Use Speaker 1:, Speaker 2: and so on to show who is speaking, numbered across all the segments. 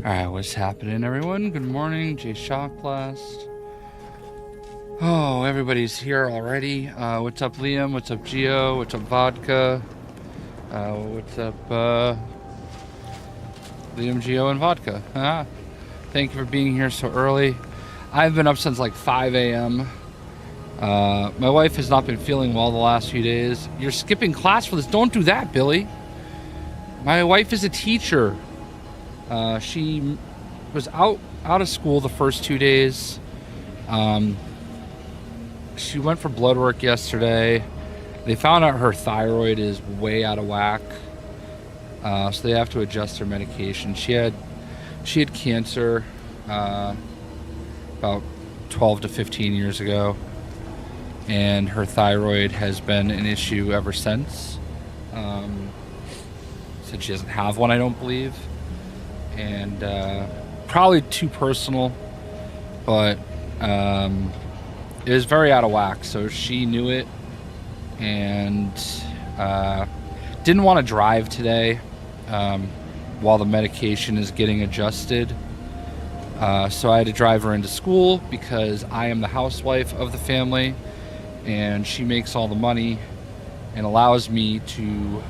Speaker 1: Alright, what's happening, everyone? Good morning, JayShockblast. Oh, everybody's here already. What's up, Liam? What's up, Gio? What's up, Vodka? What's up, Liam, Gio, and Vodka? Thank you for being here so early. I've been up since like 5 a.m. My wife has not been feeling well the last few days. You're skipping class for this. Don't do that, Billy. My wife is a teacher. She was out of school the first 2 days. She went for blood work yesterday. They found out her thyroid is way out of whack. So they have to adjust her medication. She had cancer about 12 to 15 years ago, and her thyroid has been an issue ever since. Since she doesn't have one, I don't believe. And probably too personal, but it was very out of whack, so she knew it and didn't want to drive today while the medication is getting adjusted. So I had to drive her into school because I am the housewife of the family and she makes all the money and allows me to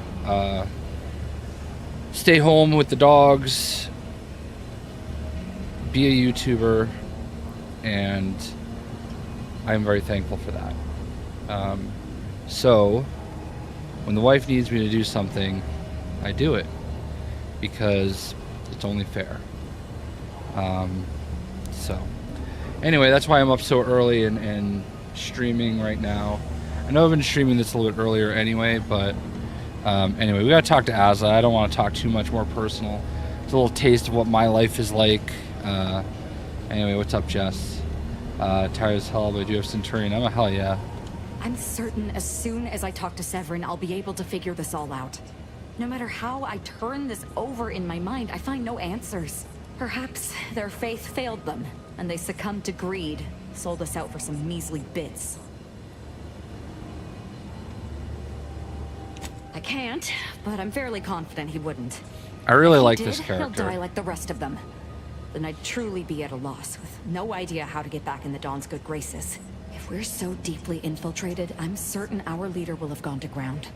Speaker 1: stay home with the dogs, be a YouTuber, and I'm very thankful for that. So when the wife needs me to do something, I do it because it's only fair. So anyway, that's why I'm up so early and streaming right now. I know I've been streaming this a little bit earlier anyway, but anyway, we gotta talk to Azza. I don't want to talk too much more personal. It's a little taste of what my life is like. Anyway, what's up, Jess? Tired as hell, but I do have Centurion. I'm a hell yeah.
Speaker 2: I'm certain as soon as I talk to Severin, I'll be able to figure this all out. No matter how I turn this over in my mind, I find no answers. Perhaps their faith failed them, and they succumbed to greed, sold us out for some measly bits. I can't, but I'm fairly confident he wouldn't.
Speaker 1: I really like this character.
Speaker 2: He'll die like the rest of them. Then I'd truly be at a loss, with no idea how to get back in the Dawn's good graces. If we're so deeply infiltrated, I'm certain our leader will have gone to ground.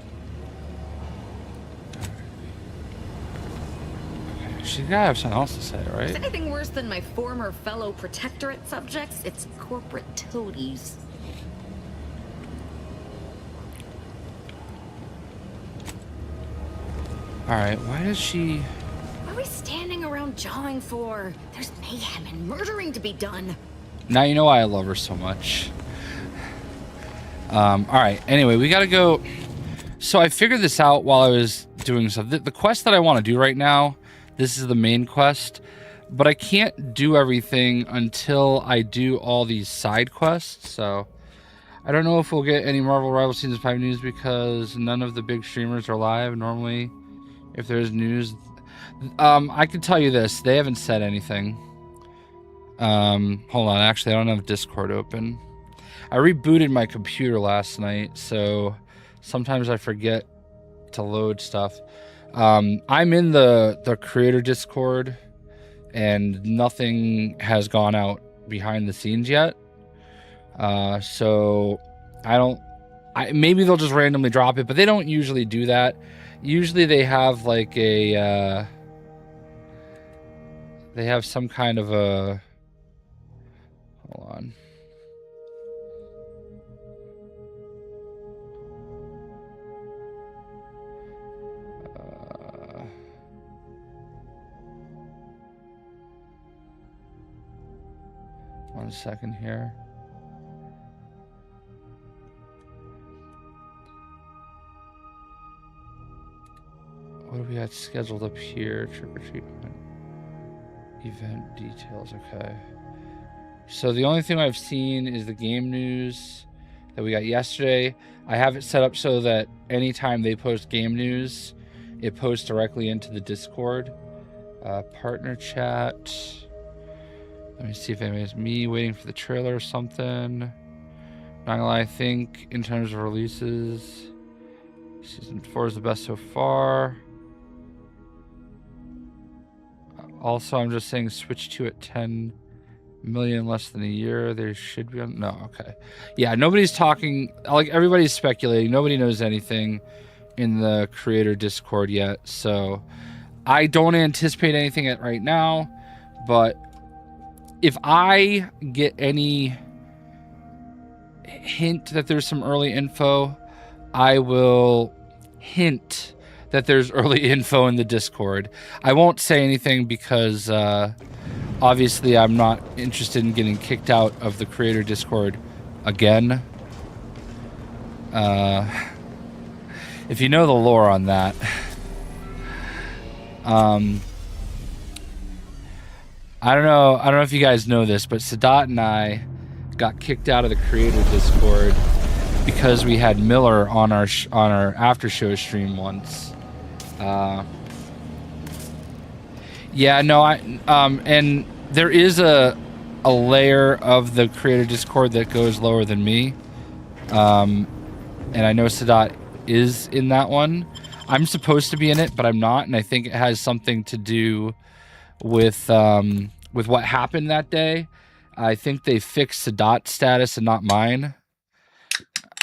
Speaker 1: She's gotta have something else to say, right?
Speaker 3: If it's anything worse than my former fellow protectorate subjects, it's corporate toadies.
Speaker 1: Alright, why does she...
Speaker 3: What are we standing around jawing for? There's mayhem and murdering to be done.
Speaker 1: Now you know why I love her so much. Alright, anyway, we gotta go... So I figured this out while I was doing stuff. The quest that I want to do right now, this is the main quest, but I can't do everything until I do all these side quests, so... I don't know if we'll get any Marvel Rival Season 5 news because none of the big streamers are live. Normally, if there's news... I can tell you this, they haven't said anything. Hold on, actually I don't have Discord open. I rebooted my computer last night, so sometimes I forget to load stuff. I'm in the creator Discord and nothing has gone out behind the scenes yet. So maybe they'll just randomly drop it, but they don't usually do that. Usually they have like a they have some kind of a... Hold on. One second here. What do we have scheduled up here? Trick or treatment. Event details, okay. So the only thing I've seen is the game news that we got yesterday. I have it set up so that anytime they post game news, it posts directly into the Discord. Partner chat. Let me see if anybody's me waiting for the trailer or something. Not gonna lie, I think in terms of releases, Season 4 is the best so far. Also, I'm just saying switch to at 10 million less than a year. There should be no. Okay, yeah. Nobody's talking. Like everybody's speculating. Nobody knows anything in the creator Discord yet. So I don't anticipate anything at right now. But if I get any hint that there's some early info, I will hint that there's early info in the Discord. I won't say anything because obviously I'm not interested in getting kicked out of the creator Discord again. If you know the lore on that. I don't know if you guys know this, but Sadat and I got kicked out of the creator Discord because we had Miller on our after show stream once. Yeah, no, and there is a layer of the creator Discord that goes lower than me. And I know Sadat is in that one. I'm supposed to be in it, but I'm not, and I think it has something to do with what happened that day. I think they fixed Sadat's status and not mine.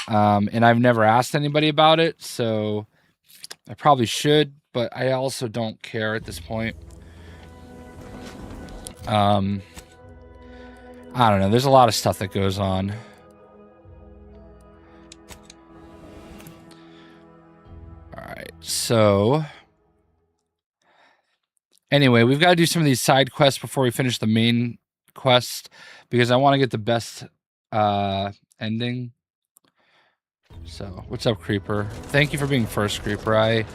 Speaker 1: And I've never asked anybody about it, so I probably should, but I also don't care at this point. I don't know. There's a lot of stuff that goes on. All right. So anyway, we've got to do some of these side quests before we finish the main quest because I want to get the best ending. So, what's up, Creeper? Thank you for being first, Creeper. I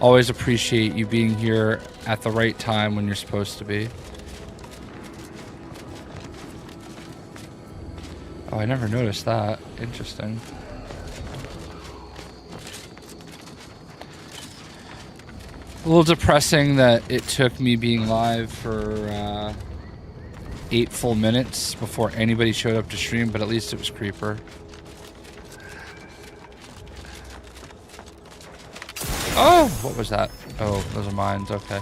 Speaker 1: always appreciate you being here at the right time when you're supposed to be. Oh, I never noticed that. Interesting. A little depressing that it took me being live for 8 full minutes before anybody showed up to stream, but at least it was Creeper. Oh, what was that? Oh, those are mines. Okay.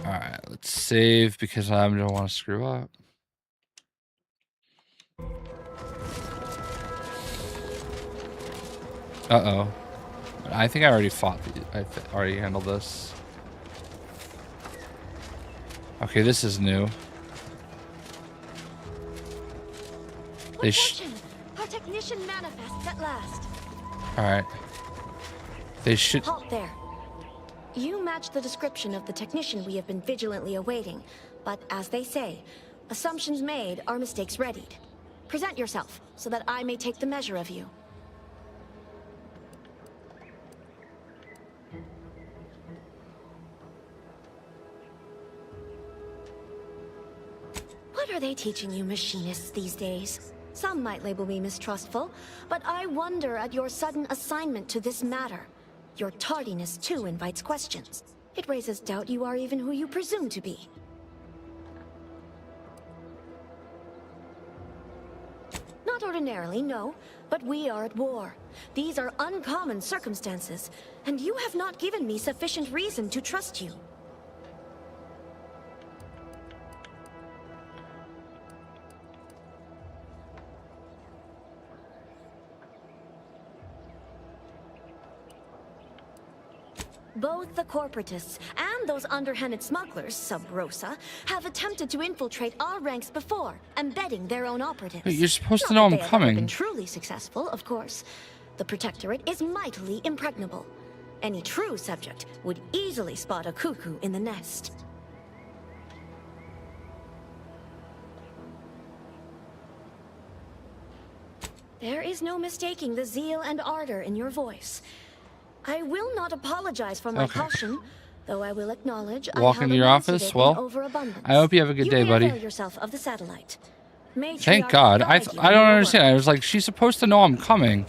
Speaker 1: All right, let's save because I don't want to screw up. Uh-oh. I think I already fought. I already handled this. Okay, this is new.
Speaker 4: Our technician manifests at last.
Speaker 1: All right. They should.
Speaker 4: Halt there. You match the description of the technician we have been vigilantly awaiting, but as they say, assumptions made are mistakes readied. Present yourself so that I may take the measure of you. What are they teaching you machinists these days? Some might label me mistrustful, but I wonder at your sudden assignment to this matter. Your tardiness, too, invites questions. It raises doubt you are even who you presume to be. Not ordinarily, no, but we are at war. These are uncommon circumstances, and you have not given me sufficient reason to trust you. Both the corporatists and those underhanded smugglers, sub rosa, have attempted to infiltrate our ranks before, embedding their own operatives.
Speaker 1: Wait, you're supposed to know I'm coming.
Speaker 4: Not been truly successful, of course. The Protectorate is mightily impregnable. Any true subject would easily spot a cuckoo in the nest. There is no mistaking the zeal and ardor in your voice. I will not apologize for my caution, though I will acknowledge
Speaker 1: walk into your office. Well, I hope you have a good day, buddy.
Speaker 4: Yourself of the satellite.
Speaker 1: Thank God. I don't understand. I was like, she's supposed to know I'm coming.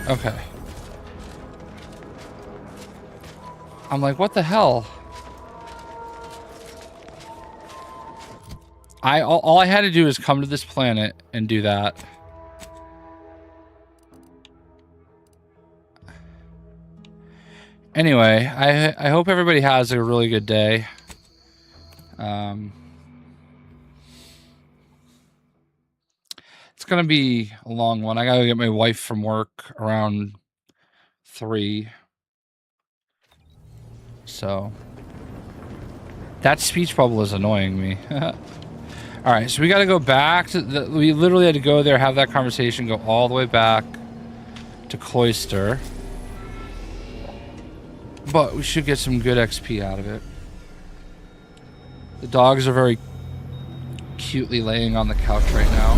Speaker 1: Okay. I'm like, what the hell? all I had to do is come to this planet and do that. Anyway, I hope everybody has a really good day. It's gonna be a long one. I gotta get my wife from work around 3. So that speech bubble is annoying me. All right, so we got to go back to we literally had to go there, have that conversation, go all the way back to Cloister. But we should get some good XP out of it. The dogs are very cutely laying on the couch right now.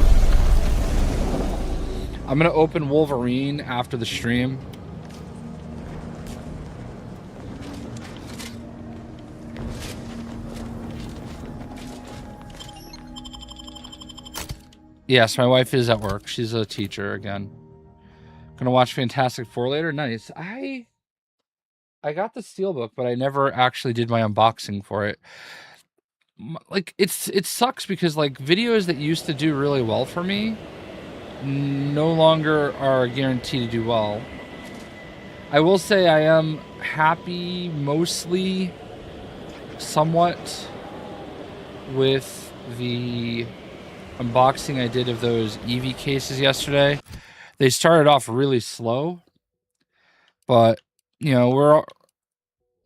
Speaker 1: I'm going to open Wolverine after the stream. Yes, my wife is at work. She's a teacher again. Gonna watch Fantastic Four later. Nice. I got the Steelbook, but I never actually did my unboxing for it. Like it sucks because like videos that used to do really well for me no longer are guaranteed to do well. I will say I am happy mostly somewhat with the unboxing I did of those Eevee cases yesterday. They started off really slow, but you know, we're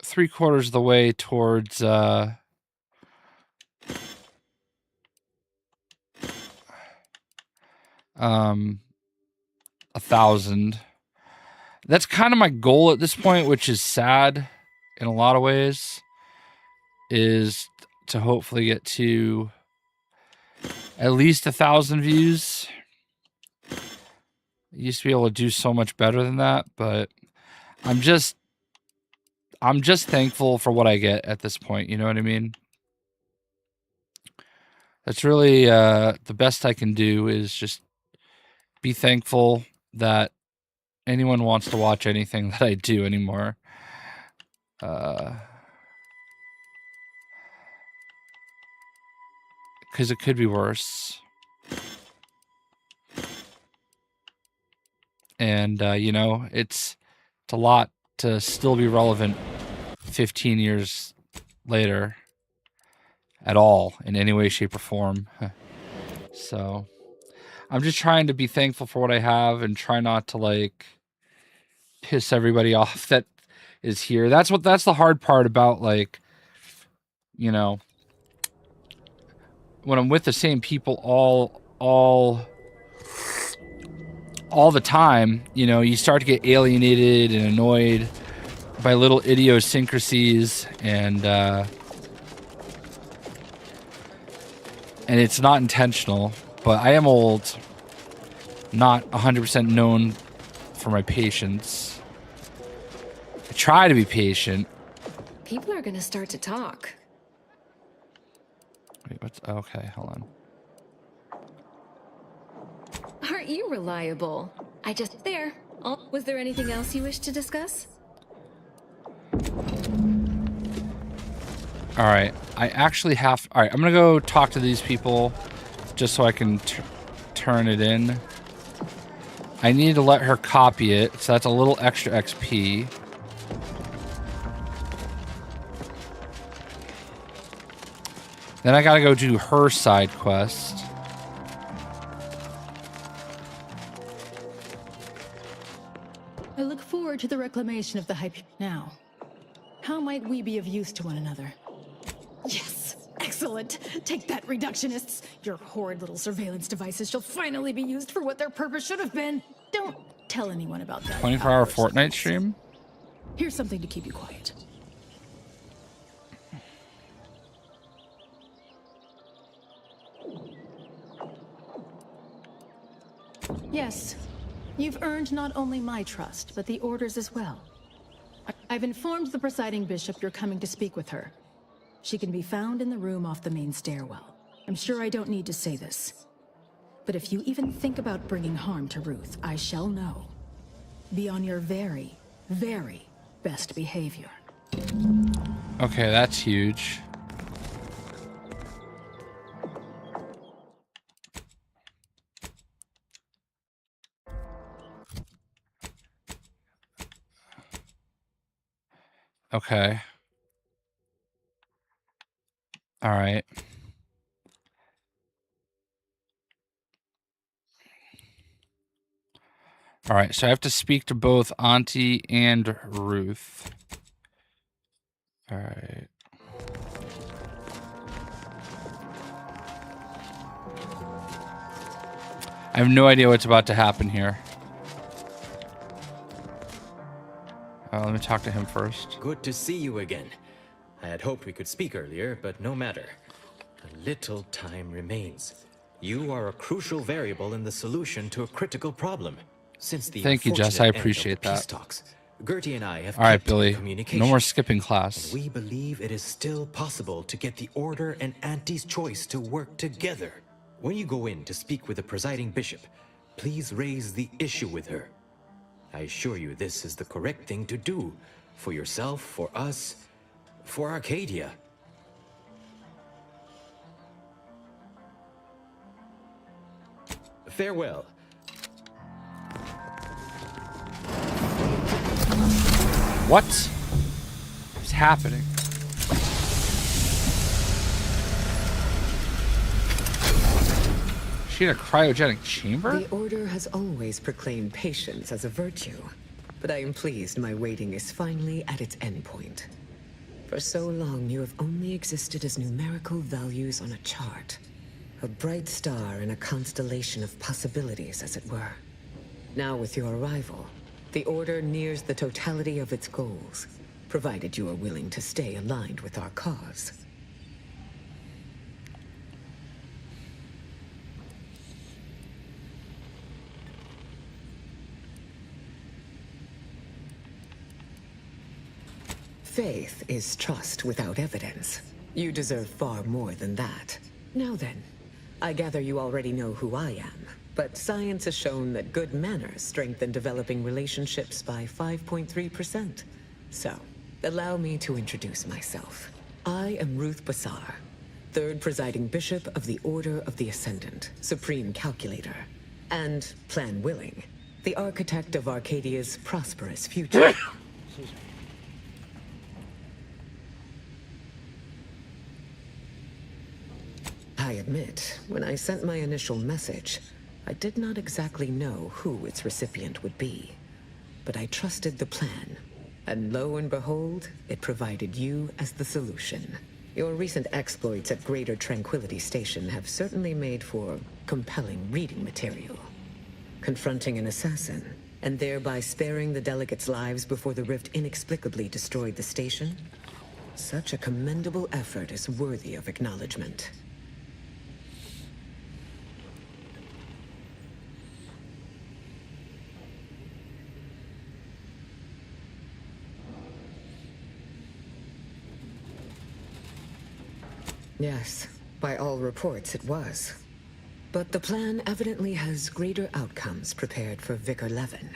Speaker 1: 3/4 of the way towards 1,000. That's kind of my goal at this point, which is sad in a lot of ways, is to hopefully get to at least 1,000 views. I used to be able to do so much better than that, but I'm just thankful for what I get at this point. You know what I mean? That's really the best I can do is just be thankful that anyone wants to watch anything that I do anymore. Because it could be worse. And, you know, it's a lot to still be relevant 15 years later at all in any way, shape, or form. So I'm just trying to be thankful for what I have and try not to like piss everybody off that is here. That's the hard part about like, you know, when I'm with the same people all the time, you know, you start to get alienated and annoyed by little idiosyncrasies, and it's not intentional, but I am old, not 100% known for my patience. I try to be patient.
Speaker 3: People are gonna start to talk.
Speaker 1: Wait, what's... Okay, hold on.
Speaker 3: Aren't you reliable? I just... There. Oh, was there anything else you wish to discuss?
Speaker 1: Alright, I actually have... Alright, I'm gonna go talk to these people just so I can turn it in. I need to let her copy it, so that's a little extra XP. Then I gotta go do her side quest.
Speaker 5: I look forward to the reclamation of the hype. Now, how might we be of use to one another? Yes! Excellent! Take that, reductionists! Your horrid little surveillance devices shall finally be used for what their purpose should have been! Don't tell anyone about that.
Speaker 1: 24-hour Fortnite stream?
Speaker 5: Here's something to keep you quiet. Yes, you've earned not only my trust, but the Order's as well. I've informed the presiding bishop you're coming to speak with her. She can be found in the room off the main stairwell. I'm sure I don't need to say this. But if you even think about bringing harm to Ruth, I shall know. Be on your very, very best behavior.
Speaker 1: Okay, that's huge. Okay. All right. All right, so I have to speak to both Auntie and Ruth. All right. I have no idea what's about to happen here. Let me talk to him first.
Speaker 6: Good to see you again. I had hoped we could speak earlier, but no matter. A little time remains. You are a crucial variable in the solution to a critical problem. Since the
Speaker 1: Thank you, Jess. I appreciate that.
Speaker 6: Peace talks, Gertie and I have
Speaker 1: All right,
Speaker 6: kept in
Speaker 1: Billy.
Speaker 6: communication.
Speaker 1: No more skipping class.
Speaker 6: We believe it is still possible to get the Order and Auntie's choice to work together. When you go in to speak with the presiding bishop, please raise the issue with her. I assure you this is the correct thing to do. For yourself, for us, for Arcadia. Farewell.
Speaker 1: What is happening? She in a cryogenic chamber?
Speaker 7: The Order has always proclaimed patience as a virtue, but I am pleased my waiting is finally at its endpoint. For so long, you have only existed as numerical values on a chart. A bright star in a constellation of possibilities, as it were. Now with your arrival, the Order nears the totality of its goals, provided you are willing to stay aligned with our cause. Faith is trust without evidence. You deserve far more than that. Now then, I gather you already know who I am, but science has shown that good manners strengthen developing relationships by 5.3%. So, allow me to introduce myself. I am Ruth Bassar, third presiding bishop of the Order of the Ascendant, supreme calculator, and, plan willing, the architect of Arcadia's prosperous future. I admit, when I sent my initial message, I did not exactly know who its recipient would be. But I trusted the plan, and lo and behold, it provided you as the solution. Your recent exploits at Greater Tranquility Station have certainly made for compelling reading material. Confronting an assassin, and thereby sparing the delegates' lives before the rift inexplicably destroyed the station? Such a commendable effort is worthy of acknowledgement. Yes, by all reports it was. But the plan evidently has greater outcomes prepared for Vicar Levin.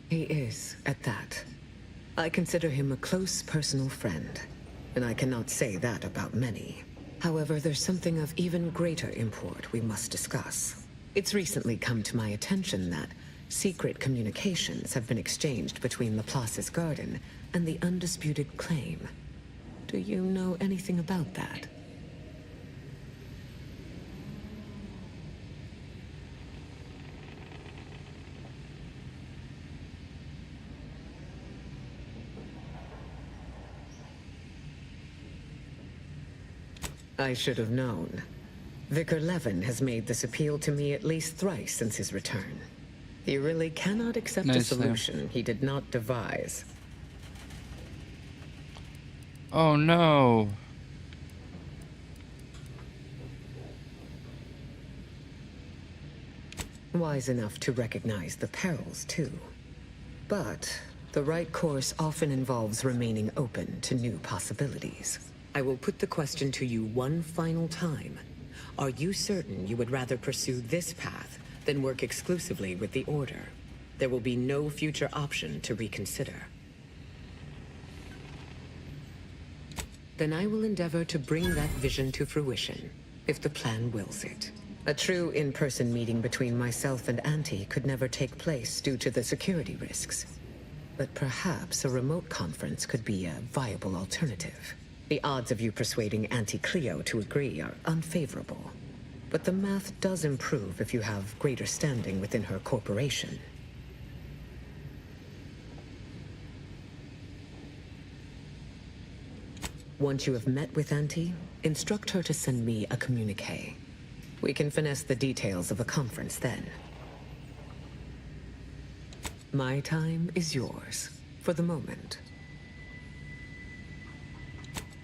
Speaker 7: He is, at that. I consider him a close personal friend, and I cannot say that about many. However, there's something of even greater import we must discuss. It's recently come to my attention that secret communications have been exchanged between Laplace's garden and the undisputed claim. Do you know anything about that? I should have known. Vicar Levin has made this appeal to me at least thrice since his return. He really cannot accept a solution he did not devise.
Speaker 1: Oh no.
Speaker 7: Wise enough to recognize the perils, too. But the right course often involves remaining open to new possibilities. I will put the question to you one final time. Are you certain you would rather pursue this path than work exclusively with the Order? There will be no future option to reconsider. Then I will endeavor to bring that vision to fruition, if the plan wills it. A true in-person meeting between myself and Auntie could never take place due to the security risks. But perhaps a remote conference could be a viable alternative. The odds of you persuading Auntie Cleo to agree are unfavorable. But the math does improve if you have greater standing within her corporation. Once you have met with Auntie, instruct her to send me a communique. We can finesse the details of a conference then. My time is yours, for the moment.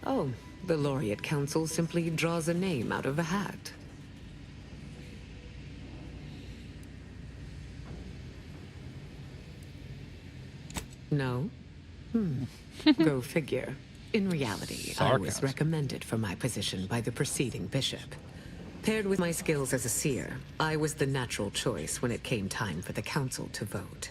Speaker 7: Oh, the Laureate Council simply draws a name out of a hat. No? Go figure. In reality, I was recommended for my position by the preceding bishop. Paired with my skills as a seer, I was the natural choice when it came time for the council to vote.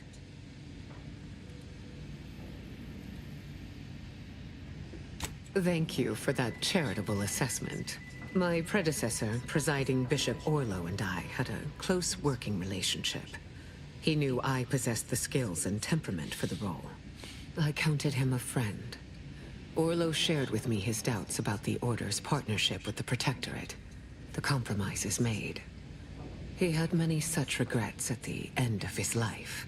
Speaker 7: Thank you for that charitable assessment. My predecessor, presiding Bishop Orlo, and I had a close working relationship. He knew I possessed the skills and temperament for the role. I counted him a friend. Orlo shared with me his doubts about the Order's partnership with the Protectorate. The compromises made. He had many such regrets at the end of his life.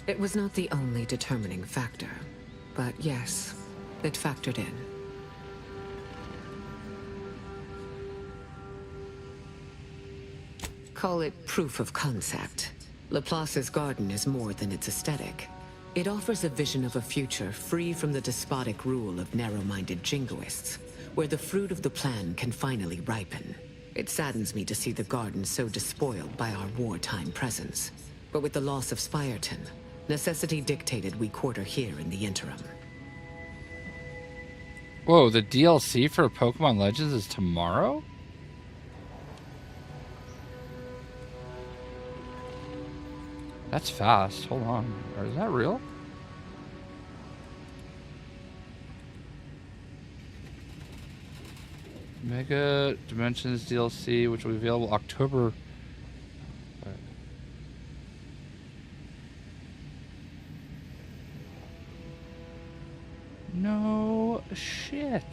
Speaker 7: It was not the only determining factor, but yes, it factored in. Call it proof of concept. Laplace's garden is more than its aesthetic. It offers a vision of a future free from the despotic rule of narrow-minded jingoists, where the fruit of the plan can finally ripen. It saddens me to see the garden so despoiled by our wartime presence. But with the loss of Spyreton, necessity dictated we quarter here in the interim.
Speaker 1: Whoa, the DLC for Pokemon Legends is tomorrow? That's fast. Hold on. Or is that real? Mega Dimensions DLC, which will be available October. No shit.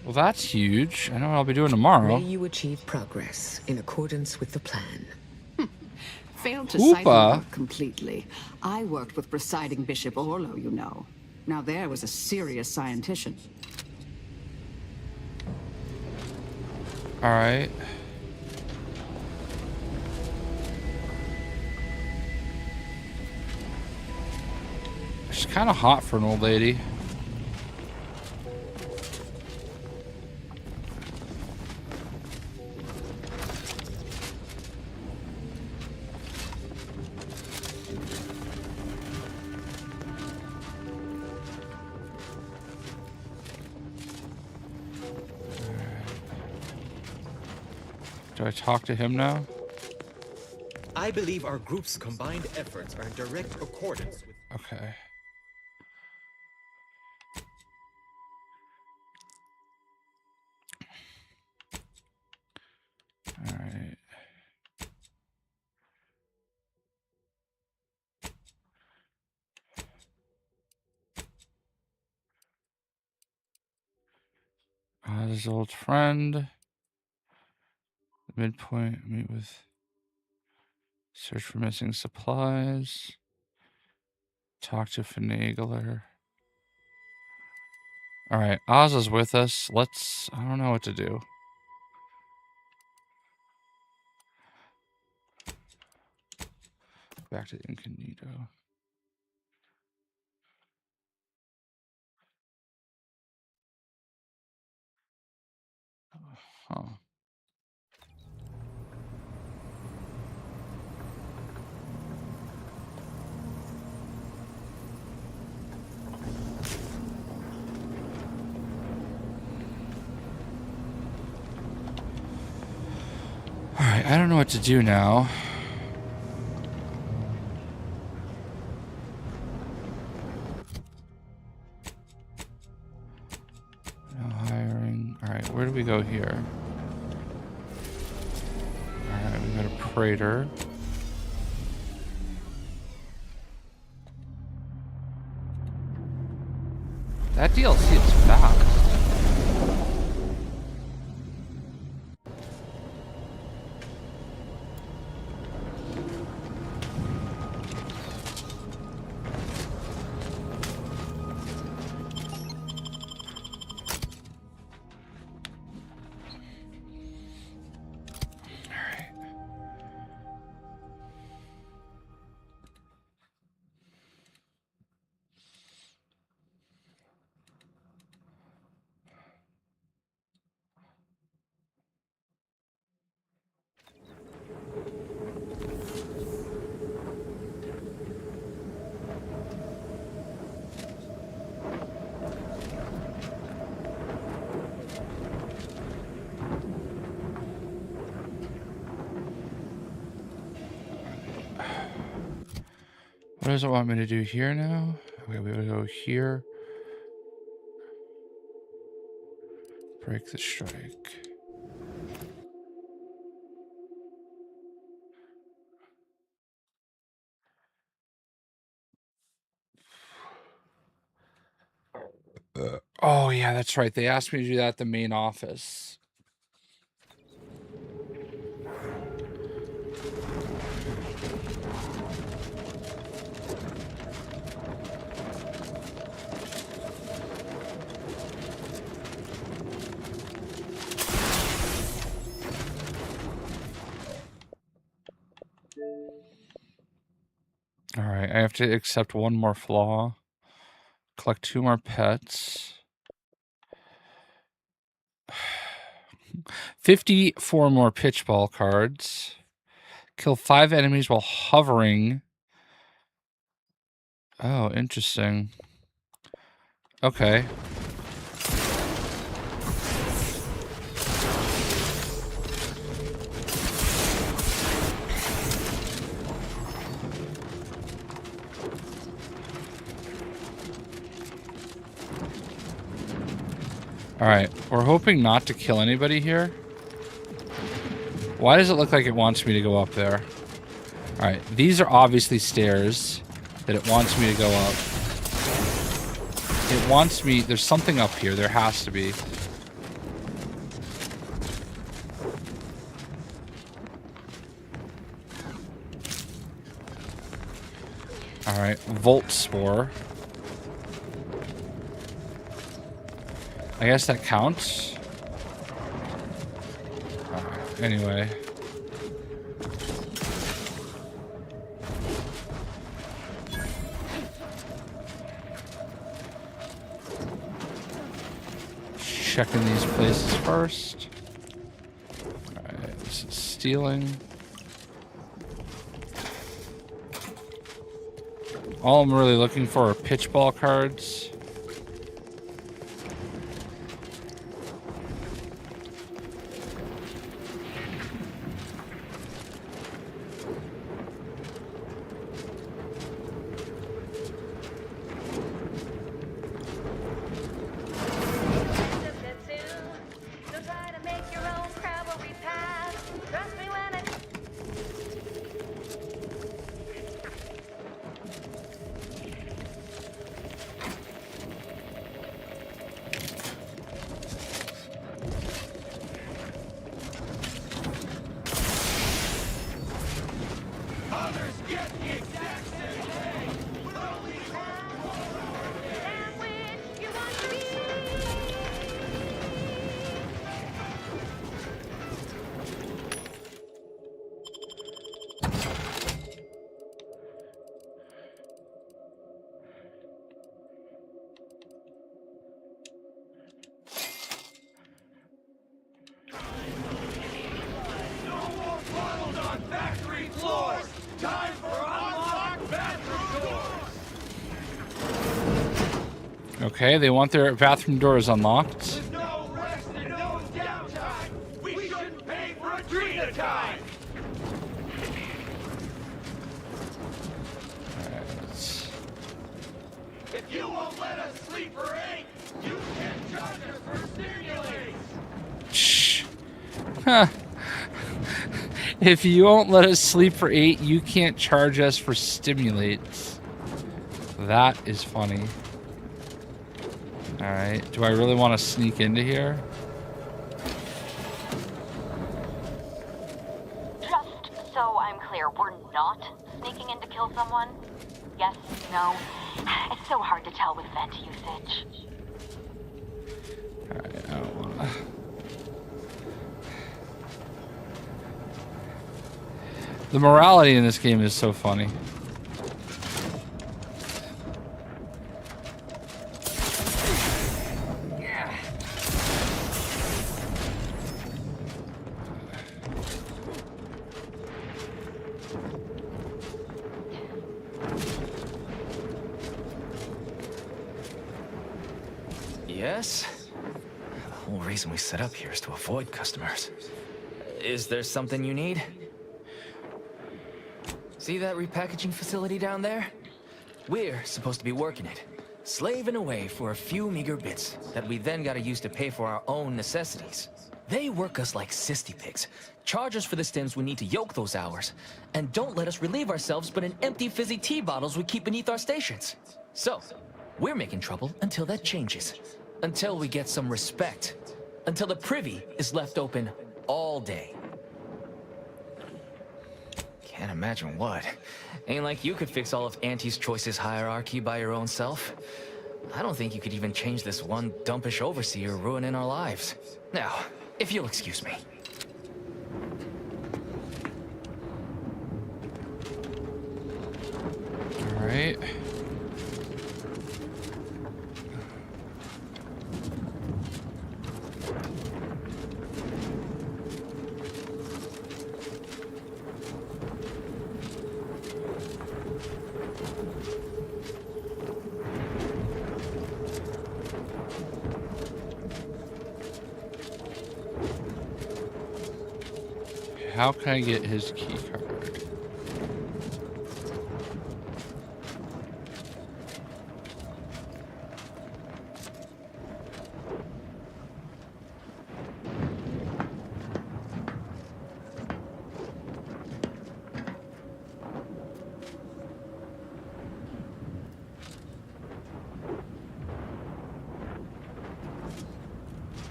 Speaker 1: Well, that's huge. I know what I'll be doing tomorrow.
Speaker 7: May you achieve progress in accordance with the plan.
Speaker 8: Failed to cite the completely. I worked with presiding Bishop Orlo, you know. Now there was a serious scientician.
Speaker 1: All right. She's kind of hot for an old lady. Do I talk to him now?
Speaker 6: I believe our group's combined efforts are in direct accordance with...
Speaker 1: Okay. All right. His old friend. Midpoint, meet with, search for missing supplies, talk to Finagler. All right, Oz is with us. I don't know what to do. Back to the incognito. Huh. I don't know what to do now. No hiring. Alright, where do we go here? Alright, we go to Prater. That DLC is fast. What does it want me to do here now? Okay, we gotta go here. Break the strike. Oh, yeah, that's right. They asked me to do that at the main office. All right, I have to accept one more flaw. Collect 2 more pets. 54 more pitchball cards. Kill 5 enemies while hovering. Oh, interesting. Okay. Alright, we're hoping not to kill anybody here. Why does it look like it wants me to go up there? Alright, these are obviously stairs that it wants me to go up. It wants me... There's something up here. There has to be. Alright, Volt Spore. I guess that counts. Anyway. Checking these places first. Alright, this is stealing. All I'm really looking for are pitchball cards. Okay, they want their bathroom doors unlocked.
Speaker 9: No rest and no downtime. We shouldn't pay for a drink at a time.
Speaker 1: If you won't let us sleep for 8, you can't charge us for stimulates. That is funny. Alright, do I really want to sneak into here?
Speaker 9: Just so I'm clear, we're not sneaking in to kill someone? Yes? No? It's so hard to tell with vent usage.
Speaker 1: Alright, I don't wanna... The morality in this game is so funny.
Speaker 10: Yes? The whole reason we set up here is to avoid customers. Is there something you need? See that repackaging facility down there? We're supposed to be working it, slaving away for a few meager bits that we then gotta use to pay for our own necessities. They work us like cysty pigs, charge us for the stims we need to yoke those hours, and don't let us relieve ourselves but in empty fizzy tea bottles we keep beneath our stations. So, we're making trouble until that changes. Until we get some respect. Until the privy is left open all day. Can't imagine what. Ain't like you could fix all of Auntie's choices hierarchy by your own self. I don't think you could even change this one dumpish overseer ruining our lives. Now, if you'll excuse me.
Speaker 1: All right. How can I get his key card?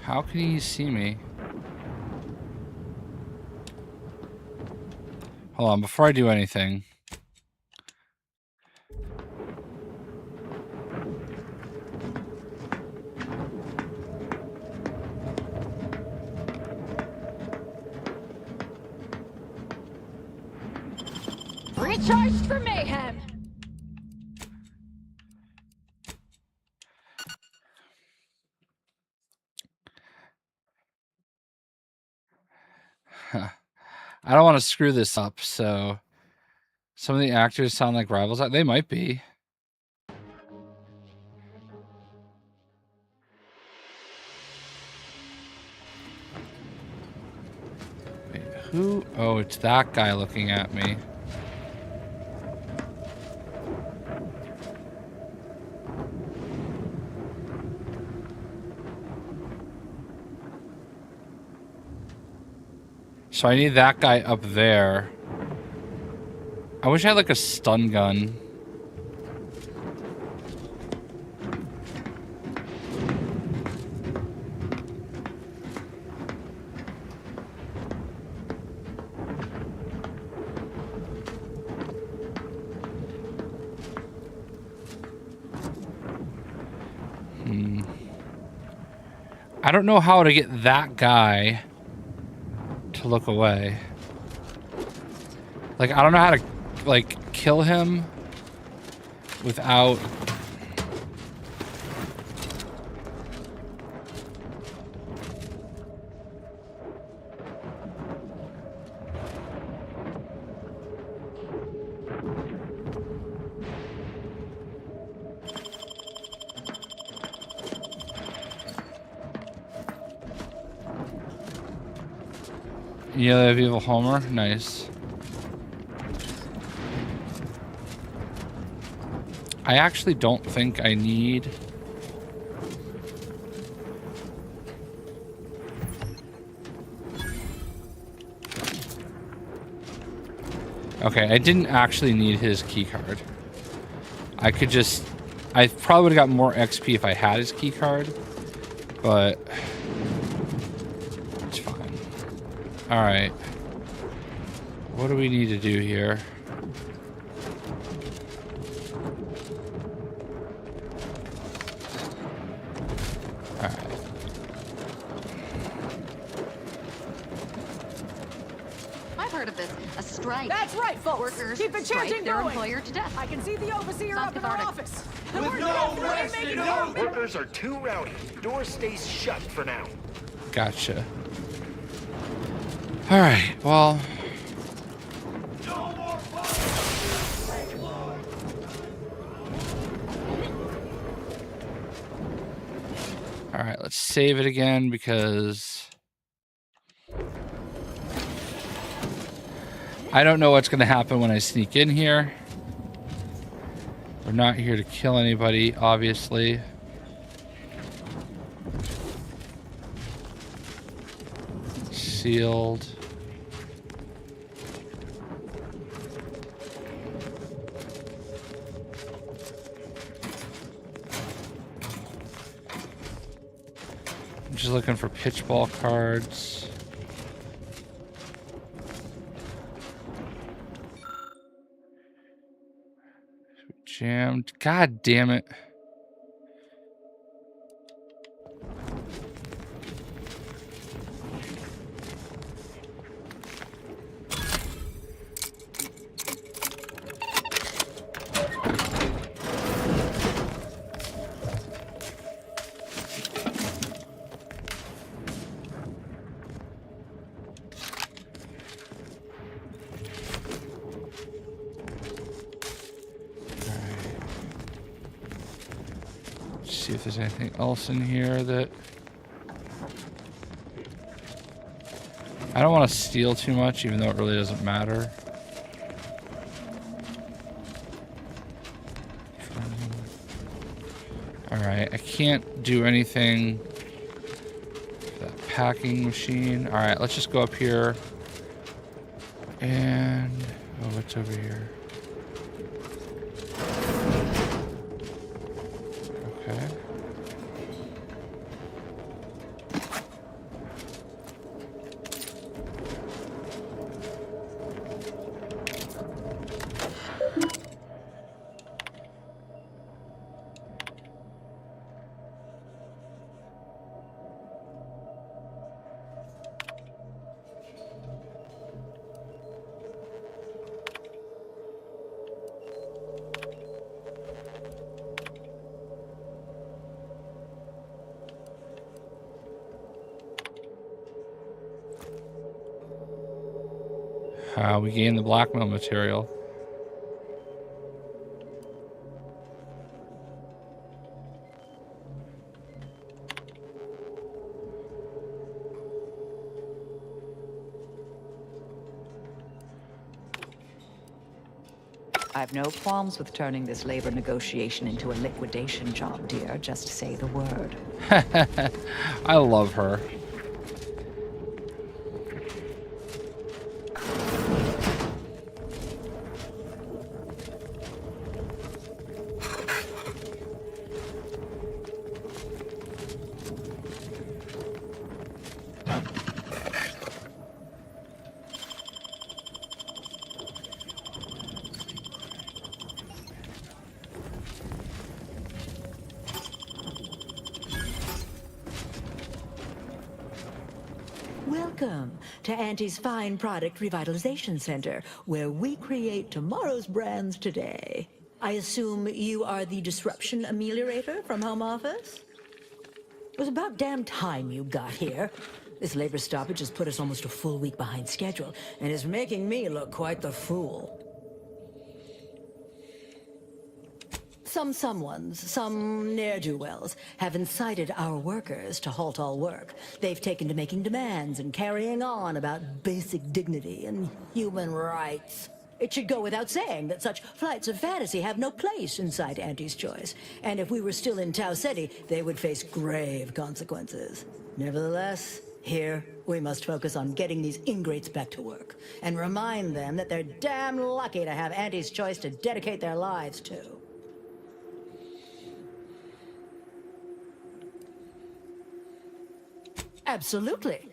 Speaker 1: How can he see me? Hold on, before I do anything.
Speaker 2: Recharged for mayhem!
Speaker 1: I don't want to screw this up, so some of the actors sound like rivals. They might be. Wait, who? Oh, it's that guy looking at me. So I need that guy up there. I wish I had like a stun gun. I don't know how to get that guy to look away. Like, I don't know how to, like, kill him without... Yeah, the evil Homer. Nice. I actually don't think I need... Okay, I didn't actually need his key card. I probably would have got more XP if I had his key card, but it's fine. All right. What do we need to do here? All right.
Speaker 3: I've heard of this. A strike.
Speaker 11: That's right, folks.
Speaker 3: Workers
Speaker 11: Keep the
Speaker 3: strike
Speaker 11: chanting
Speaker 3: their
Speaker 11: going.
Speaker 3: employer to death.
Speaker 11: I can see the overseer
Speaker 3: Sounds
Speaker 11: up in our
Speaker 3: cathartic.
Speaker 11: office.
Speaker 12: With no rest in no. Workers are too rowdy. Door stays shut for now.
Speaker 1: Gotcha. All right. Well. All right. Let's save it again because I don't know what's going to happen when I sneak in here. We're not here to kill anybody, obviously. Sealed. I'm just looking for pitch ball cards. Jammed. God damn it. See if there's anything else in here that I don't want to steal too much, even though it really doesn't matter. Alright, I can't do anything with that packing machine. Alright, let's just go up here. And oh, what's over here? Okay. We gain the blackmail material.
Speaker 13: I've no qualms with turning this labor negotiation into a liquidation job, dear. Just say the word.
Speaker 1: I love her.
Speaker 14: Welcome to Auntie's Fine Product Revitalization Center, where we create tomorrow's brands today. I assume you are the disruption ameliorator from home office? It was about damn time you got here. This labor stoppage has put us almost a full week behind schedule, and is making me look quite the fool. Some ne'er-do-wells have incited our workers to halt all work. They've taken to making demands and carrying on about basic dignity and human rights. It should go without saying that such flights of fantasy have no place inside Auntie's Choice. And if we were still in Tau Ceti, they would face grave consequences. Nevertheless, Here, we must focus on getting these ingrates back to work, and remind them that they're damn lucky to have Auntie's choice to dedicate their lives to. Absolutely.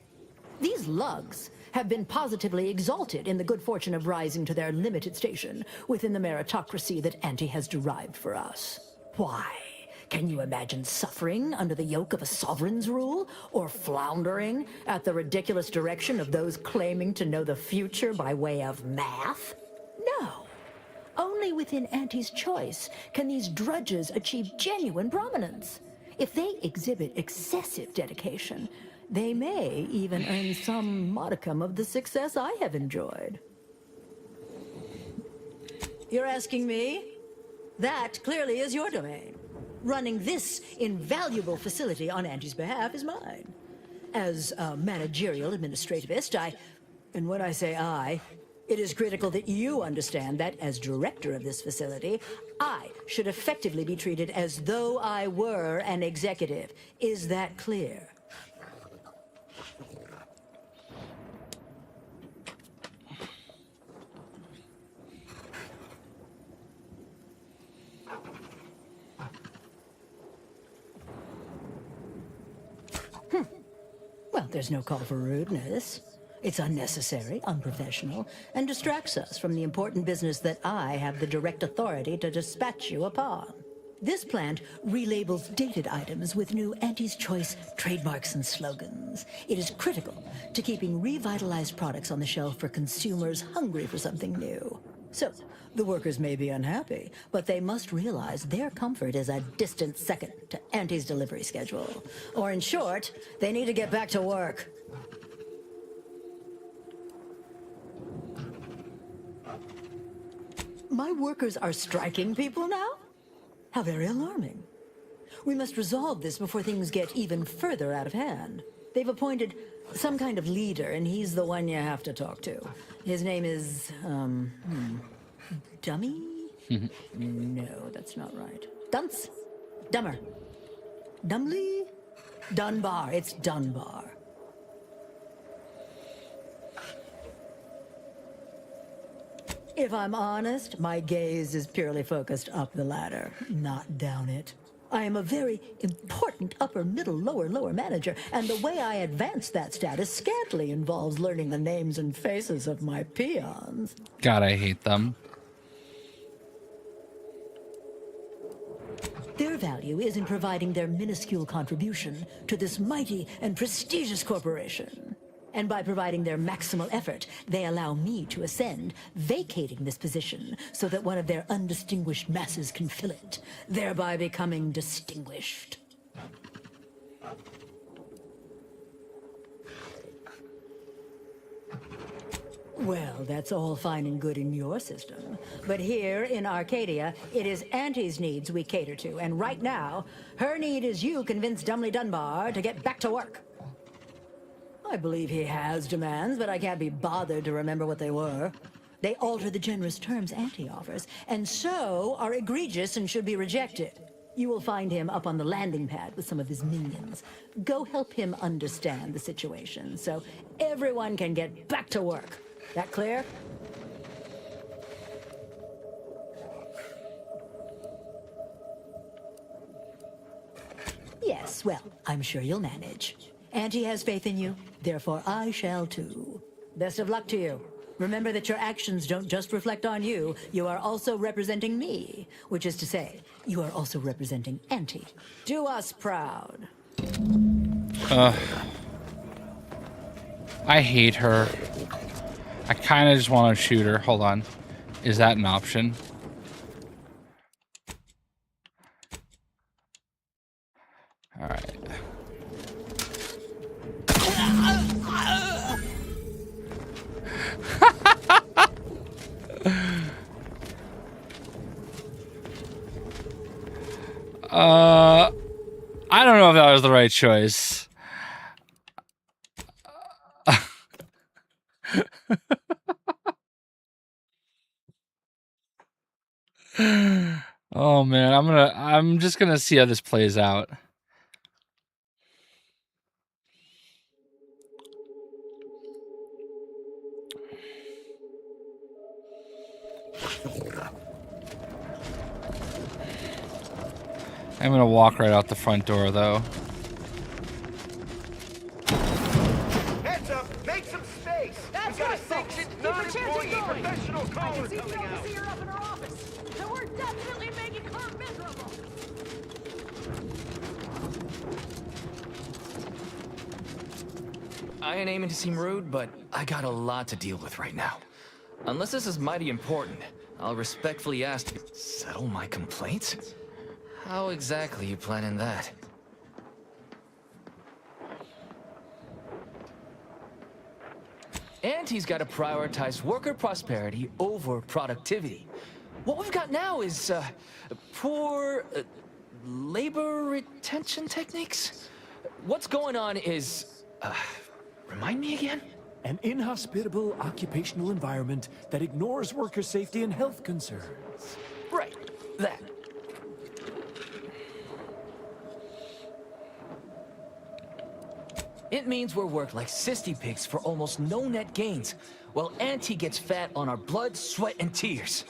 Speaker 14: These lugs have been positively exalted in the good fortune of rising to their limited station within the meritocracy that Auntie has derived for us. Why? Can you imagine suffering under the yoke of a sovereign's rule, or floundering at the ridiculous direction of those claiming to know the future by way of math? No. Only within Auntie's choice can these drudges achieve genuine prominence. If they exhibit excessive dedication, they may even earn some modicum of the success I have enjoyed. You're asking me? That clearly is your domain. Running this invaluable facility on Auntie's behalf is mine. As a managerial administrativist, and when I say I, it is critical that you understand that as director of this facility, I should effectively be treated as though I were an executive. Is that clear? Well, there's no call for rudeness. It's unnecessary, unprofessional, and distracts us from the important business that I have the direct authority to dispatch you upon. This plant relabels dated items with new Auntie's Choice trademarks and slogans. It is critical to keeping revitalized products on the shelf for consumers hungry for something new. So, the workers may be unhappy, but they must realize their comfort is a distant second to Auntie's delivery schedule. Or in short, they need to get back to work. My workers are striking people now? How very alarming. We must resolve this before things get even further out of hand. They've appointed some kind of leader, and he's the one you have to talk to. His name is, Dummy? No, that's not right. Dunce? Dummer. Dumley? Dunbar. It's Dunbar. If I'm honest, my gaze is purely focused up the ladder, not down it. I am a very important upper, middle, lower manager, and the way I advance that status scantily involves learning the names and faces of my peons.
Speaker 1: God, I hate them.
Speaker 14: Their value is in providing their minuscule contribution to this mighty and prestigious corporation. And by providing their maximal effort, they allow me to ascend, vacating this position so that one of their undistinguished masses can fill it, thereby becoming distinguished. Well, that's all fine and good in your system. But here in Arcadia, it is Auntie's needs we cater to, and right now, her need is you convince Dumley Dunbar to get back to work. I believe he has demands, but I can't be bothered to remember what they were. They alter the generous terms Auntie offers, and so are egregious and should be rejected. You will find him up on the landing pad with some of his minions. Go help him understand the situation, so everyone can get back to work. That clear? Yes, well, I'm sure you'll manage. Auntie has faith in you, therefore I shall too. Best of luck to you. Remember that your actions don't just reflect on you, you are also representing me. Which is to say, you are also representing Auntie. Do us proud.
Speaker 1: I hate her. I kind of just want to shoot her. Hold on. Is that an option? All right. I don't know if that was the right choice. Oh man, I'm just gonna see how this plays out. I'm gonna walk right out the front door, though.
Speaker 12: Heads up! Make some space!
Speaker 11: That's
Speaker 12: We've got
Speaker 11: right,
Speaker 12: a sanctioned,
Speaker 11: folks. Keep your chances
Speaker 12: non-employee
Speaker 11: going.
Speaker 12: professional
Speaker 11: I
Speaker 12: caller
Speaker 11: can see
Speaker 12: coming out.
Speaker 11: jealousy up in her office. And we're definitely making her miserable.
Speaker 10: I ain't aiming to seem rude, but I got a lot to deal with right now. Unless this is mighty important, I'll respectfully ask to settle my complaints? How exactly you planning that? Auntie's got to prioritize worker prosperity over productivity. What we've got now is poor labor retention techniques. What's going on is, remind me again?
Speaker 15: An inhospitable occupational environment that ignores worker safety and health concerns.
Speaker 10: Right, that. It means we're worked like sissy pigs for almost no net gains, while Auntie gets fat on our blood, sweat, and tears.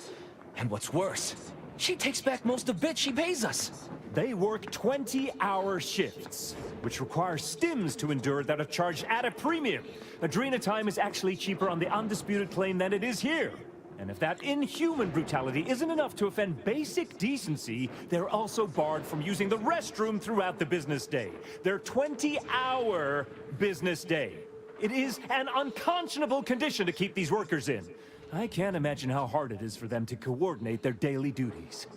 Speaker 10: And what's worse, she takes back most of the bit she pays us.
Speaker 15: They work 20-hour shifts, which require stims to endure that are charged at a premium. Adrena time is actually cheaper on the undisputed claim than it is here. And if that inhuman brutality isn't enough to offend basic decency, they're also barred from using the restroom throughout the business day. Their 20-hour business day. It is an unconscionable condition to keep these workers in. I can't imagine how hard it is for them to coordinate their daily duties.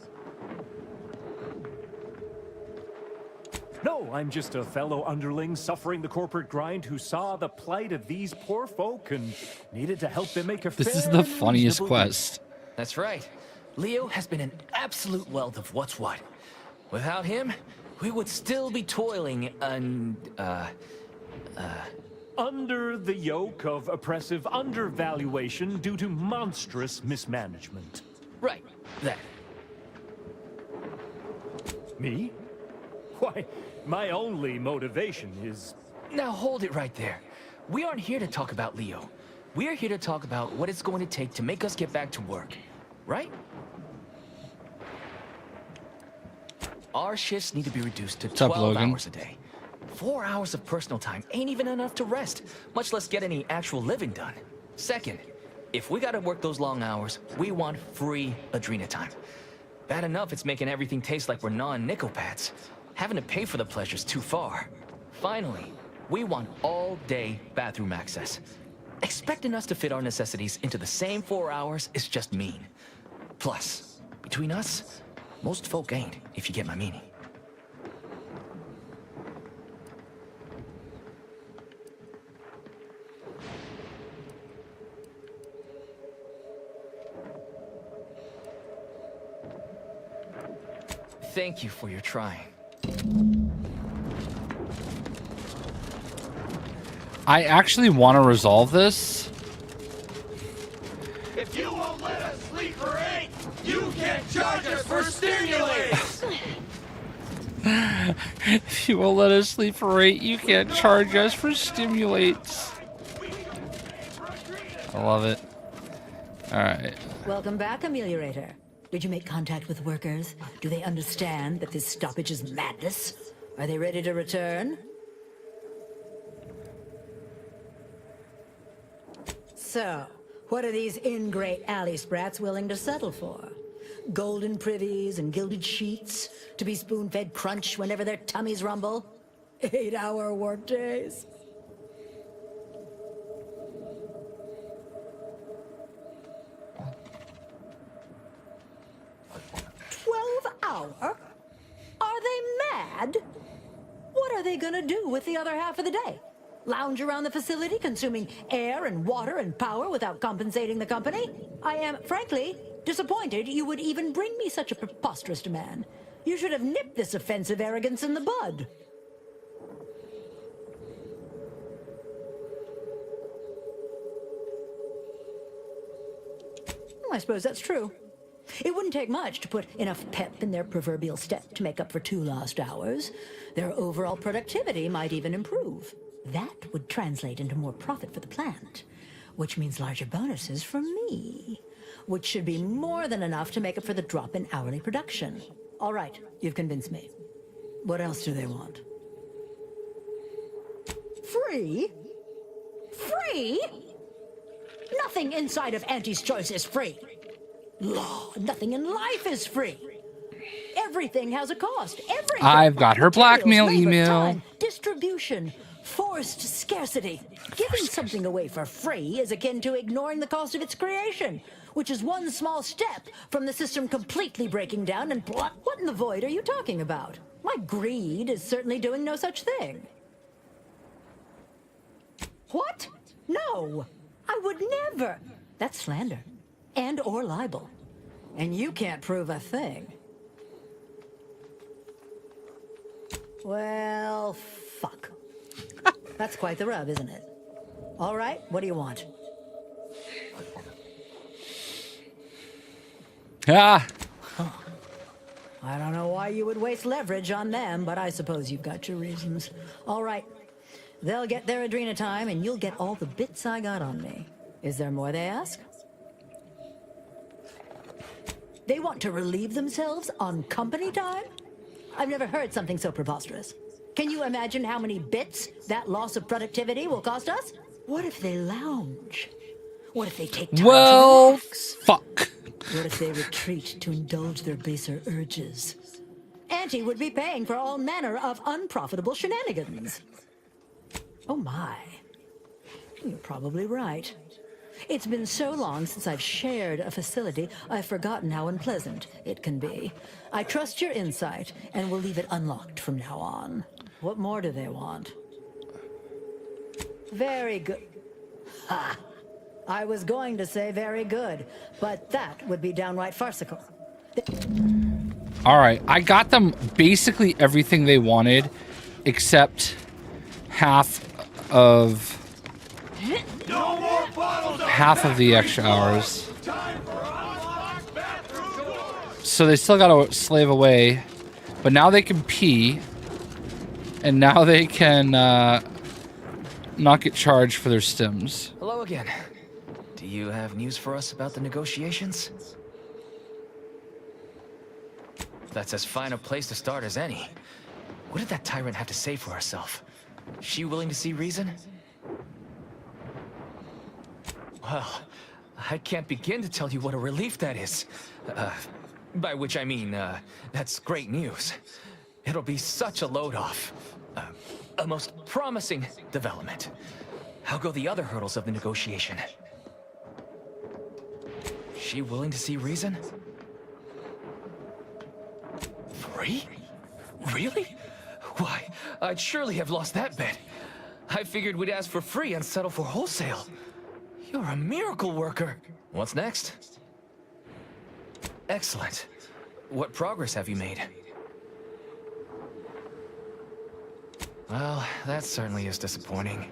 Speaker 15: No, I'm just a fellow underling suffering the corporate grind who saw the plight of these poor folk and needed to help them make a fair
Speaker 1: This is the
Speaker 15: and
Speaker 1: funniest
Speaker 15: reasonable
Speaker 1: quest.
Speaker 10: That's right. Leo has been an absolute wealth of what's what. Without him, we would still be toiling
Speaker 15: under the yoke of oppressive undervaluation due to monstrous mismanagement.
Speaker 10: Right, that.
Speaker 15: Me? Why, my only motivation is...
Speaker 10: Now hold it right there. We aren't here to talk about Leo. We're here to talk about what it's going to take to make us get back to work. Right? Our shifts need to be reduced to 12 hours a day. 4 hours of personal time ain't even enough to rest, much less get any actual living done. Second, if we gotta work those long hours, we want free Adrena time. Bad enough it's making everything taste like we're non-nickelpads. Having to pay for the pleasure's too far. Finally, we want all-day bathroom access. Expecting us to fit our necessities into the same 4 hours is just mean. Plus, between us, most folk ain't, if you get my meaning. Thank you for your trying.
Speaker 1: I actually want to resolve this.
Speaker 11: If you won't let us sleep for 8, you can't charge us for stimulants!
Speaker 1: If you won't let us sleep for 8, you can't charge us for stimulates. I love it. Alright.
Speaker 14: Welcome back, Ameliorator. Did you make contact with workers? Do they understand that this stoppage is madness? Are they ready to return? So, what are these ingrate alley sprats willing to settle for? Golden privies and gilded sheets? To be spoon-fed crunch whenever their tummies rumble? 8-hour workdays? Hour? Are they mad? What are they gonna do with the other half of the day? Lounge around the facility consuming air and water and power without compensating the company? I am, frankly, disappointed you would even bring me such a preposterous demand. You should have nipped this offensive arrogance in the bud. I suppose that's true. It wouldn't take much to put enough pep in their proverbial step to make up for 2 lost hours. Their overall productivity might even improve. That would translate into more profit for the plant, which means larger bonuses from me. me, which should be more than enough to make up for the drop in hourly production. All right, you've convinced me. What else do they want? Free? Free? Nothing inside of Auntie's choice is free. Law, nothing in life is free. Everything has a cost. Everything.
Speaker 1: I've got her blackmail email.
Speaker 14: Time, distribution, forced scarcity. Giving something away for free is akin to ignoring the cost of its creation, which is one small step from the system completely breaking down and what in the void are you talking about? My greed is certainly doing no such thing. What? No, I would never. That's slander and or libel. And you can't prove a thing. Well, fuck. That's quite the rub, isn't it? All right, what do you want?
Speaker 1: Ah.
Speaker 14: I don't know why you would waste leverage on them, but I suppose you've got your reasons. All right, they'll get their Adrena time, and you'll get all the bits I got on me. Is there more they ask? They want to relieve themselves on company time? I've never heard something so preposterous. Can you imagine how many bits that loss of productivity will cost us? What if they lounge? What if they take time to relax?
Speaker 1: Fuck.
Speaker 14: What if they retreat to indulge their baser urges? Auntie would be paying for all manner of unprofitable shenanigans. Oh my. You're probably right. It's been so long since I've shared a facility, I've forgotten how unpleasant it can be. I trust your insight and will leave it unlocked from now on. What more do they want? Very good. Ha! I was going to say very good, but that would be downright farcical.
Speaker 1: All right, I got them basically everything they wanted, except half of the extra hours. So they still gotta slave away, but now they can pee, and now they can not get charged for their stims.
Speaker 10: Hello again. Do you have news for us about the negotiations? That's as fine a place to start as any. What did that tyrant have to say for herself? She willing to see reason? Well, I can't begin to tell you what a relief that is. By which I mean, that's great news. It'll be such a load off. A most promising development. How go the other hurdles of the negotiation? She willing to see reason? Free? Really? Why, I'd surely have lost that bet. I figured we'd ask for free and settle for wholesale. You're a miracle worker. What's next? Excellent. What progress have you made? Well, that certainly is disappointing.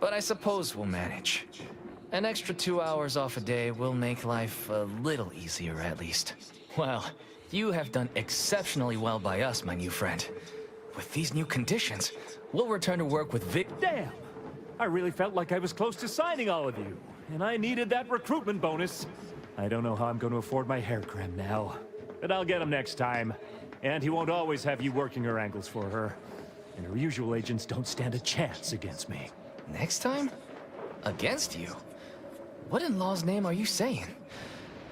Speaker 10: But I suppose we'll manage. An extra 2 hours off a day will make life a little easier, at least. Well, you have done exceptionally well by us, my new friend. With these new conditions, we'll return to work with Vic.
Speaker 15: Damn! I really felt like I was close to signing all of you, and I needed that recruitment bonus. I don't know how I'm going to afford my hair creme now, but I'll get him next time. And he won't always have you working her ankles for her. And her usual agents don't stand a chance against me.
Speaker 10: Next time? Against you? What in law's name are you saying?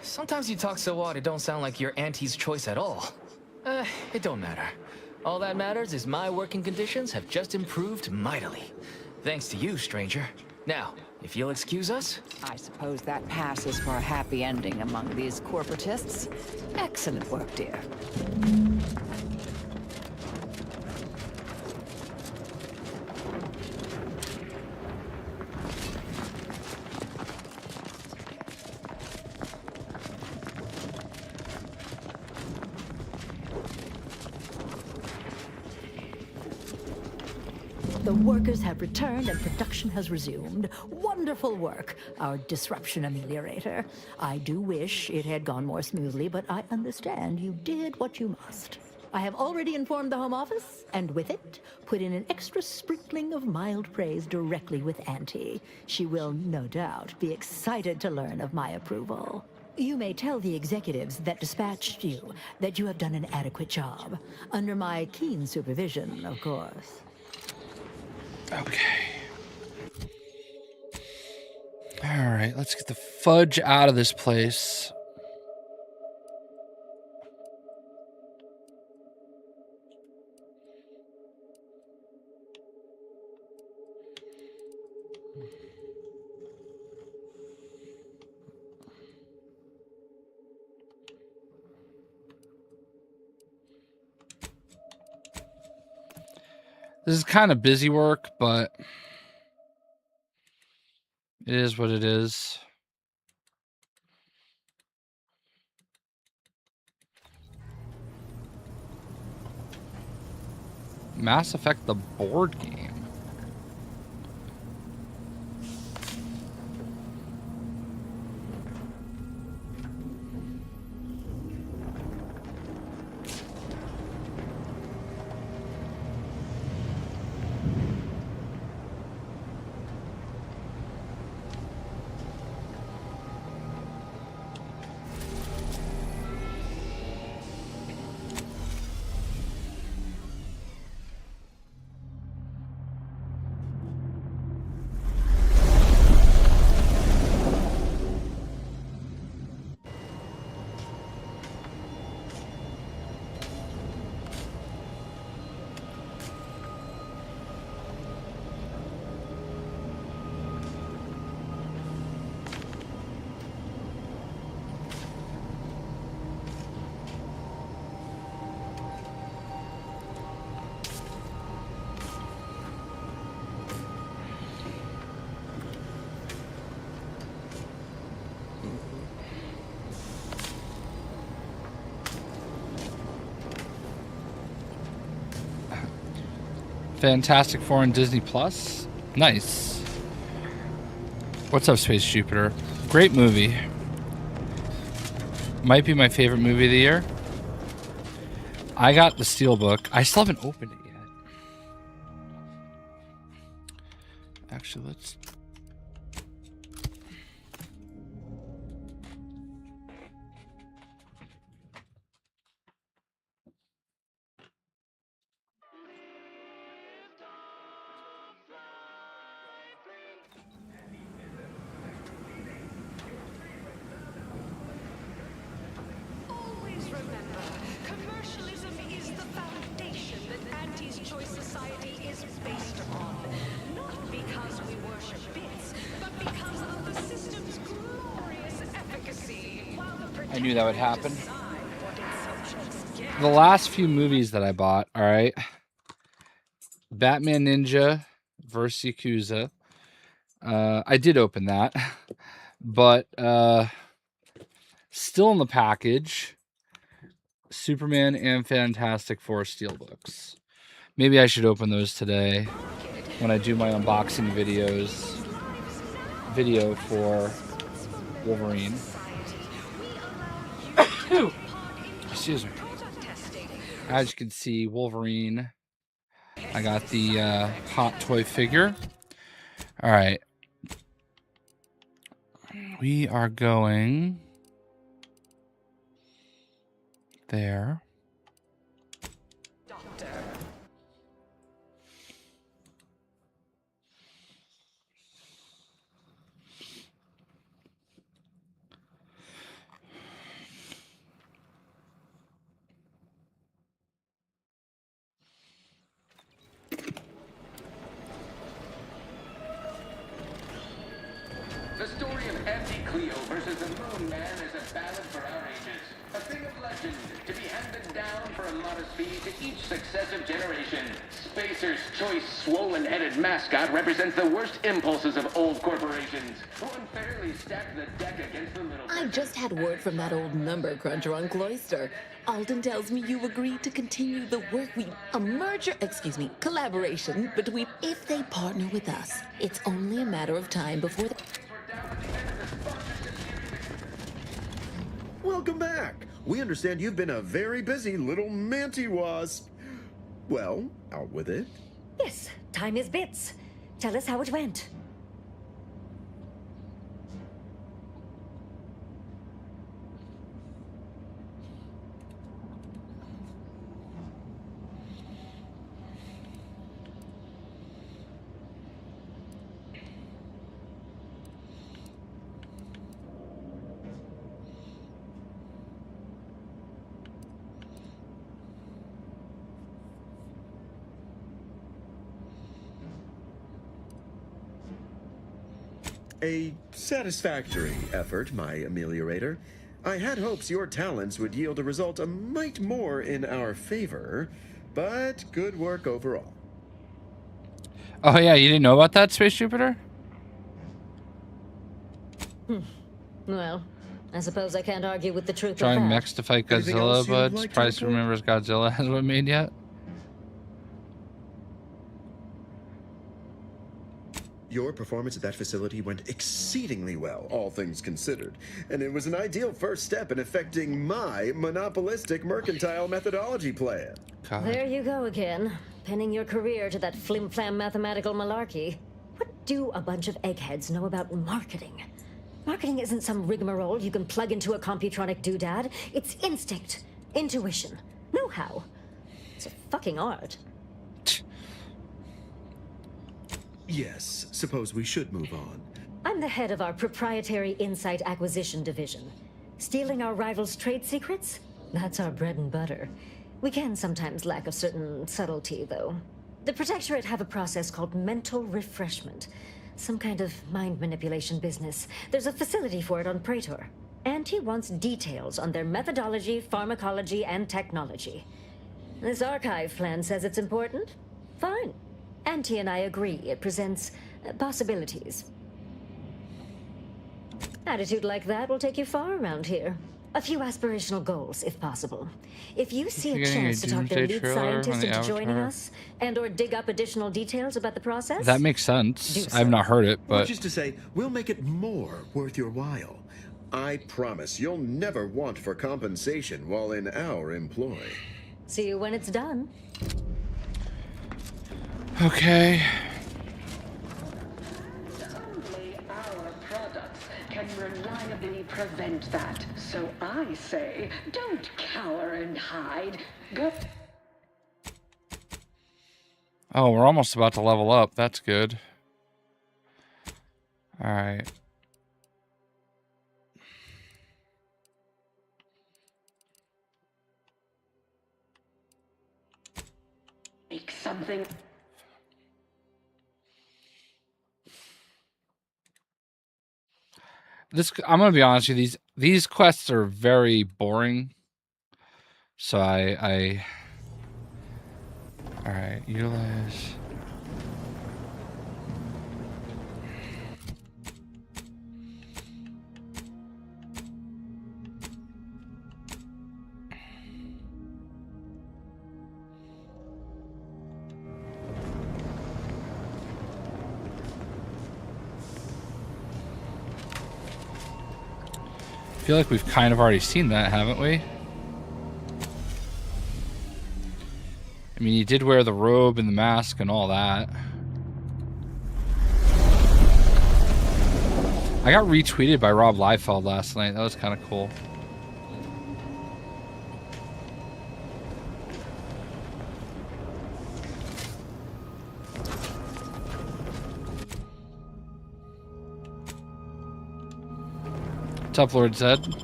Speaker 10: Sometimes you talk so odd it don't sound like you're Auntie's choice at all. It don't matter. All that matters is my working conditions have just improved mightily. Thanks to you, stranger. Now, if you'll excuse us...
Speaker 13: I suppose that passes for a happy ending among these corporatists. Excellent work, dear.
Speaker 14: The workers have returned and production has resumed. Wonderful work, our disruption ameliorator. I do wish it had gone more smoothly, but I understand you did what you must. I have already informed the Home Office, and with it, put in an extra sprinkling of mild praise directly with Auntie. She will, no doubt, be excited to learn of my approval. You may tell the executives that dispatched you that you have done an adequate job. Under my keen supervision, of course.
Speaker 1: Okay. Alright, let's get the fudge out of this place. This is kind of busy work, but it is what it is. Mass Effect, the board game. Fantastic Four and Disney Plus. Nice. What's up, Space Jupiter? Great movie. Might be my favorite movie of the year. I got the Steelbook. I still haven't opened it yet. Actually, let's... I knew that would happen. The last few movies that I bought, all right. Batman Ninja vs. Yakuza. I did open that. But still in the package, Superman and Fantastic Four Steelbooks. Maybe I should open those today when I do my unboxing video for Wolverine. Excuse me. As you can see, Wolverine. I got the hot toy figure. All right. We are going there.
Speaker 16: The story of Auntie Cleo versus the Moon Man is a ballad for our ages. A thing of legend to be handed down for a modest fee to each successive generation. Spacer's choice swollen-headed mascot represents the worst impulses of old corporations, who unfairly stack the deck against the middle.
Speaker 17: I just had word from that old number cruncher on Cloister. Alden tells me you agreed to continue the work collaboration between... If they partner with us, it's only a matter of time before...
Speaker 12: Well,
Speaker 18: welcome back. We understand you've been a very busy little manty-wasp. Well, out with it.
Speaker 14: Yes, time is bits. Tell us how it went.
Speaker 18: A satisfactory effort, my ameliorator. I had hopes your talents would yield a result a mite more in our favor, but good work overall.
Speaker 1: Oh yeah, you didn't know about that, Space Jupiter?
Speaker 14: Well, I suppose I can't argue with the truth
Speaker 1: Trying
Speaker 14: of that.
Speaker 1: mechs to fight Godzilla, but surprised remembers Godzilla hasn't been made yet.
Speaker 18: Your performance at that facility went exceedingly well, all things considered, and it was an ideal first step in effecting my monopolistic mercantile methodology plan.
Speaker 1: God.
Speaker 14: There you go again, pinning your career to that flim-flam mathematical malarkey. What do a bunch of eggheads know about marketing? Marketing isn't some rigmarole you can plug into a Computronic doodad. It's instinct, intuition, know-how. It's a fucking art.
Speaker 18: Yes, suppose we should move on.
Speaker 14: I'm the head of our proprietary insight acquisition division. Stealing our rivals' trade secrets? That's our bread and butter. We can sometimes lack a certain subtlety, though. The Protectorate have a process called mental refreshment. Some kind of mind manipulation business. There's a facility for it on Praetor. Auntie wants details on their methodology, pharmacology, and technology. This archive plan says it's important? Fine. Auntie and I agree it presents possibilities. Attitude like that will take you far around here. A few aspirational goals, if possible. If you see a chance to talk their lead scientist into joining us, and/or dig up additional details about the process,
Speaker 1: that makes sense. I've not heard it, but
Speaker 18: Which is to say, we'll make it more worth your while. I promise you'll never want for compensation while in our employ.
Speaker 14: see you when it's done.
Speaker 1: okay.
Speaker 19: Only our products can reliably prevent that. So I say, don't cower and hide. Go.
Speaker 1: Oh, we're almost about to level up. That's good. All right.
Speaker 19: Make something.
Speaker 1: I'm gonna be honest with you. These quests are very boring. So I all right, utilize. I feel like we've kind of already seen that, haven't we? I mean, he did wear the robe and the mask and all that. I got retweeted by Rob Liefeld last night. That was kind of cool. What's up, Lord Zed?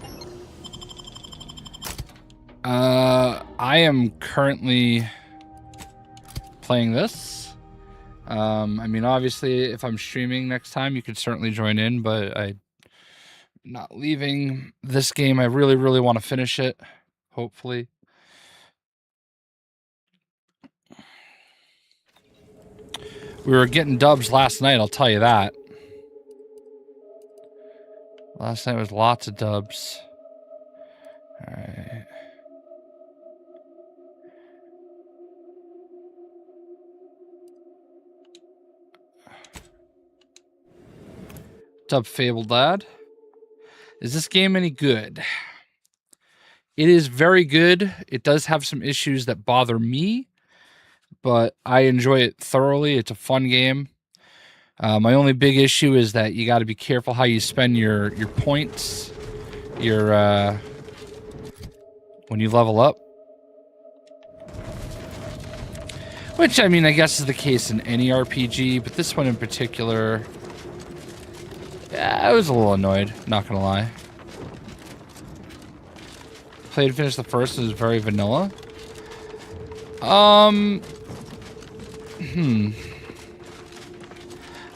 Speaker 1: I am currently playing this. I mean, obviously, if I'm streaming next time, you could certainly join in, but I'm not leaving this game. I really, really want to finish it, hopefully. We were getting dubs last night, I'll tell you that. Last night was lots of dubs. All right. What's up, Fabled Lad? Is this game any good? It is very good. It does have some issues that bother me, but I enjoy it thoroughly. It's a fun game. My only big issue is that you got to be careful how you spend your points, when you level up. Which, I mean, I guess is the case in any RPG, but this one in particular, yeah, I was a little annoyed, not gonna lie. Played and finished the first, it was very vanilla. I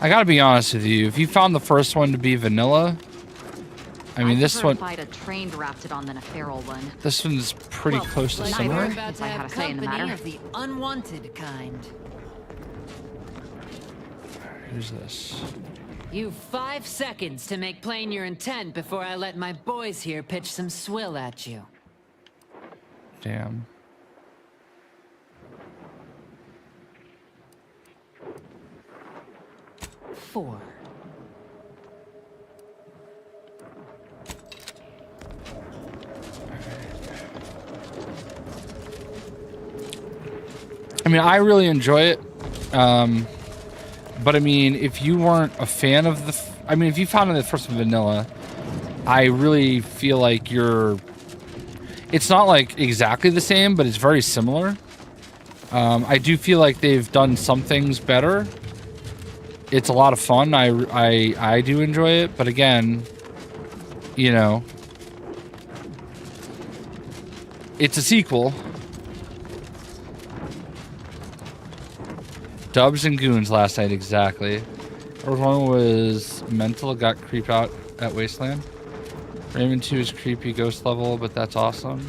Speaker 1: gotta be honest with you, if you found the first one to be vanilla, I mean, this one...
Speaker 2: if I'd a trained Raptidon than a feral one.
Speaker 1: This one's pretty close to similar.
Speaker 2: If I had a say in the matter.
Speaker 14: Of the unwanted kind.
Speaker 1: Who's this?
Speaker 14: You've 5 seconds to make plain your intent before I let my boys here pitch some swill at you.
Speaker 1: Damn.
Speaker 14: Four.
Speaker 1: I mean, I really enjoy it. But I mean, if you weren't a fan of the... I mean, if you found the first one vanilla, I really feel like you're... It's not like exactly the same, but it's very similar. I do feel like they've done some things better. It's a lot of fun. I do enjoy it, but again, you know, it's a sequel. Dubs and goons last night, exactly. First one was mental, got creeped out at Wasteland. Raymond 2 is creepy ghost level, but that's awesome.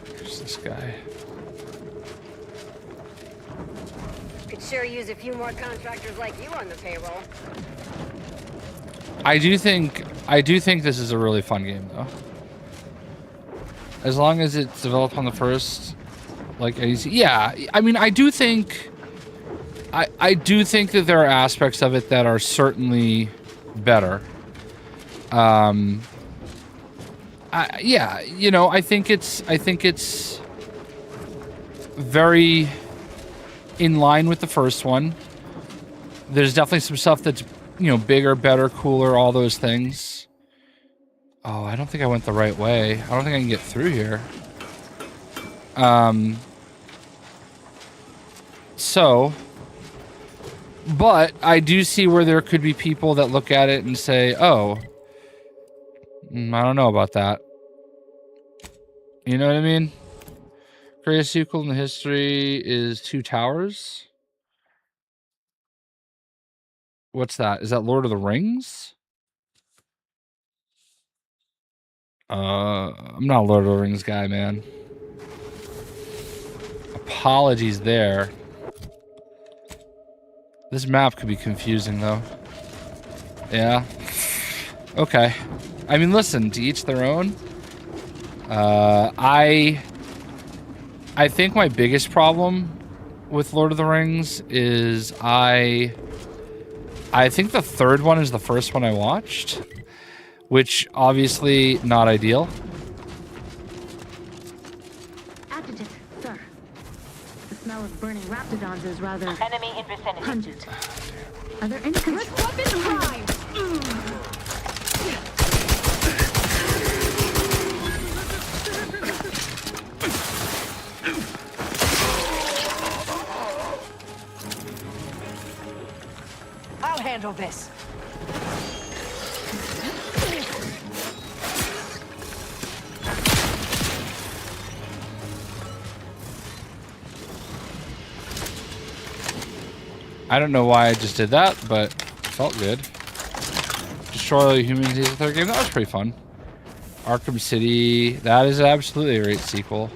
Speaker 1: There's this guy.
Speaker 20: Could sure use a few more contractors like you on the payroll.
Speaker 1: I do think this is a really fun game, though. As long as it's developed on the first, like, yeah. I mean, I do think that there are aspects of it that are certainly better. Yeah, you know, I think it's very in line with the first one. There's definitely some stuff that's, you know, bigger, better, cooler, all those things. Oh, I don't think I went the right way. I don't think I can get through here. But I do see where there could be people that look at it and say, oh, I don't know about that. You know what I mean? Greatest sequel in the history is Two Towers. What's that? Is that Lord of the Rings? I'm not a Lord of the Rings guy, man. Apologies there. This map could be confusing, though. Yeah. Okay. I mean, listen, to each their own. I think my biggest problem with Lord of the Rings is I think the third one is the first one I watched, which obviously not ideal.
Speaker 20: Adjutant, sir. The smell of burning Raptidons is rather
Speaker 9: enemy in vicinity.
Speaker 20: pungent. Are there any weapons prime?
Speaker 14: I'll handle this.
Speaker 1: I don't know why I just did that, but it felt good. Destroy all the humans in the third game. That was pretty fun. Arkham City. That is absolutely a great sequel.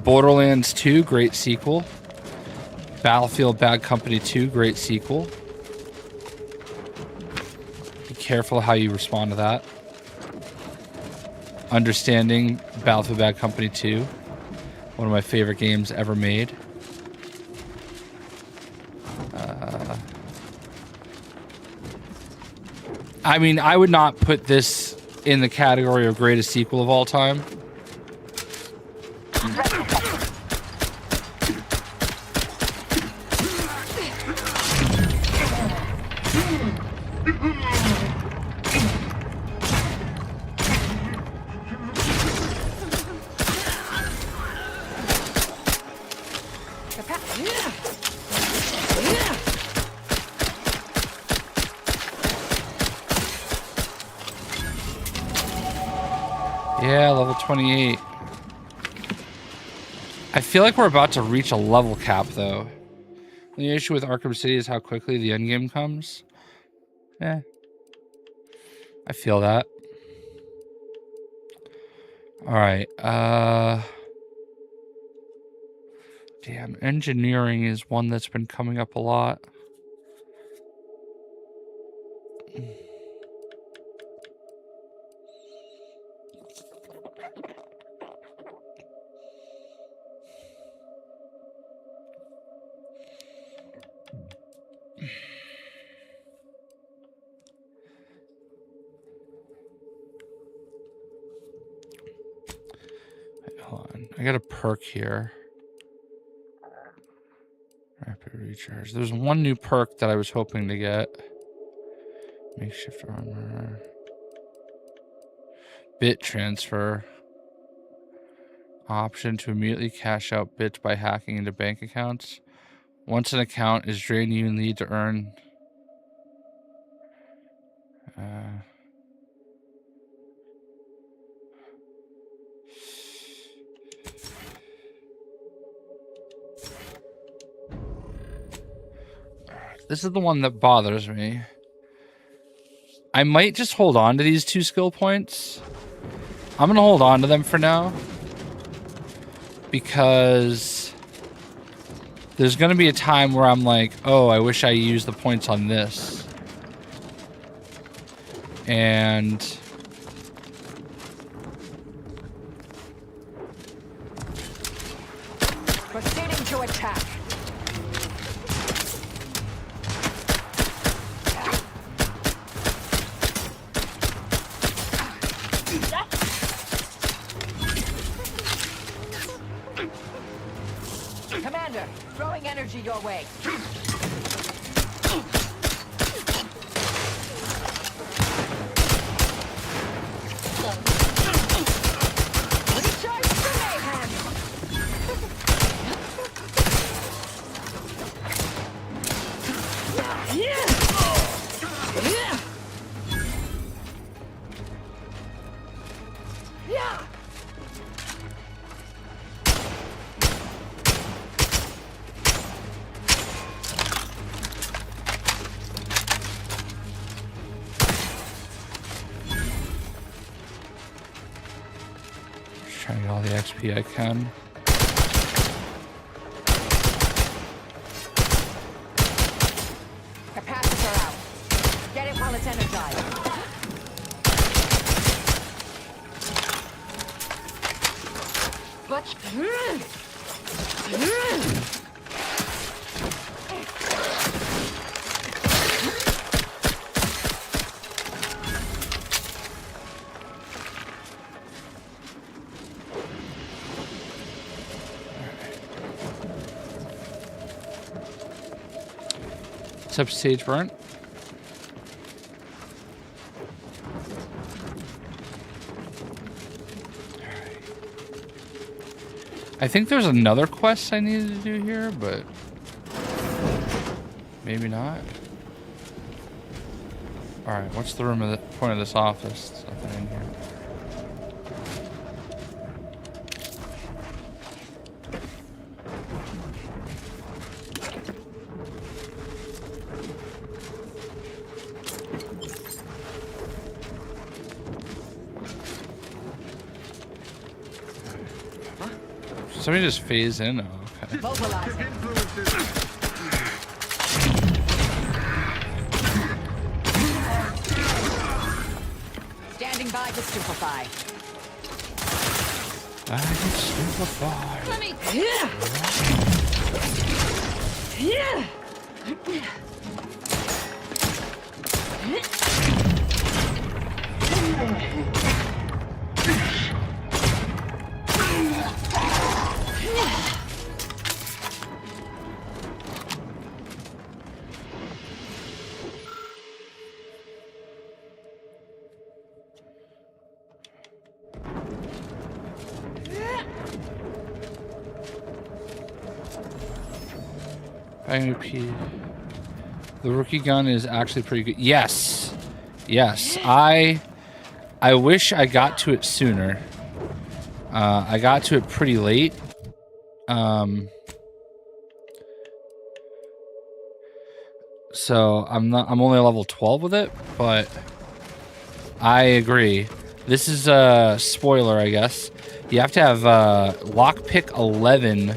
Speaker 1: Borderlands 2, great sequel. Battlefield Bad Company 2, great sequel. Be careful how you respond to that. Understanding Battlefield Bad Company 2. One of my favorite games ever made. I mean, I would not put this in the category of greatest sequel of all time. Yeah, level 28. I feel like we're about to reach a level cap, though. The issue with Arkham City is how quickly the endgame comes. Yeah. I feel that. Alright, damn, engineering is one that's been coming up a lot. I got a perk here. Rapid recharge. There's one new perk that I was hoping to get. Makeshift armor. Bit transfer. Option to immediately cash out bits by hacking into bank accounts. Once an account is drained, you need to earn... This is the one that bothers me. I might just hold on to these 2 skill points. I'm going to hold on to them for now. Because there's going to be a time where I'm like, oh, I wish I used the points on this. And...
Speaker 13: Proceeding to attack. Commander, throwing energy your way. Recharge for mayhem.
Speaker 1: Trying to get all the XP I can.
Speaker 13: Capacitor out. Get it while it's energized. But
Speaker 1: What's up, Sage Burnt? I think there's another quest I needed to do here, but maybe not. Alright, what's the room of the point of this office? There's nothing in here. Somebody just phase in. Oh, okay.
Speaker 13: Standing by to stupefy.
Speaker 1: I get stupefied.
Speaker 3: Let me.
Speaker 1: IOP. The rookie gun is actually pretty good. Yes. Yes. I wish I got to it sooner. I got to it pretty late. So I'm only level 12 with it, but I agree. This is a spoiler, I guess. You have to have lockpick 11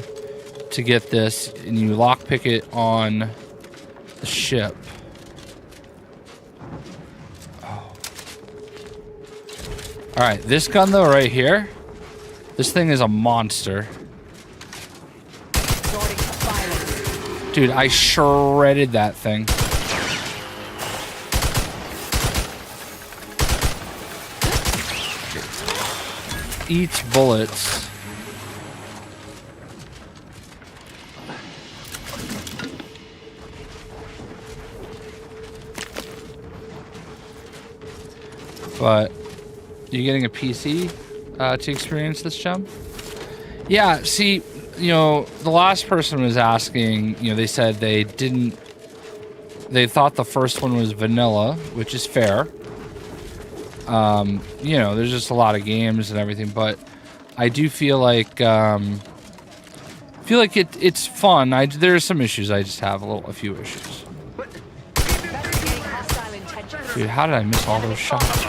Speaker 1: to get this, and you lockpick it on the ship. Oh. All right, this gun though, right here, this thing is a monster. Dude, I shredded that thing. Eats bullets. But you getting a PC to experience this jump? Yeah, see, you know, the last person was asking, you know, they said they thought the first one was vanilla, which is fair. You know, there's just a lot of games and everything, but I do feel like it's fun. There's some issues. I just have a few issues. Dude, how did I miss all those shots?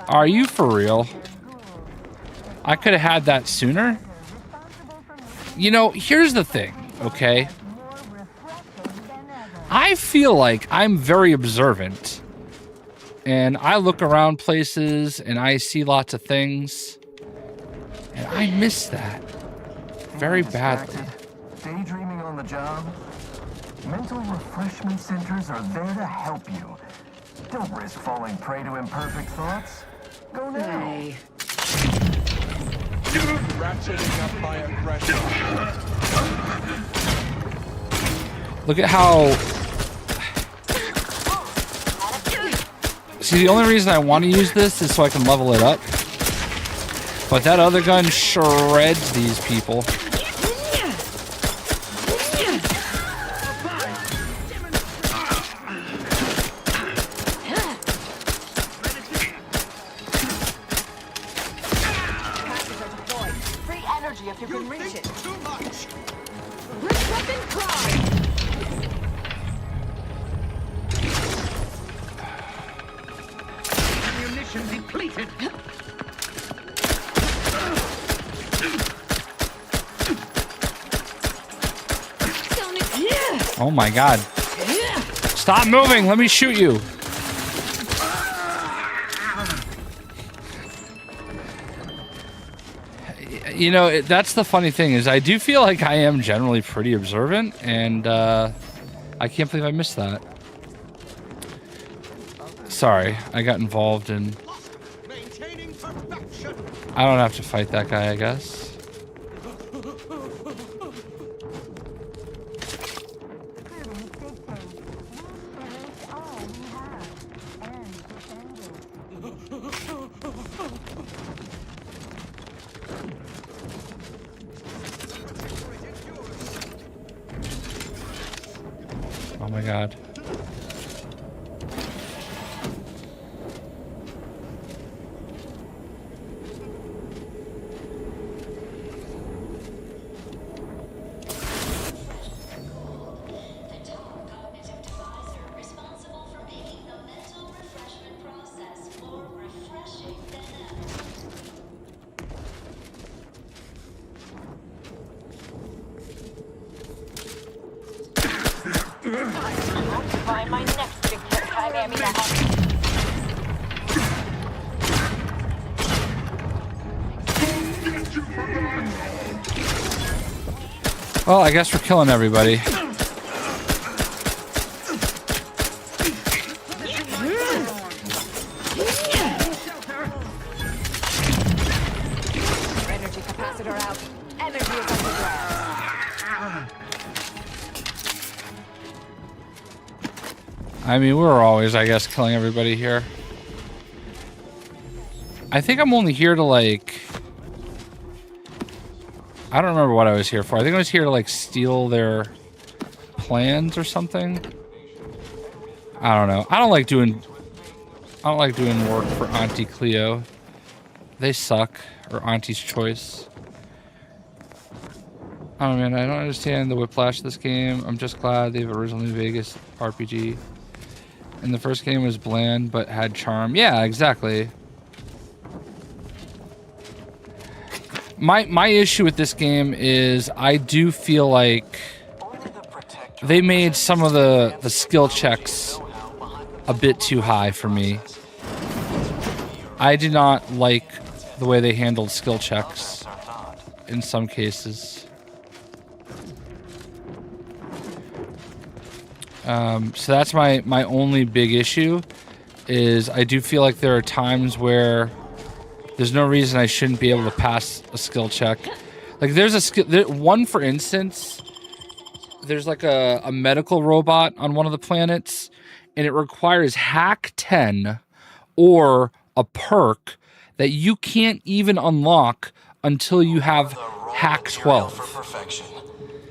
Speaker 1: Are you for real? I could have had that sooner. You know, here's the thing, okay? I feel like I'm very observant. And I look around places and I see lots of things. And I miss that very badly.
Speaker 12: Daydreaming on the job? Mental refreshment centers are there to help you. Don't risk falling prey to imperfect thoughts. Go now.
Speaker 11: Ratcheting up my aggression.
Speaker 1: Look at how... See, the only reason I want to use this is so I can level it up. But that other gun shreds these people. Oh my god. Stop moving, let me shoot you. You know, that's the funny thing is I do feel like I am generally pretty observant, and I can't believe I missed that. Sorry, I got involved in... I don't have to fight that guy, I guess. Oh my god.
Speaker 9: Find my next big time ammunition.
Speaker 1: Well, I guess we're killing everybody.
Speaker 2: Energy capacitor out. Energy is underground.
Speaker 1: I mean, we're always, I guess, killing everybody here. I think I'm only here to, like... I don't remember what I was here for. I think I was here to, like, steal their plans or something. I don't know. I don't like doing work for Auntie Cleo. They suck. Or Auntie's Choice. Oh man, I don't understand the whiplash of this game. I'm just glad they've originally Vegas RPG. And the first game was bland but had charm. Yeah, exactly. My issue with this game is I do feel like they made some of the skill checks a bit too high for me. I did not like the way they handled skill checks in some cases. So that's my only big issue is I do feel like there are times where there's no reason I shouldn't be able to pass a skill check. Like there's a skill, one for instance, there's like a medical robot on one of the planets and it requires hack 10 or a perk that you can't even unlock until you have hack 12.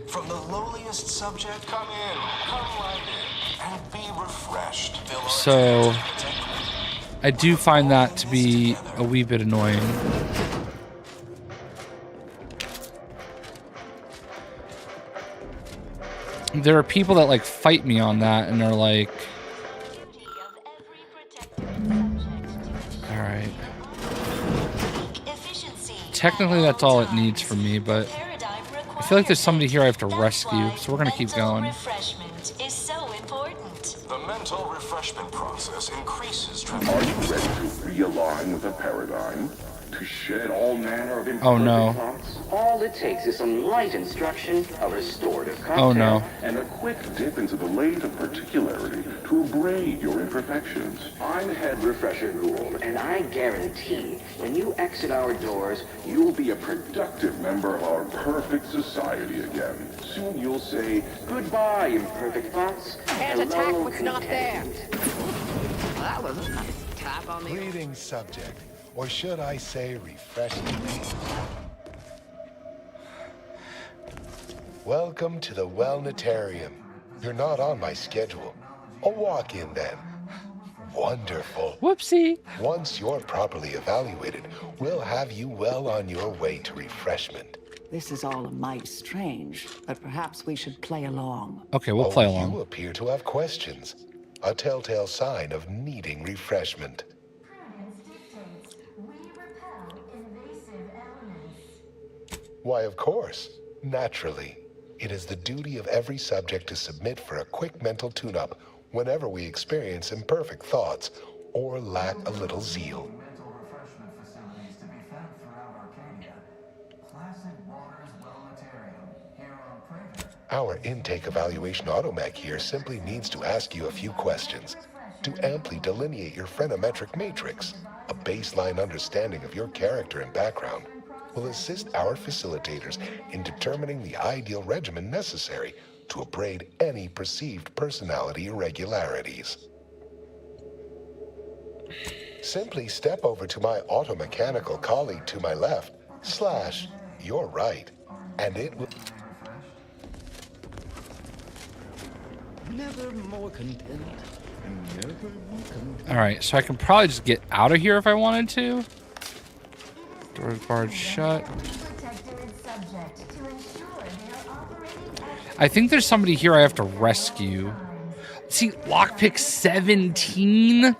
Speaker 11: From the lowliest subject, come in, come right in, and be refreshed.
Speaker 1: So I do find that to be a wee bit annoying. There are people that like fight me on that and are like, all right. Technically that's all it needs from me, but I feel like there's somebody here I have to rescue, so we're gonna keep going.
Speaker 11: The mental refreshment process increases
Speaker 21: Are you ready to realign with the paradigm? To shed all manner of
Speaker 1: Oh no.
Speaker 21: thoughts? All it takes is some light instruction, a restorative cocktail,
Speaker 1: Oh no.
Speaker 21: and a quick dip into the lake of particularity to abrade your imperfections. I'm Head Refresher Gould, and I guarantee when you exit our doors, you'll be a productive member of our perfect society again. Soon you'll say, goodbye, imperfect thoughts.
Speaker 2: Can't attack what's not there.
Speaker 8: That was a nice tap on the...
Speaker 22: Greetings, subject. Or should I say refreshingly? Welcome to the Wellnetarium. You're not on my schedule. A walk-in then. Wonderful.
Speaker 1: Whoopsie.
Speaker 22: Once you're properly evaluated, we'll have you well on your way to refreshment.
Speaker 8: This is all a mite strange, but perhaps we should play along.
Speaker 1: Okay, we'll play along.
Speaker 22: You appear to have questions. A telltale sign of needing refreshment. Why, of course. Naturally. It is the duty of every subject to submit for a quick mental tune-up whenever we experience imperfect thoughts or lack a little zeal. Our intake evaluation automech here simply needs to ask you a few questions to amply delineate your phrenometric matrix. A baseline understanding of your character and background will assist our facilitators in determining the ideal regimen necessary to abrade any perceived personality irregularities. Simply step over to my automechanical colleague to my left, / your right, and it will...
Speaker 23: Never more content. Never more content.
Speaker 1: Alright, so I can probably just get out of here if I wanted to. Doors barred shut. I think there's somebody here I have to rescue. See, lockpick 17?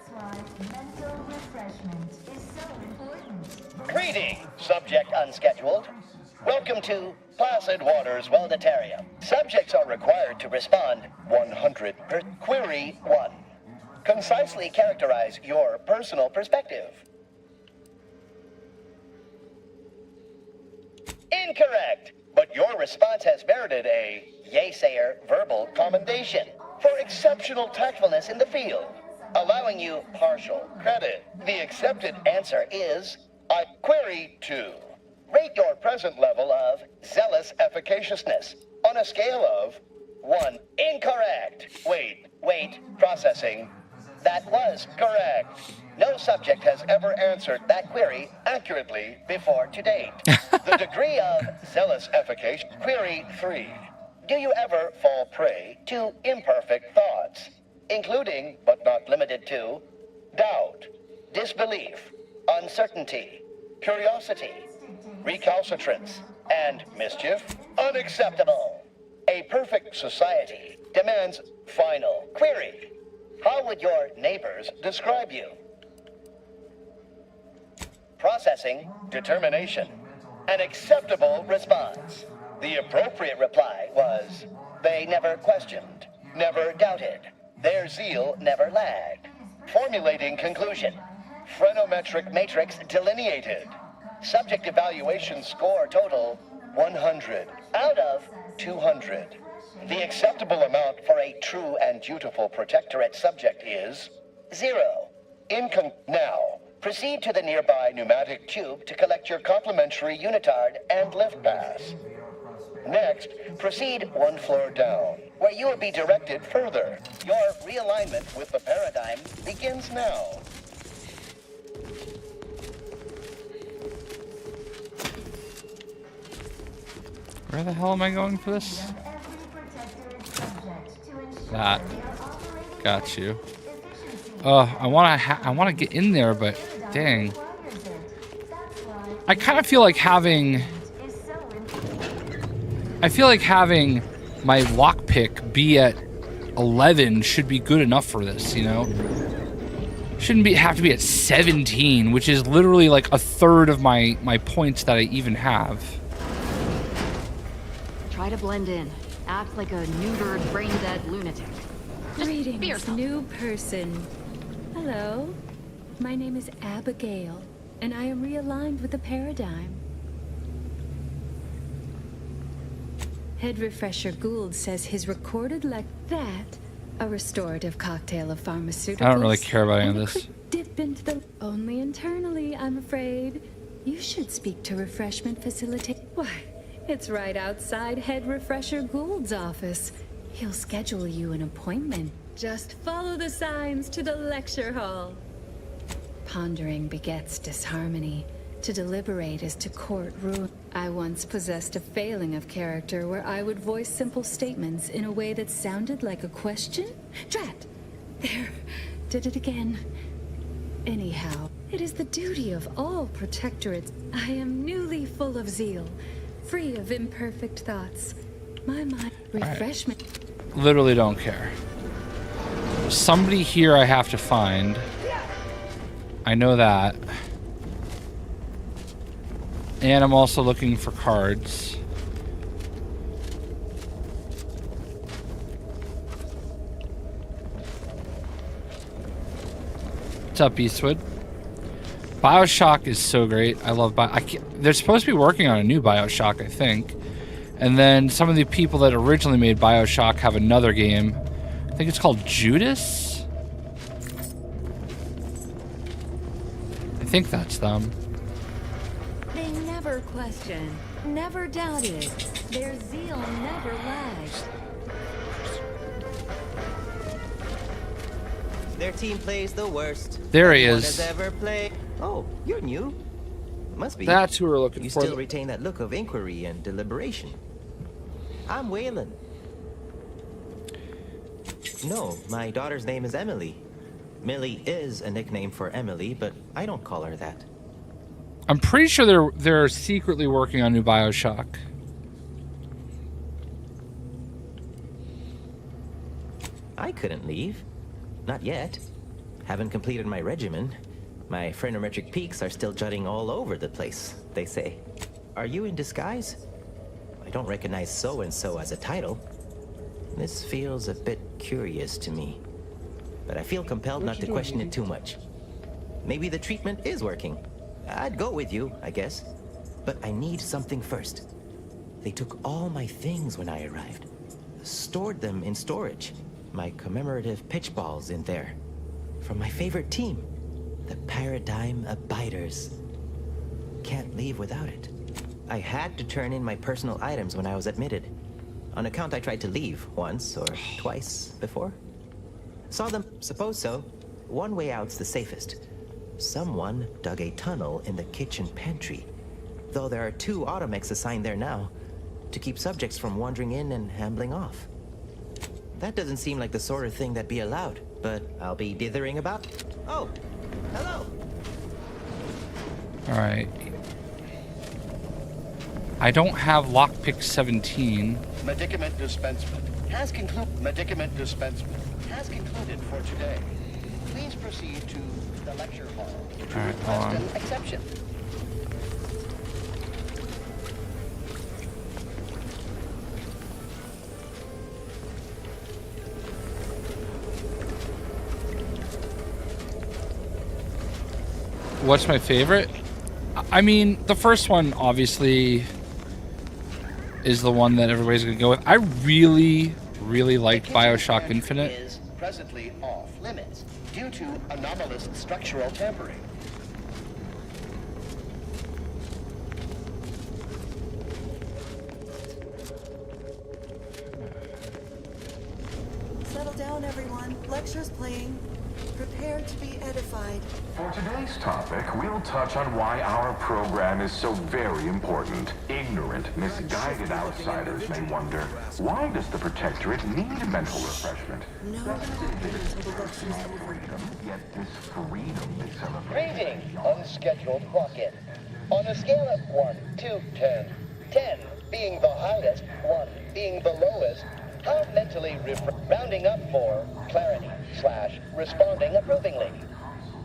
Speaker 24: Greetings, subject.
Speaker 4: Subject unscheduled. Welcome to Placid Waters Welditarium. Subjects are required to respond 100 per query 1. Concisely characterize your personal perspective. Incorrect, but your response has merited a yaysayer verbal commendation for exceptional tactfulness in the field, allowing you partial credit. The accepted answer is query 2. Rate your present level of zealous efficaciousness on a scale of 1. Incorrect. Wait, processing. That was correct. No subject has ever answered that query accurately before to date. The degree of zealous efficacious. Query 3. Do you ever fall prey to imperfect thoughts, including, but not limited to, doubt, disbelief, uncertainty, curiosity, recalcitrance, and mischief? Unacceptable. A perfect society demands final query. How would your neighbors describe you? Processing, determination, an acceptable response. The appropriate reply was, they never questioned, never doubted. Their zeal never lagged. Formulating conclusion. Phrenometric matrix delineated. Subject evaluation score total 100 out of 200. The acceptable amount for a true and dutiful protectorate subject is 0. Now, proceed to the nearby pneumatic tube to collect your complimentary unitard and lift pass. Next, proceed 1 floor down, where you will be directed further. Your realignment with the paradigm begins now.
Speaker 1: Where the hell am I going for this? That. Got you. I wanna get in there, but dang. I kind of feel like having my lockpick be at 11 should be good enough for this, you know? Shouldn't have to be at 17, which is literally like a third of my points that I even have.
Speaker 2: Try to blend in. Act like a neutered, brain-dead lunatic.
Speaker 5: Greetings, new person. Hello. My name is Abigail, and I am realigned with the paradigm. Head Refresher Gould says his recorded a restorative cocktail of pharmaceuticals.
Speaker 1: I don't really care about any of this.
Speaker 5: Dip into the only internally, I'm afraid. You should speak to refreshment facility. Why, it's right outside Head Refresher Gould's office. He'll schedule you an appointment. Just follow the signs to the lecture hall. Pondering begets disharmony. To deliberate is to court ruin. I once possessed a failing of character where I would voice simple statements in a way that sounded like a question. Drat! There, did it again. Anyhow, it is the duty of all protectorates. I am newly full of zeal, free of imperfect thoughts. My mind, refreshment.
Speaker 1: Literally don't care. Somebody here I have to find. I know that. And I'm also looking for cards. What's up, Eastwood? BioShock is so great. I love they're supposed to be working on a new BioShock, I think. And then some of the people that originally made BioShock have another game. I think it's called Judas? I think that's them.
Speaker 5: They never questioned, never doubted. Their zeal never lagged.
Speaker 7: Their team plays the worst.
Speaker 1: There he
Speaker 7: Anyone
Speaker 1: is.
Speaker 7: Has ever played. Oh, you're new. Must be.
Speaker 1: That's who we're looking
Speaker 7: you
Speaker 1: for.
Speaker 7: You still retain that look of inquiry and deliberation. I'm Waylon. No, my daughter's name is Emily. Millie is a nickname for Emily, but I don't call her that.
Speaker 1: I'm pretty sure they're secretly working on new BioShock.
Speaker 7: I couldn't leave. Not yet. Haven't completed my regimen. My phrenometric peaks are still jutting all over the place, they say. Are you in disguise? I don't recognize so-and-so as a title. This feels a bit curious to me. But I feel compelled not to question it too much. Maybe the treatment is working. I'd go with you, I guess. But I need something first. They took all my things when I arrived. Stored them in storage. My commemorative pitch balls in there. From my favorite team, the Paradigm Abiders. Can't leave without it. I had to turn in my personal items when I was admitted. On account I tried to leave once or twice before. Saw them, suppose so. One way out's the safest. Someone dug a tunnel in the kitchen pantry. Though there are 2 automechs assigned there now, to keep subjects from wandering in and ambling off. That doesn't seem like the sort of thing that'd be allowed, but I'll be dithering about. Oh, hello!
Speaker 1: Alright. I don't have lockpick 17.
Speaker 4: Medicament dispensement has concluded for today. Please proceed to the lecture hall to request an exception.
Speaker 1: What's my favorite? I mean, the first one obviously is the one that everybody's gonna go with. I really liked BioShock Infinite.
Speaker 4: Is presently off limits due to anomalous structural tampering.
Speaker 6: Settle down, everyone. Lecture's playing. Prepare to be edified.
Speaker 11: For today's topic, we'll touch on why our program is so very important. Ignorant, misguided outsiders may wonder, why does the Protectorate need mental refreshment? Yet this freedom is celebrated.
Speaker 4: Greeting, unscheduled clock-in. On a scale of 1 to 10, 10 being the highest, 1 being the lowest, how mentally rounding up for clarity / responding approvingly.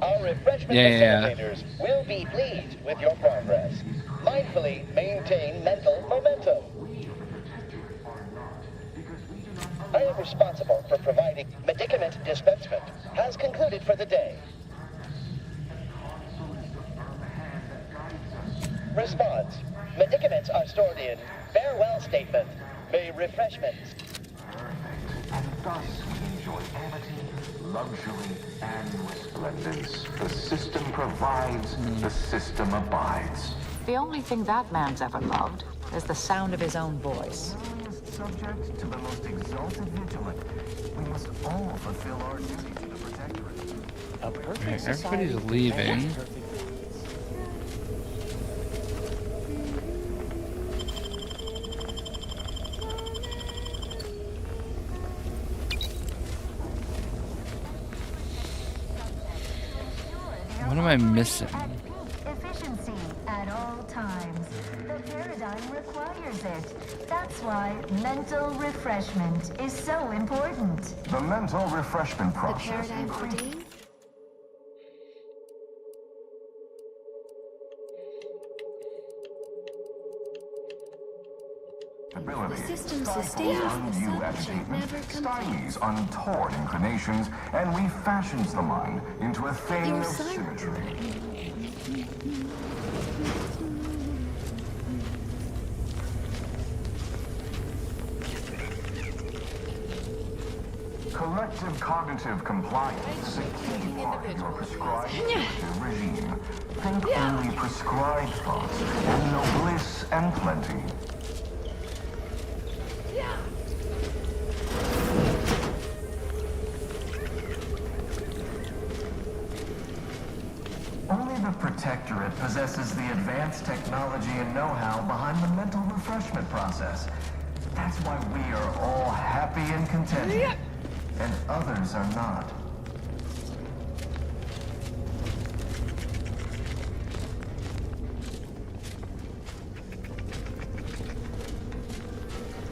Speaker 4: Our refreshment facilitators will be pleased with your progress. Mindfully maintain mental momentum. I am responsible for providing medicament dispensement. Has concluded for the day. Response. Medicaments are stored in farewell statement. May refreshments.
Speaker 11: And thus we enjoy amity, luxury, and resplendence. The system provides, the system abides.
Speaker 13: The only thing that man's ever loved is the sound of his own voice.
Speaker 12: Subject to the most exalted vigilant. We must all fulfill our duty to the Protectorate.
Speaker 7: A perfect
Speaker 1: Right,
Speaker 7: society.
Speaker 1: everybody's leaving. What am I missing?
Speaker 10: Efficiency at all times. The paradigm requires it. That's why mental refreshment is so important.
Speaker 12: The mental refreshment process.
Speaker 10: The paradigm routine?
Speaker 12: Ability.
Speaker 5: The system
Speaker 12: Stifles
Speaker 5: sustains the
Speaker 12: undue
Speaker 5: subject,
Speaker 12: agitation,
Speaker 5: never
Speaker 12: stymies untoward inclinations, and refashions the mind into a thing
Speaker 5: Your
Speaker 12: of
Speaker 5: siren.
Speaker 12: symmetry. Collective cognitive compliance is a key part of your prescribed curative regime. Think only prescribed thoughts, and no bliss and plenty. Only the Protectorate possesses the advanced technology and know-how behind the mental refreshment process. That's why we are all happy and contented, and others are not.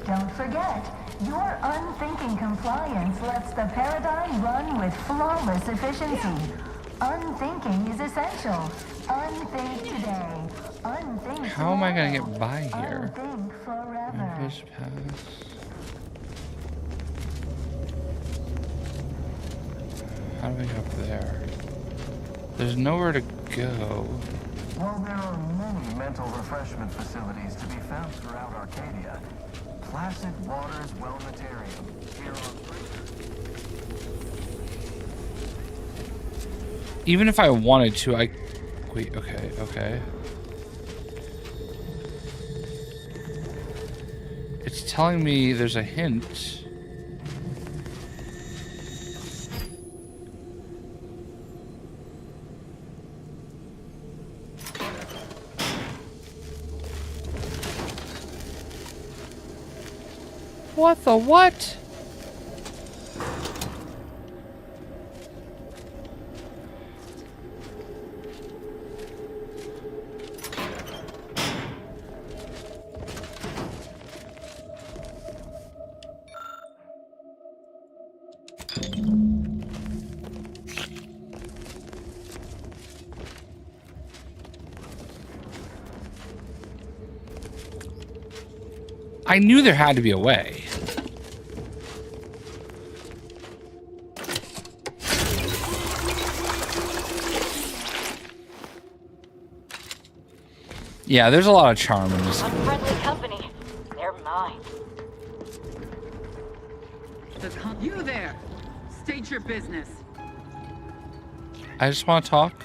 Speaker 10: Don't forget, your unthinking compliance lets the paradigm run with flawless efficiency. Unthinking is essential. Unthink today. Unthink
Speaker 1: How am I gonna get by here?
Speaker 10: Unthink forever.
Speaker 1: Push pass. How do I get up there? There's nowhere to go.
Speaker 12: While there are many mental refreshment facilities to be found throughout Arcadia, Placid Waters Wellnetarium here on...
Speaker 1: Even if I wanted to, wait, okay. It's telling me there's a hint. What the what? I knew there had to be a way. Yeah, there's a lot of charm in this.
Speaker 9: Unfriendly company. They're mine.
Speaker 8: You there! State your business.
Speaker 1: I just want to talk.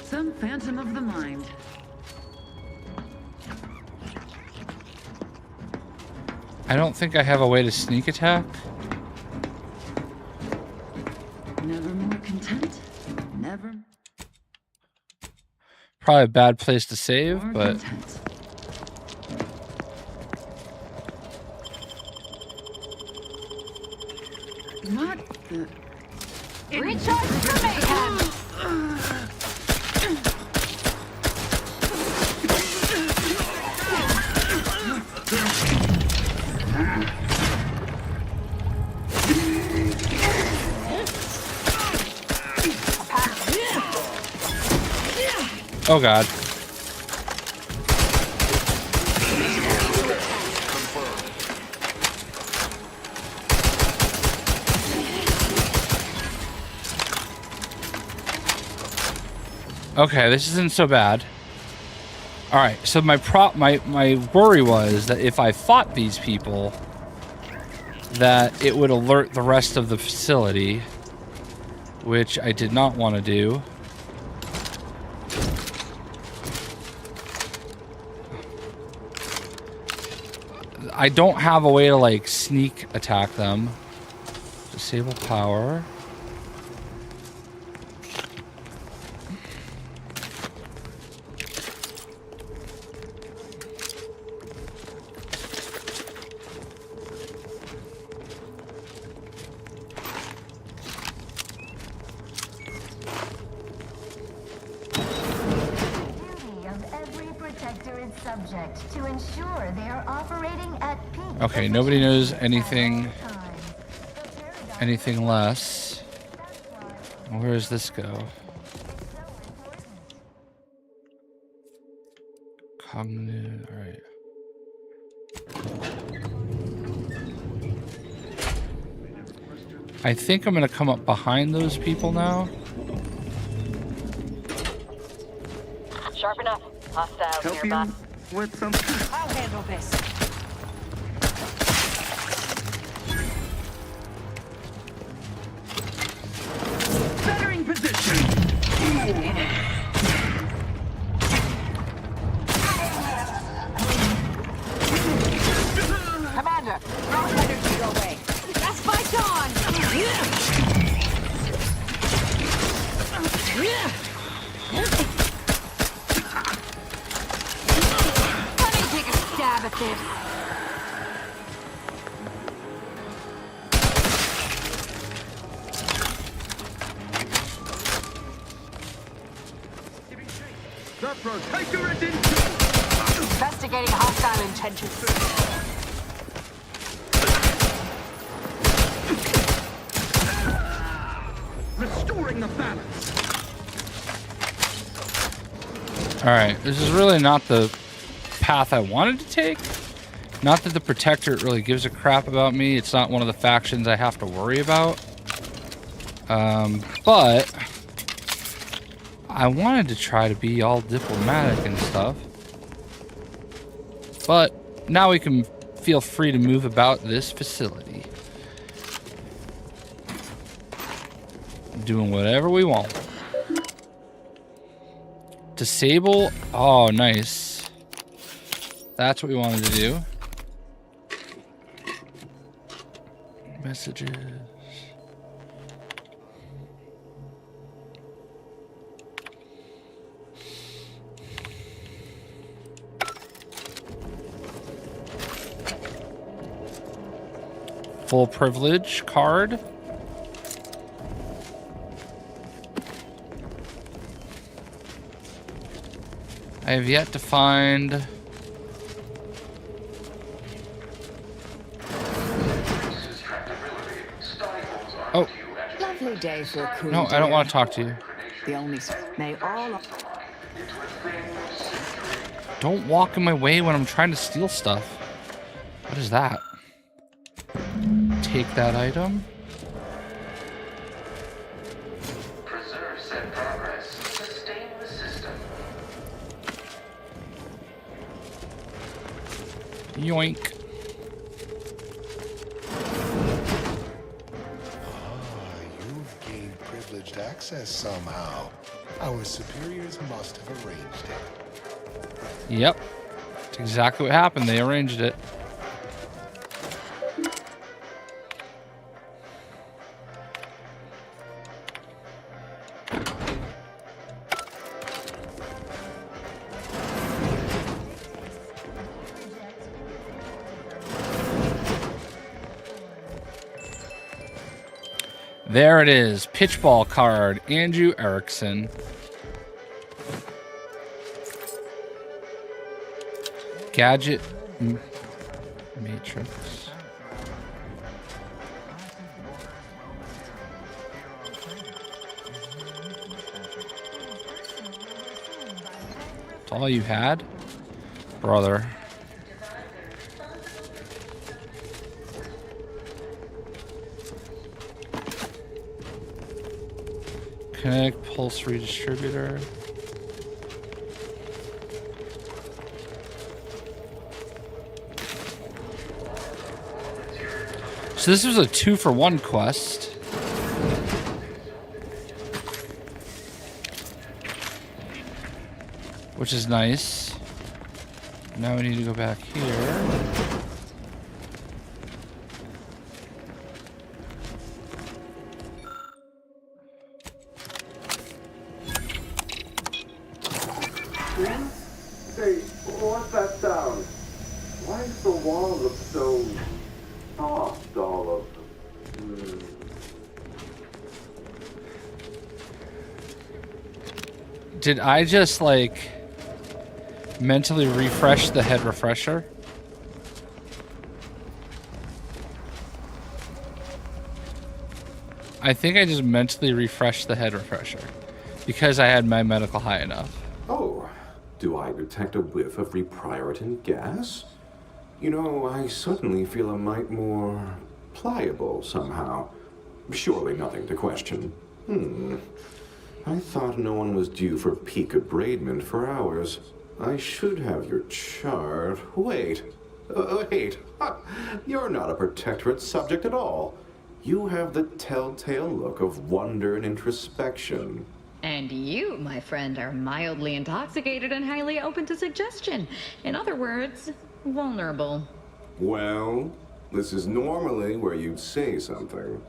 Speaker 8: Some phantom of the mind.
Speaker 1: I don't think I have a way to sneak attack.
Speaker 8: Never more content. Never.
Speaker 1: Probably a bad place to save,
Speaker 8: more
Speaker 1: but
Speaker 8: content. What the?
Speaker 9: Recharge for mayhem!
Speaker 1: oh god. Okay, this isn't so bad. All right, so my worry was that if I fought these people, that it would alert the rest of the facility, which I did not want to do. I don't have a way to like sneak attack them. Disable power. Okay, nobody knows anything less. Where does this go? Cognitive, all right. I think I'm gonna come up behind those people now.
Speaker 9: Sharpen up. Hostiles nearby.
Speaker 12: With some...
Speaker 9: I'll handle this.
Speaker 8: Bettering position.
Speaker 9: Commander, throw energy your way. That's fight on. Let me take a stab at this. Investigating hostile intentions.
Speaker 1: Alright, this is really not the path I wanted to take. Not that the Protectorate really gives a crap about me. It's not one of the factions I have to worry about. But I wanted to try to be all diplomatic and stuff. But now we can feel free to move about this facility. Doing whatever we want. Disable. Oh, nice. That's what we wanted to do. Messages. Full privilege card. I have yet to find... Oh.
Speaker 8: Lovely day for a cool
Speaker 1: No, I don't want to talk to you.
Speaker 8: The only may all.
Speaker 1: Don't walk in my way when I'm trying to steal stuff. What is that? Take that item.
Speaker 21: Preserve said progress. Sustain the system.
Speaker 1: Yoink.
Speaker 22: You've gained privileged access somehow. Our superiors must have arranged it.
Speaker 1: Yep. That's exactly what happened. They arranged it. There it is. Pitchball card. Andrew Erickson. Gadget Matrix. That's all you had? Brother. Connect pulse redistributor. So this was a 2-for-1 quest. Which is nice. Now we need to go back here.
Speaker 11: Hey, what's that sound? Why is the wall look so soft all of them?
Speaker 1: Did I just, like, mentally refresh the head refresher? I think I just mentally refreshed the head refresher because I had my medical high enough.
Speaker 21: Oh, do I detect a whiff of reprioritin gas? You know, I suddenly feel a mite more pliable somehow. Surely nothing to question. I thought no one was due for peak abradement for hours. I should have your chart. Wait. You're not a Protectorate subject at all. You have the telltale look of wonder and introspection.
Speaker 3: And you, my friend, are mildly intoxicated and highly open to suggestion. In other words, vulnerable.
Speaker 21: Well, this is normally where you'd say something.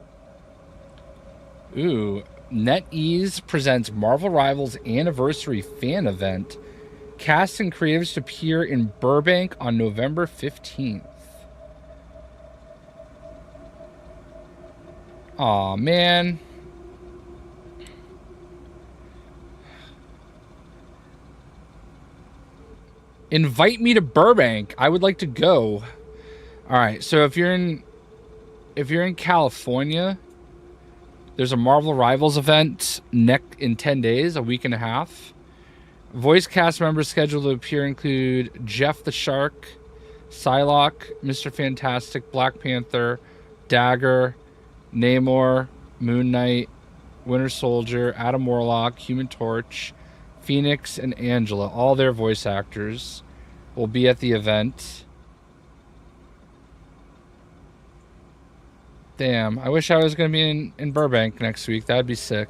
Speaker 1: Ooh. NetEase presents Marvel Rivals Anniversary Fan Event. Cast and creatives to appear in Burbank on November 15th. Aw, man. Invite me to Burbank. I would like to go. All right, so if you're in California, there's a Marvel Rivals event in 10 days, a week and a half. Voice cast members scheduled to appear include Jeff the Shark, Psylocke, Mr. Fantastic, Black Panther, Dagger, Namor, Moon Knight, Winter Soldier, Adam Warlock, Human Torch, Phoenix, and Angela. All their voice actors will be at the event. Damn, I wish I was going to be in Burbank next week. That'd be sick.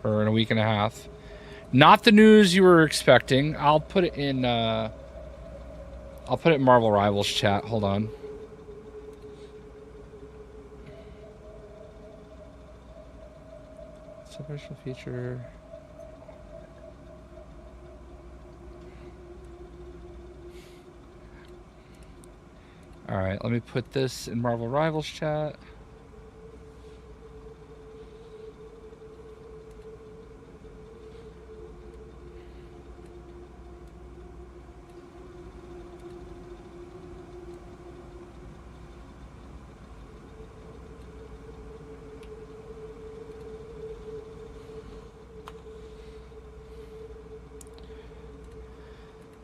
Speaker 1: Or in a week and a half. Not the news you were expecting. I'll put it in Marvel Rivals chat. Hold on. Special feature. All right, let me put this in Marvel Rivals chat.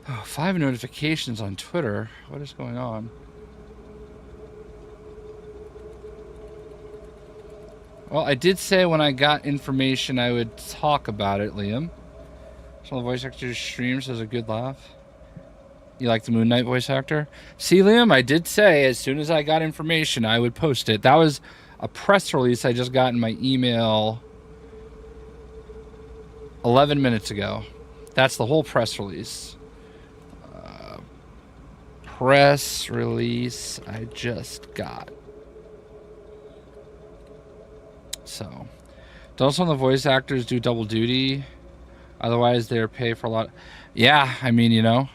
Speaker 1: Oh, 5 notifications on Twitter. What is going on? Well, I did say when I got information I would talk about it, Liam. So the voice actor streams has a good laugh. You like the Moon Knight voice actor? See, Liam, I did say as soon as I got information I would post it. That was a press release I just got in my email 11 minutes ago. That's the whole press release. Press release I just got. So, don't some of the voice actors do double duty? Otherwise, they're paid for a lot. Yeah, I mean, you know.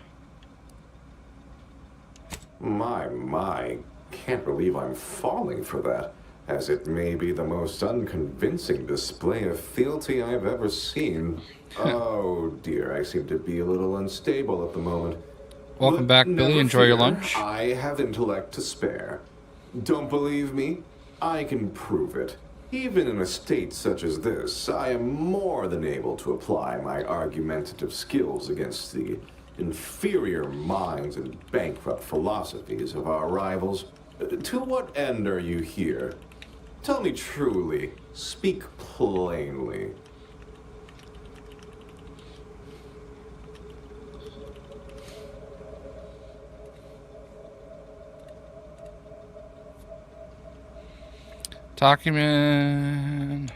Speaker 21: My, can't believe I'm falling for that, as it may be the most unconvincing display of fealty I've ever seen. Oh dear, I seem to be a little unstable at the moment.
Speaker 1: Welcome back, Billy. Enjoy your lunch.
Speaker 21: I have intellect to spare. Don't believe me? I can prove it. Even in a state such as this, I am more than able to apply my argumentative skills against the inferior minds and bankrupt philosophies of our rivals. To what end are you here? Tell me truly. Speak plainly.
Speaker 1: Document.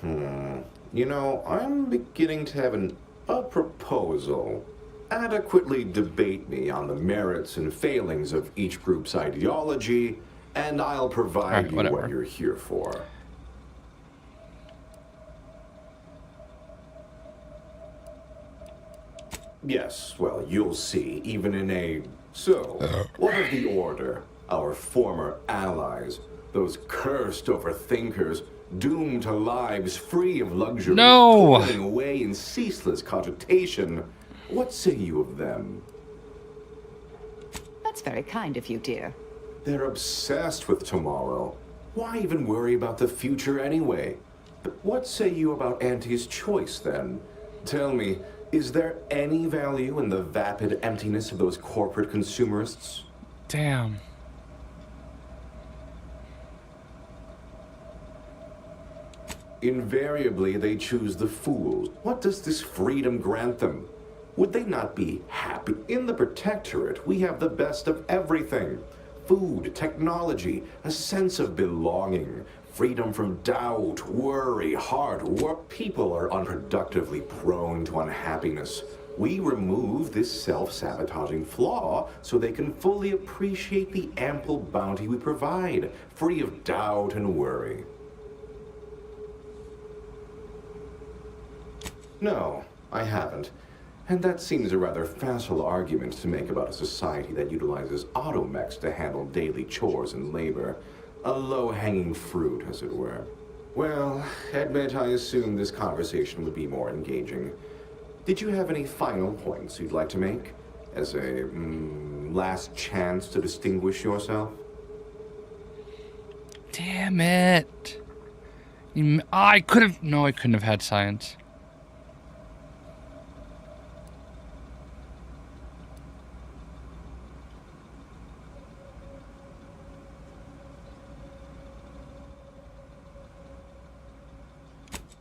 Speaker 21: You know, I'm beginning to have a proposal. Adequately debate me on the merits and failings of each group's ideology, and I'll provide you what you're here for. Yes, well, you'll see, even in a... So, what of the Order, our former allies? Those cursed overthinkers, doomed to lives free of luxury, toiling away in ceaseless cogitation. What say you of them?
Speaker 13: That's very kind of you, dear.
Speaker 21: They're obsessed with tomorrow. Why even worry about the future anyway? What say you about Auntie's choice, then? Tell me, is there any value in the vapid emptiness of those corporate consumerists?
Speaker 1: Damn.
Speaker 21: Invariably, they choose the fools. What does this freedom grant them? Would they not be happy? In the Protectorate, we have the best of everything. Food, technology, a sense of belonging, freedom from doubt, worry, hard work. People are unproductively prone to unhappiness. We remove this self-sabotaging flaw so they can fully appreciate the ample bounty we provide, free of doubt and worry. No, I haven't. And that seems a rather facile argument to make about a society that utilizes automechs to handle daily chores and labor. A low-hanging fruit, as it were. Well, admit I assumed this conversation would be more engaging. Did you have any final points you'd like to make? As a, last chance to distinguish yourself?
Speaker 1: Damn it. I could have... No, I couldn't have had science.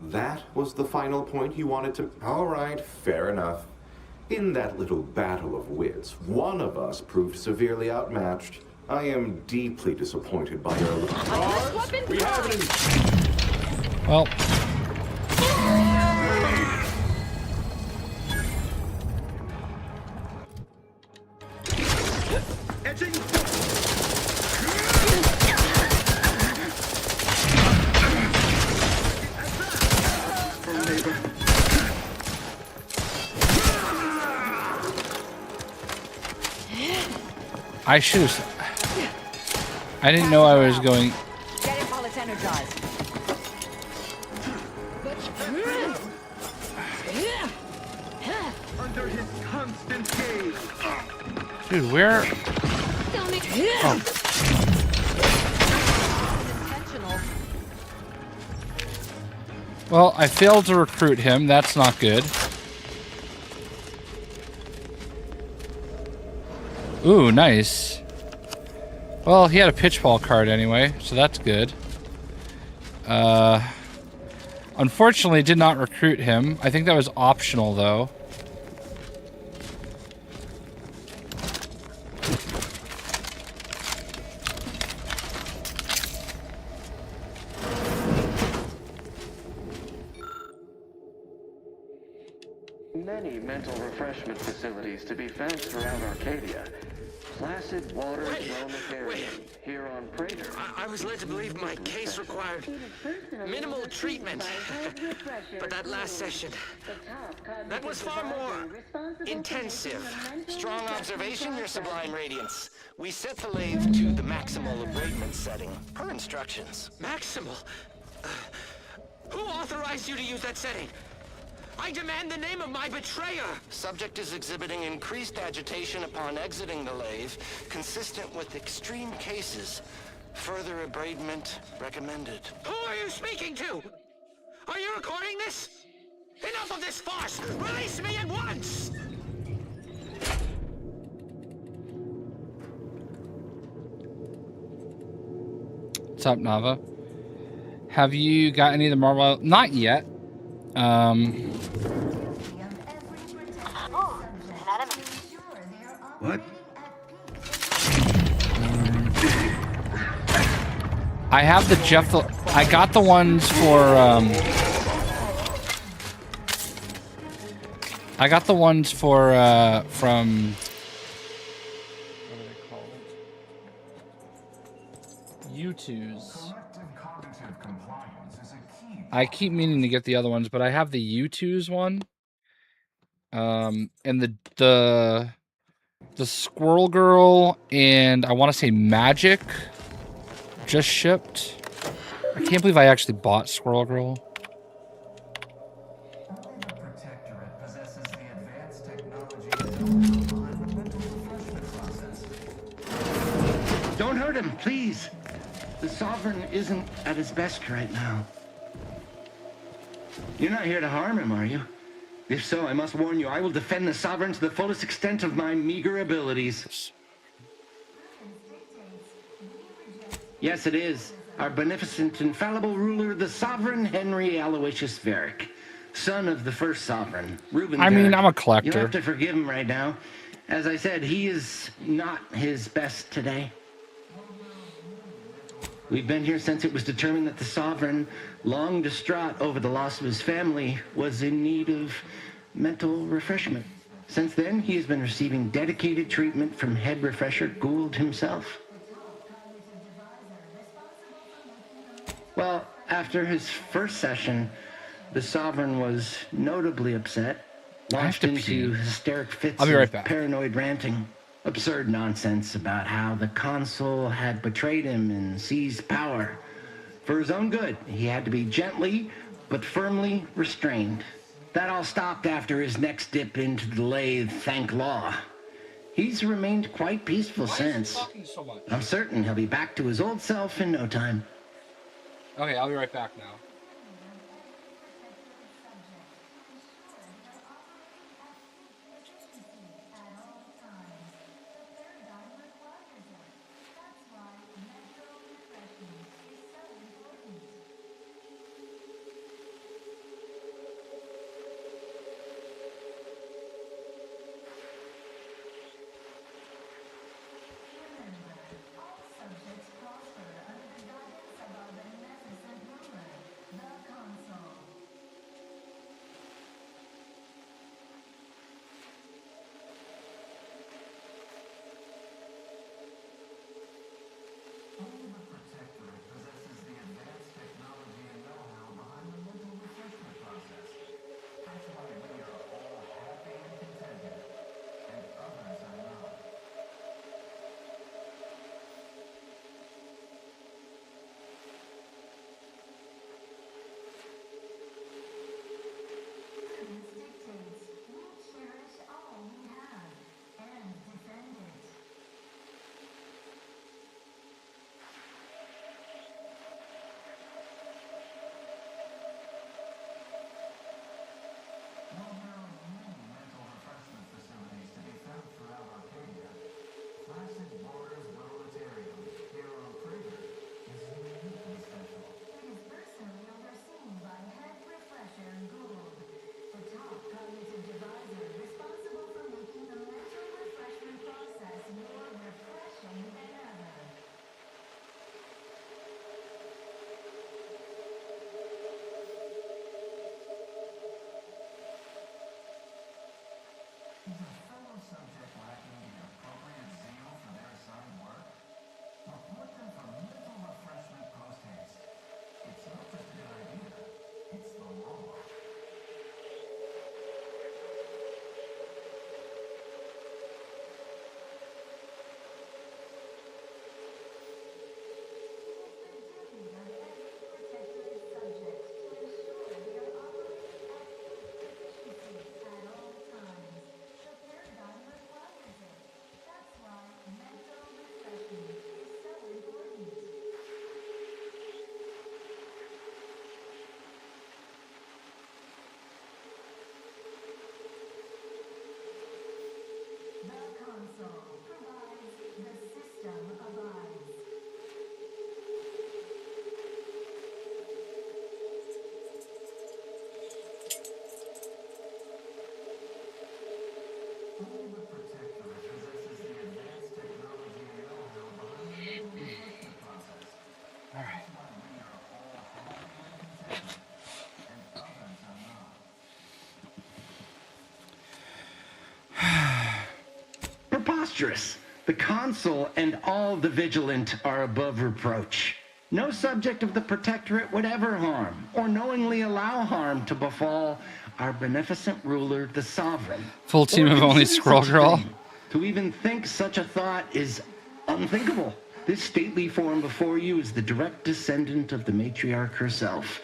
Speaker 21: That was the final point you wanted to... All right, fair enough. In that little battle of wits, one of us proved severely outmatched. I am deeply disappointed by your... We have an...
Speaker 1: Well... I should have... I didn't know I was going...
Speaker 2: Get it while it's energized.
Speaker 12: Under his constant gaze.
Speaker 1: Dude, where... Oh. Well, I failed to recruit him. That's not good. Ooh, nice. Well, he had a pitchball card anyway, so that's good. Unfortunately, did not recruit him. I think that was optional, though.
Speaker 12: Many mental refreshment facilities to be found throughout Arcadia. Placid waters roam the area. Here on Prater.
Speaker 15: I was led to believe my case required minimal treatment. But that last session, that was far more intensive. Strong observation, Your Sublime Radiance. We set the lathe to the maximal abradement setting, per instructions. Maximal? Who authorized you to use that setting? I demand the name of my betrayer! Subject is exhibiting increased agitation upon exiting the lathe, consistent with extreme cases. Further abradement recommended. Who are you speaking to? Are you recording this? Enough of this farce! Release me at once!
Speaker 1: What's up, Nava? Have you got any of the Marvel? Not yet.
Speaker 12: What?
Speaker 1: I have the Jeff. I got the ones for. I got the ones for from. What are they called? U2s. I keep meaning to get the other ones, but I have the U2s one. And the Squirrel Girl and I want to say Magic just shipped. I can't believe I actually bought Squirrel Girl.
Speaker 15: Don't hurt him, please. The Sovereign isn't at his best right now. You're not here to harm him, are you? If so, I must warn you, I will defend the Sovereign to the fullest extent of my meager abilities. Yes, it is. Our beneficent, infallible ruler, the Sovereign Henry Aloysius Varick, son of the first Sovereign, Reuben
Speaker 1: I mean,
Speaker 15: Varick.
Speaker 1: I'm a collector.
Speaker 15: You'll have to forgive him right now. As I said, he is not his best today. We've been here since it was determined that the Sovereign, long distraught over the loss of his family, was in need of mental refreshment. Since then, he has been receiving dedicated treatment from head refresher Gould himself. Well, after his first session, the Sovereign was notably upset, launched into hysteric fits of paranoid ranting. Absurd nonsense about how the consul had betrayed him and seized power. For his own good, he had to be gently but firmly restrained. That all stopped after his next dip into the lathe, thank law. He's remained quite peaceful since. I'm certain he'll be back to his old self in no time.
Speaker 1: Okay, I'll be right back now.
Speaker 16: preposterous. The consul and all the vigilant are above reproach. No subject of the Protectorate would ever harm, or knowingly allow harm to befall our beneficent ruler, the Sovereign.
Speaker 1: Full team of only Scroll Girl.
Speaker 16: To even think such a thought is unthinkable. This stately form before you is the direct descendant of the matriarch herself.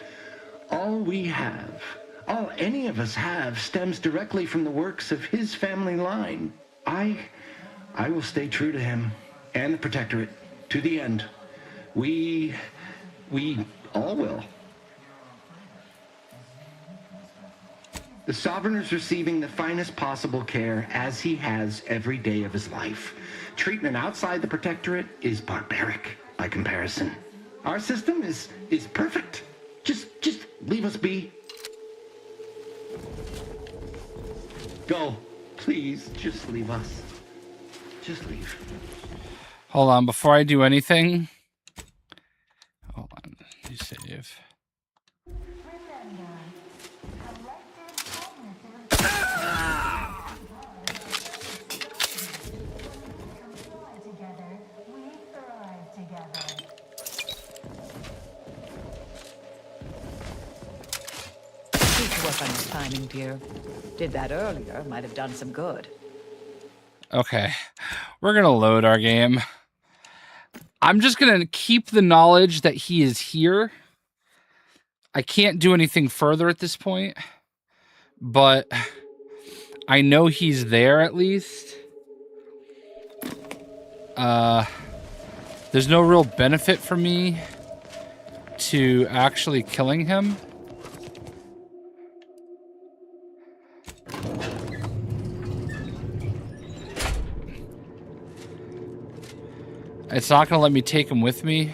Speaker 16: All we have, all any of us have, stems directly from the works of his family line. I will stay true to him and the Protectorate to the end. We all will. The Sovereign is receiving the finest possible care, as he has every day of his life. Treatment outside the Protectorate is barbaric by comparison. Our system is perfect. Just leave us be. Go. Please, just leave us. Just leave.
Speaker 1: Hold on, before I do anything. Hold on, you save.
Speaker 13: Work on your timing, dear. Did that earlier, might have done some good.
Speaker 1: Okay, we're gonna load our game. I'm just gonna keep the knowledge that he is here. I can't do anything further at this point, but I know he's there at least. There's no real benefit for me to actually killing him. It's not going to let me take him with me.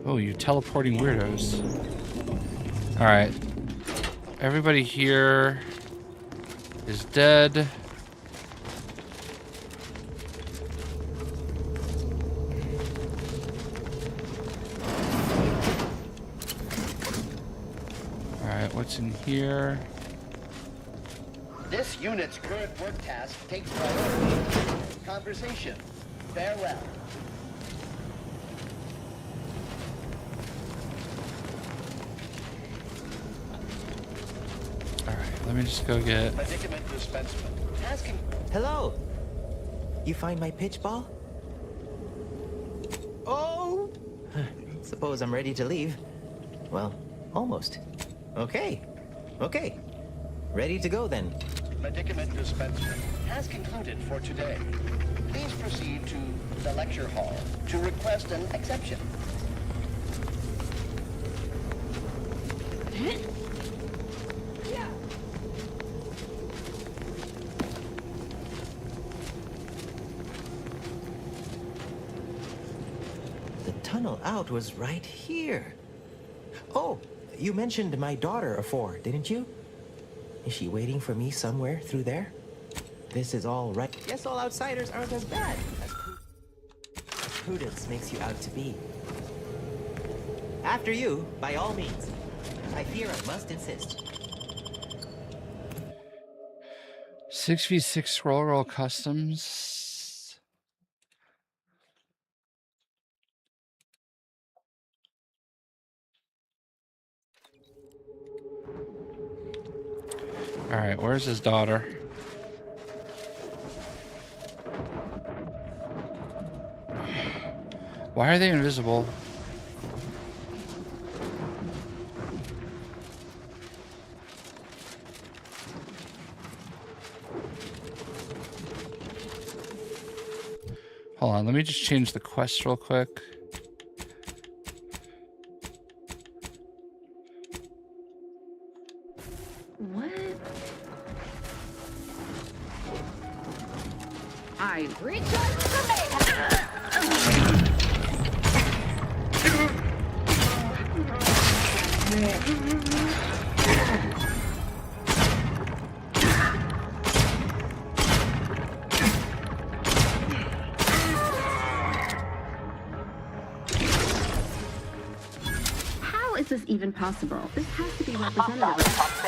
Speaker 1: Oh, you teleporting weirdos. Alright. Everybody here is dead. Alright, what's in here?
Speaker 4: This unit's current work task takes priority. Conversation. Farewell.
Speaker 1: Alright, let me just go get...
Speaker 4: Medicament dispensement. Asking...
Speaker 7: Hello! You find my pitch ball? Oh! Suppose I'm ready to leave. Well, almost. Okay. Ready to go then.
Speaker 4: Medicament dispensement has concluded for today. Please proceed to the lecture hall to request an exception.
Speaker 7: The tunnel out was right here. Oh, you mentioned my daughter afore, didn't you? Is she waiting for me somewhere through there? This is all right. Guess all outsiders aren't as bad as prudence makes you out to be. After you, by all means. I fear I must insist.
Speaker 1: 6v6 scroll roll customs. All right, where's his daughter? Why are they invisible? Hold on, let me just change the quest real quick.
Speaker 17: What? I recharge the How is this even possible? This has to be representative.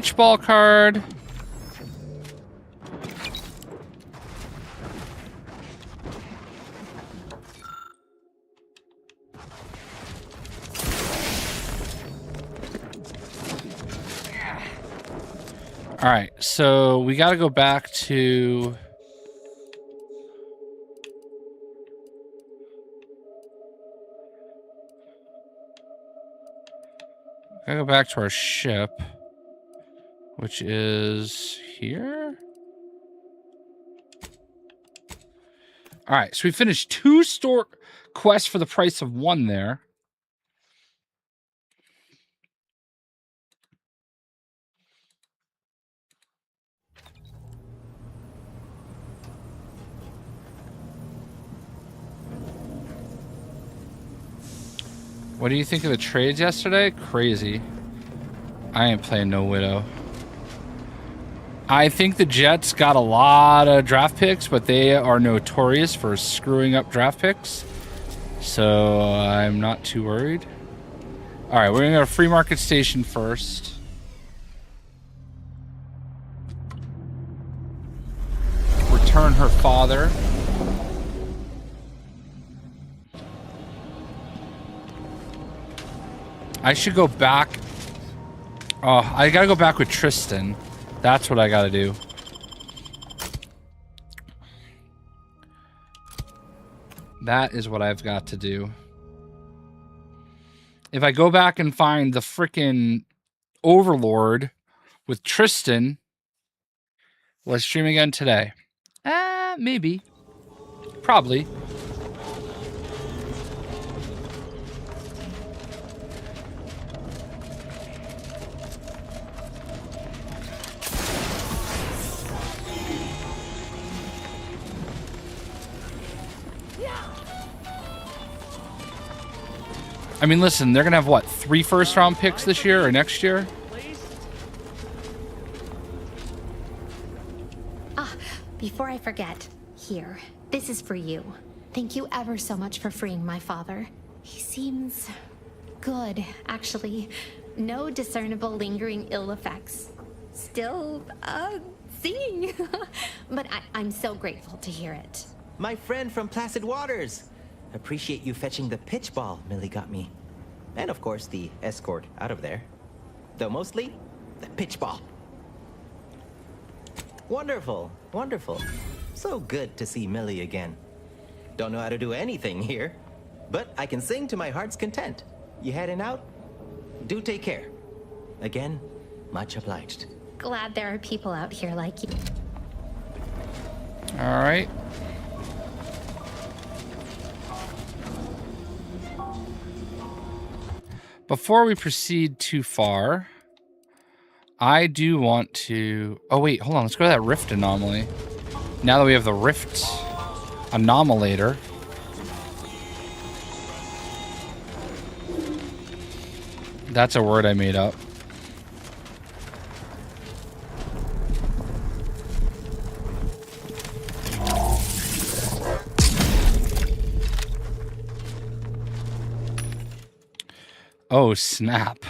Speaker 1: pitch ball card. All right, so we got to go back to... Gotta go back to our ship, which is here. All right, so we finished 2 store quests for the price of 1 there. What do you think of the trades yesterday? Crazy. I ain't playing no Widow. I think the Jets got a lot of draft picks, but they are notorious for screwing up draft picks. So I'm not too worried. All right, we're going to go to Free Market Station first. Return her father. I should go back. Oh, I gotta go back with Tristan. That's what I gotta do. That is what I've got to do. If I go back and find the frickin' Overlord with Tristan, will I stream again today? Maybe. Probably. I mean, listen, they're going to have, what, 3 first-round picks this year or next year?
Speaker 18: Before I forget, here, this is for you. Thank you ever so much for freeing my father. He seems good, actually. No discernible lingering ill effects. Still, singing. But I'm so grateful to hear it.
Speaker 7: My friend from Placid Waters. Appreciate you fetching the pitch ball Millie got me. And of course, the escort out of there. Though mostly, the pitch ball. Wonderful, wonderful. So good to see Millie again. Don't know how to do anything here, but I can sing to my heart's content. You heading out? Do take care. Again, much obliged.
Speaker 18: Glad there are people out here like you.
Speaker 1: All right. Before we proceed too far, I do want to... Oh, wait, hold on. Let's go to that Rift anomaly. Now that we have the Rift anomalator. That's a word I made up. Oh, snap.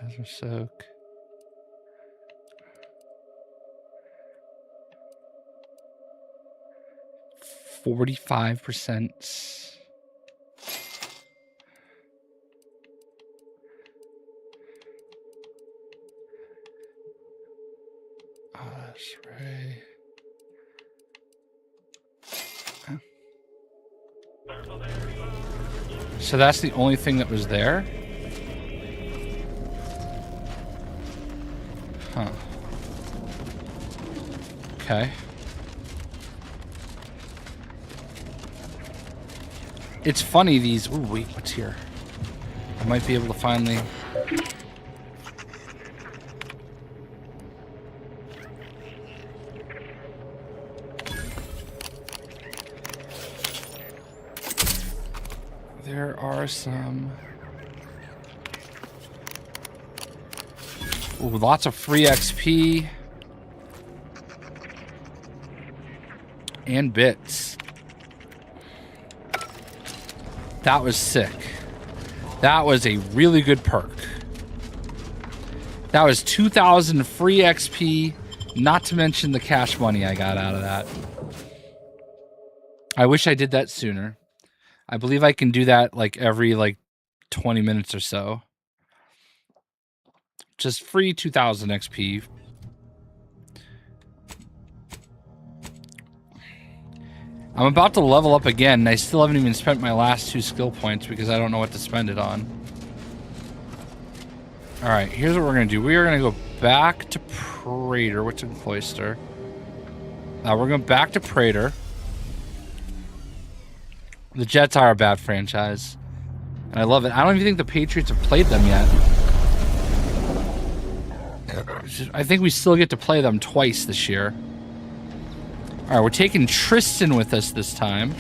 Speaker 1: Hazard soak. %45%. Oh, that's right. So that's the only thing that was there? Huh. Okay. It's funny, these... Ooh, wait, what's here? I might be able to finally... There are some... Ooh, lots of free XP. And bits. That was sick. That was a really good perk. That was 2,000 free XP, not to mention the cash money I got out of that. I wish I did that sooner. I believe I can do that like every 20 minutes or so. Just free 2,000 XP. I'm about to level up again, and I still haven't even spent my last 2 skill points because I don't know what to spend it on. Alright, here's what we're going to do. We are going to go back to Praetor. What's in Cloister? We're going back to Praetor. The Jets are a bad franchise. And I love it. I don't even think the Patriots have played them yet. I think we still get to play them twice this year. Alright, we're taking Tristan with us this time.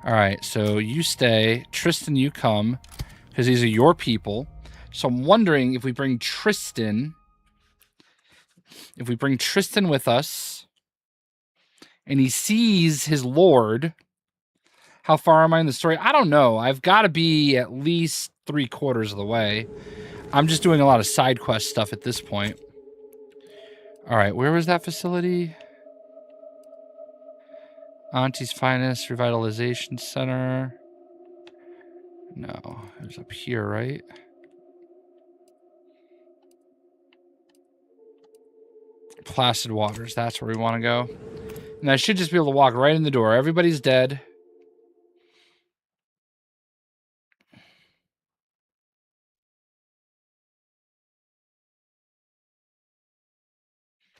Speaker 1: Alright, so you stay. Tristan, you come. Because these are your people. So I'm wondering if we bring Tristan... If we bring Tristan with us... And he sees his lord... How far am I in the story? I don't know. I've got to be at least 3/4 of the way. I'm just doing a lot of side quest stuff at this point. Alright, where was that facility? Auntie's Finest Revitalization Center. No, it was up here, right? Placid Waters, that's where we want to go. And I should just be able to walk right in the door. Everybody's dead.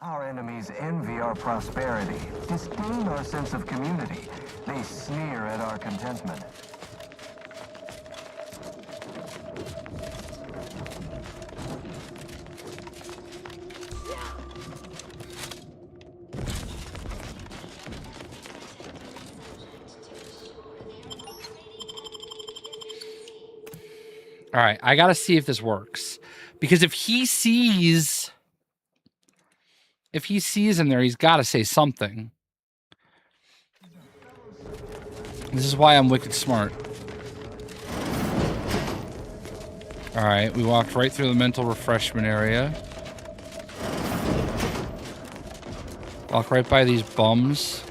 Speaker 12: Our enemies envy our prosperity, disdain our sense of community. They sneer at our contentment.
Speaker 1: All right, I got to see if this works. Because if he sees in there, he's got to say something. This is why I'm wicked smart. All right, we walked right through the mental refreshment area. Walk right by these bums.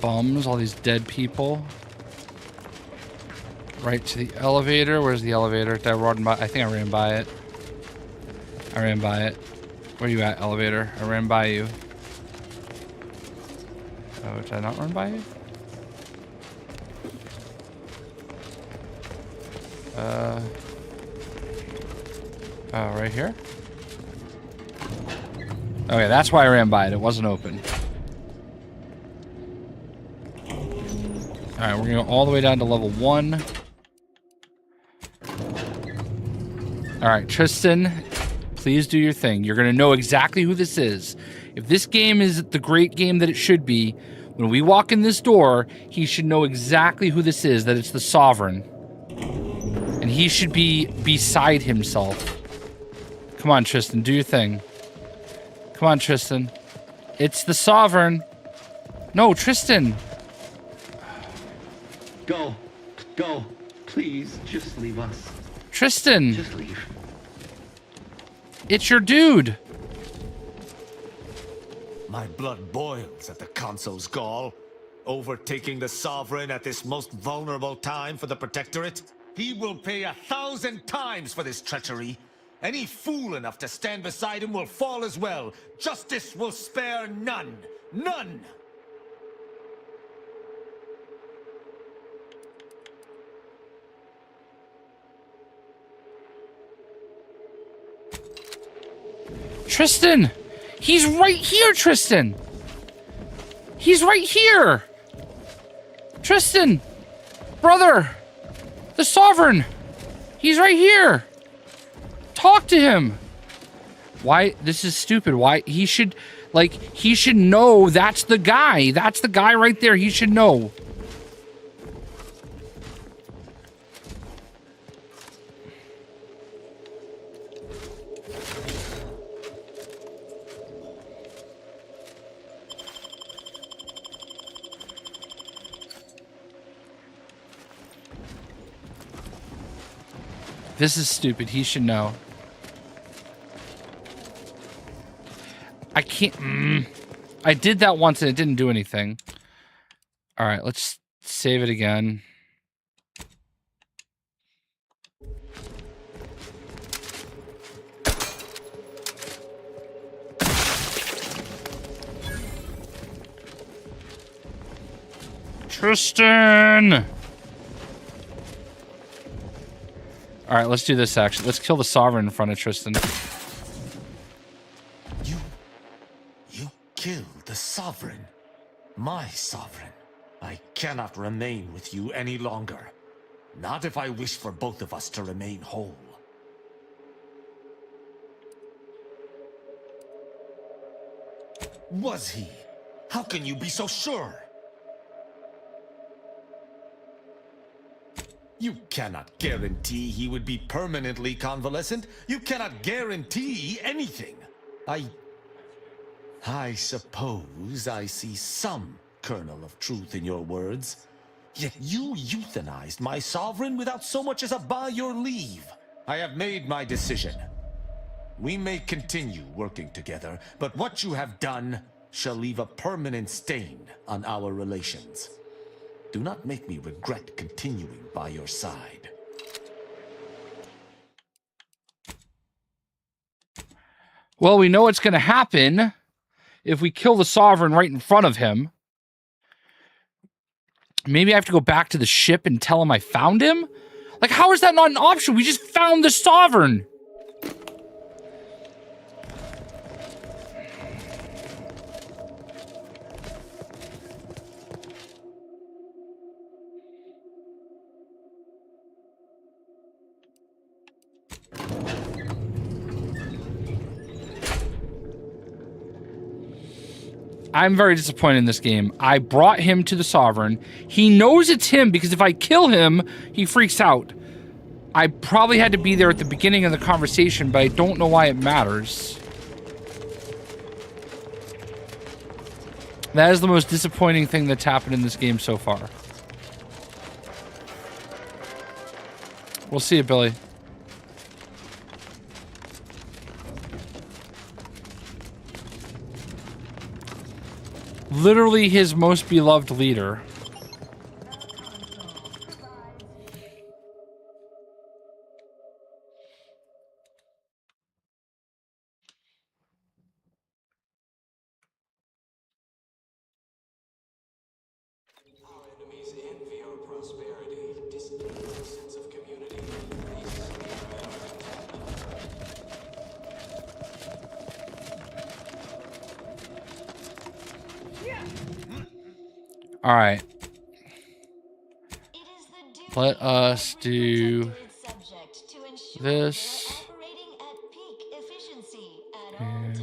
Speaker 1: Bums, all these dead people. Right to the elevator. Where's the elevator? Did I run by? I think I ran by it. I ran by it. Where you at, elevator? I ran by you. Oh, did I not run by you? Oh, right here? Okay, that's why I ran by it. It wasn't open. Alright, we're gonna go all the way down to level 1. Alright, Tristan, please do your thing. You're gonna know exactly who this is. If this game is the great game that it should be, when we walk in this door, he should know exactly who this is, that it's the Sovereign. And he should be beside himself. Come on, Tristan, do your thing. Come on, Tristan. It's the Sovereign. No, Tristan.
Speaker 16: Go. Go. Please, just leave us.
Speaker 1: Tristan.
Speaker 16: Just leave.
Speaker 1: It's your dude.
Speaker 14: My blood boils at the console's gall. Overtaking the Sovereign at this most vulnerable time for the Protectorate. He will pay 1,000 times for this treachery. Any fool enough to stand beside him will fall as well. Justice will spare none. None!
Speaker 1: Tristan! He's right here, Tristan! He's right here! Tristan! Brother! The Sovereign! He's right here! Talk to him! Why? This is stupid. Why? He should, like, he should know that's the guy. That's the guy right there. He should know. This is stupid. He should know. I can't... I did that once and it didn't do anything. All right, let's save it again. Tristan! All right, let's do this actually. Let's kill the Sovereign in front of Tristan.
Speaker 14: You killed the Sovereign. My Sovereign. I cannot remain with you any longer. Not if I wish for both of us to remain whole. Was he? How can you be so sure? You cannot guarantee he would be permanently convalescent. You cannot guarantee anything. I suppose I see some kernel of truth in your words. Yet you euthanized my Sovereign without so much as a by your leave. I have made my decision. We may continue working together, but what you have done shall leave a permanent stain on our relations. Do not make me regret continuing by your side.
Speaker 1: Well, we know what's going to happen if we kill the Sovereign right in front of him. Maybe I have to go back to the ship and tell him I found him? Like, how is that not an option? We just found the Sovereign. I'm very disappointed in this game. I brought him to the Sovereign. He knows it's him because if I kill him, he freaks out. I probably had to be there at the beginning of the conversation, but I don't know why it matters. That is the most disappointing thing that's happened in this game so far. We'll see you, Billy. Literally his most beloved leader. All right. Let us do this. And
Speaker 10: the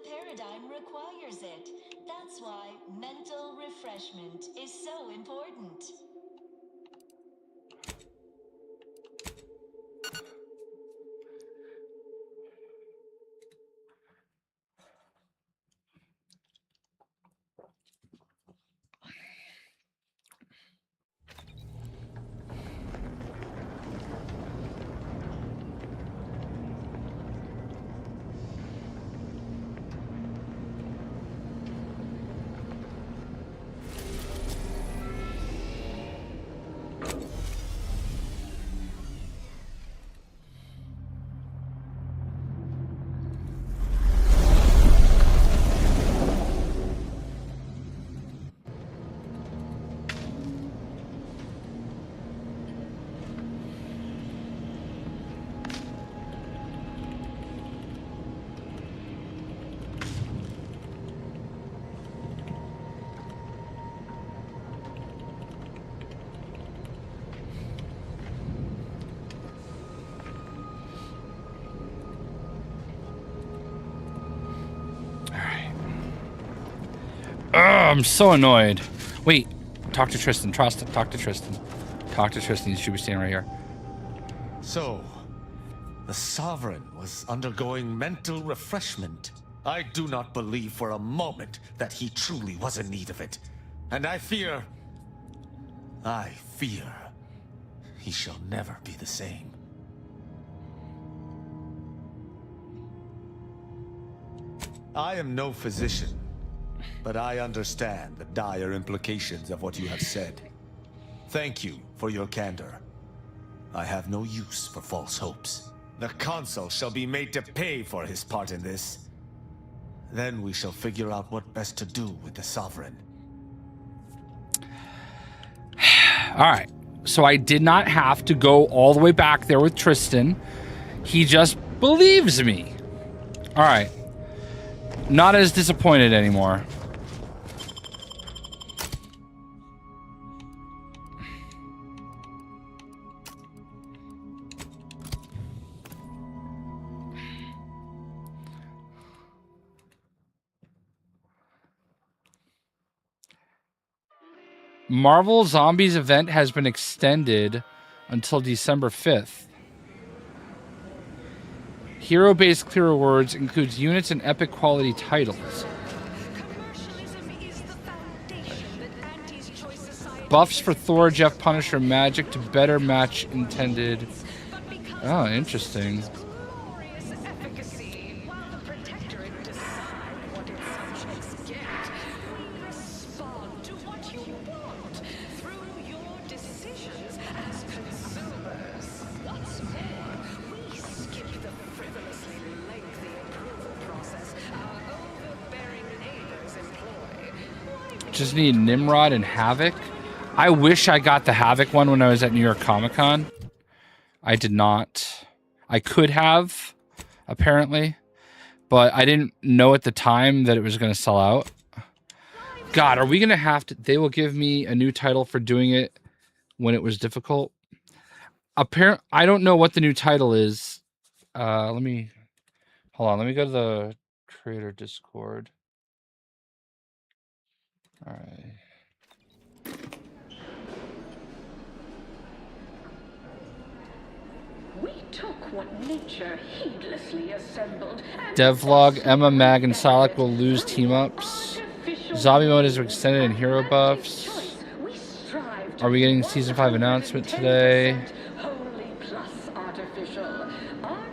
Speaker 10: paradigm requires it. That's why mental refreshment is so important.
Speaker 1: I'm so annoyed. Wait, talk to Tristan. Talk to Tristan. Talk to Tristan. He should be standing right here.
Speaker 14: So, the Sovereign was undergoing mental refreshment. I do not believe for a moment that he truly was in need of it. And I fear he shall never be the same. I am no physician, but I understand the dire implications of what you have said. Thank you for your candor. I have no use for false hopes. The Consul shall be made to pay for his part in this. Then we shall figure out what best to do with the Sovereign.
Speaker 1: Alright, so I did not have to go all the way back there with Tristan. He just believes me. Alright. Not as disappointed anymore. Marvel Zombies event has been extended until December 5th. Hero-based clear rewards includes units and epic quality titles. Buffs for Thor, Jeff, Punisher, Magic to better match intended. Oh, interesting. Just need Nimrod and Havoc. I wish I got the Havoc one when I was at New York Comic Con. I did not. I could have, apparently, but I didn't know at the time that it was going to sell out. God, are we going to have to... They will give me a new title for doing it when it was difficult. I don't know what the new title is. Let me... Hold on, let me go to the creator Discord. All right.
Speaker 19: We took what nature heedlessly assembled.
Speaker 1: Devlog, Emma, Mag, and Solak will lose team-ups. Zombie mode is extended in hero buffs. Are we getting Season 5 announcement today?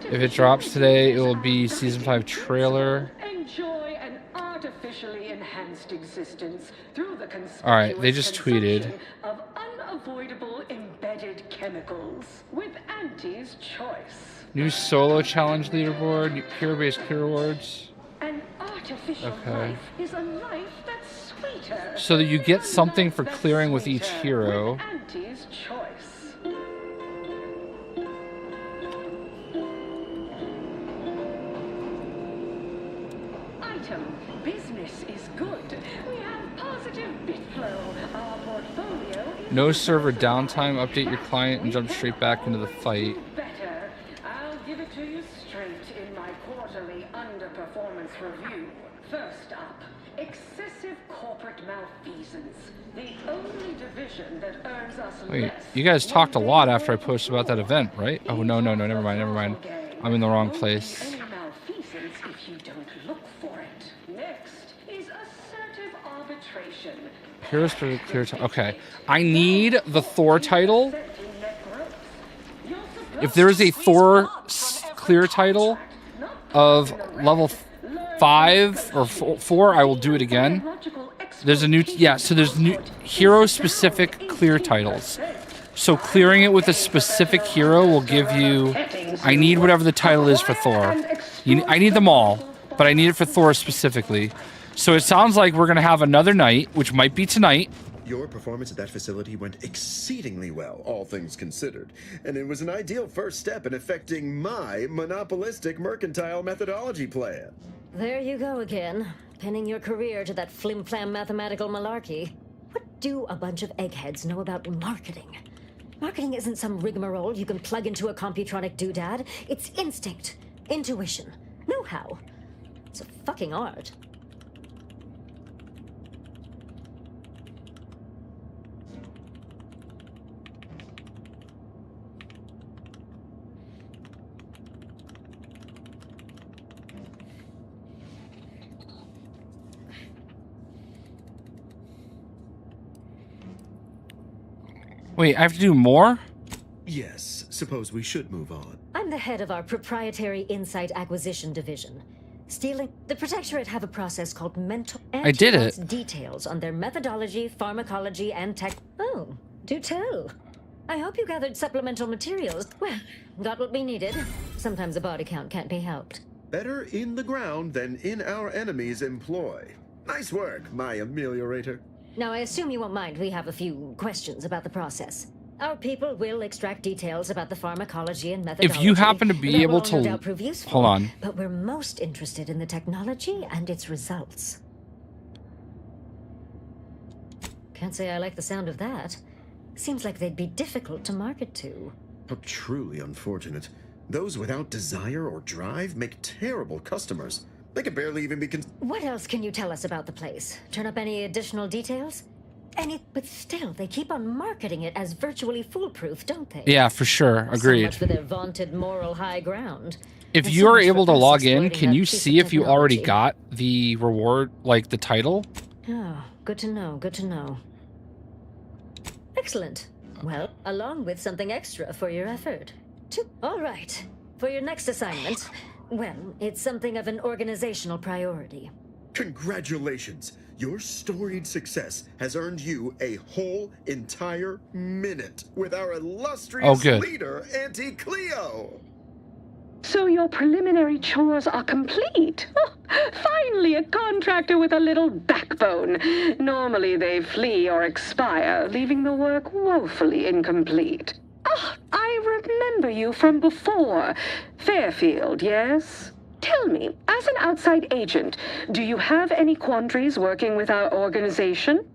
Speaker 1: If it drops today, it will be Season 5 trailer.
Speaker 19: Enjoy an artificially enhanced existence through the
Speaker 1: Alright, they just tweeted.
Speaker 19: Of unavoidable embedded chemicals with Auntie's choice.
Speaker 1: New solo challenge leaderboard, hero-based clear rewards.
Speaker 19: An artificial life is a life that's sweeter.
Speaker 1: So that you get something for clearing with each hero.
Speaker 19: Auntie's choice. Item, business is good. We have positive bit flow. Our portfolio is
Speaker 1: No server downtime, update your client and jump straight back into the fight.
Speaker 19: better. I'll give it to you straight in my quarterly underperformance review. First up, excessive corporate malfeasance. The only division that earns us
Speaker 1: Wait,
Speaker 19: less.
Speaker 1: you guys talked a lot after I posted about that event, right? Oh, no, never mind. I'm in the wrong place.
Speaker 19: Any malfeasance if you don't look for it. Next is assertive arbitration.
Speaker 1: Heroes for the clear title. Okay. I need the Thor title. If there is a Thor clear title of level 5 or 4, I will do it again. There's a new... Yeah, so there's new hero-specific clear titles. So clearing it with a specific hero will give you... I need whatever the title is for Thor. I need them all, but I need it for Thor specifically. So it sounds like we're going to have another night, which might be tonight.
Speaker 20: Your performance at that facility went exceedingly well, all things considered. And it was an ideal first step in effecting my monopolistic mercantile methodology plan.
Speaker 23: There you go again, pinning your career to that flim-flam mathematical malarkey. What do a bunch of eggheads know about marketing? Marketing isn't some rigmarole you can plug into a Computronic doodad. It's instinct, intuition, know-how. It's a fucking art.
Speaker 1: Wait, I have to do more?
Speaker 20: Yes, suppose we should move on.
Speaker 23: I'm the head of our proprietary insight acquisition division. Stealing. The Protectorate have a process called mental.
Speaker 1: I did it.
Speaker 23: Details on their methodology, pharmacology, and tech. Oh, do tell. I hope you gathered supplemental materials. Well, got what we needed. Sometimes a body count can't be helped.
Speaker 20: Better in the ground than in our enemy's employ. Nice work, my ameliorator.
Speaker 23: Now, I assume you won't mind we have a few questions about the process. Our people will extract details about the pharmacology and methodology.
Speaker 1: If you happen to be able to...
Speaker 23: no doubt prove useful,
Speaker 1: hold on.
Speaker 23: But we're most interested in the technology and its results. Can't say I like the sound of that. Seems like they'd be difficult to market to.
Speaker 20: How truly unfortunate. Those without desire or drive make terrible customers. They can barely even be
Speaker 23: What else can you tell us about the place? Turn up any additional details? But still, they keep on marketing it as virtually foolproof, don't they?
Speaker 1: Yeah, for sure. Agreed.
Speaker 23: So much for their vaunted moral high ground.
Speaker 1: If
Speaker 23: And
Speaker 1: you're
Speaker 23: so much
Speaker 1: able
Speaker 23: for
Speaker 1: to
Speaker 23: us
Speaker 1: log in,
Speaker 23: exploiting
Speaker 1: can
Speaker 23: that
Speaker 1: you
Speaker 23: piece of
Speaker 1: see if you already
Speaker 23: technology.
Speaker 1: got the reward, like the title?
Speaker 23: Oh, good to know, good to know. Excellent. Well, along with something extra for your effort. All right. For your next assignment, well, it's something of an organizational priority.
Speaker 20: Congratulations! Your storied success has earned you a whole entire minute with our illustrious leader, Auntie Cleo!
Speaker 19: So your preliminary chores are complete. Oh, finally, a contractor with a little backbone. Normally they flee or expire, leaving the work woefully incomplete. Ah, I remember you from before. Fairfield, yes? Tell me, as an outside agent, do you have any quandaries working with our organization?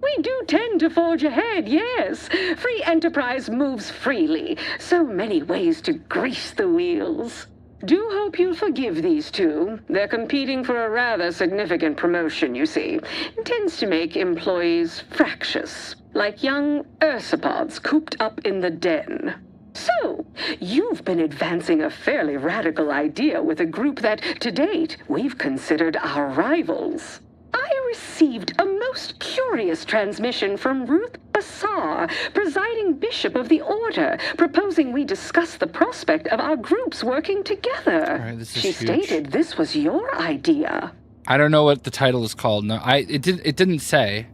Speaker 19: We do tend to forge ahead, yes. Free enterprise moves freely. So many ways to grease the wheels. Do hope you'll forgive these two. They're competing for a rather significant promotion, you see. It tends to make employees fractious, like young ursopods cooped up in the den. So, you've been advancing a fairly radical idea with a group that, to date, we've considered our rivals. I received a most curious transmission from Ruth Bassar, presiding bishop of the order, proposing we discuss the prospect of our groups working together.
Speaker 1: All right, this is
Speaker 19: She
Speaker 1: huge.
Speaker 19: stated this was your idea.
Speaker 1: I don't know what the title is called. No, it didn't say.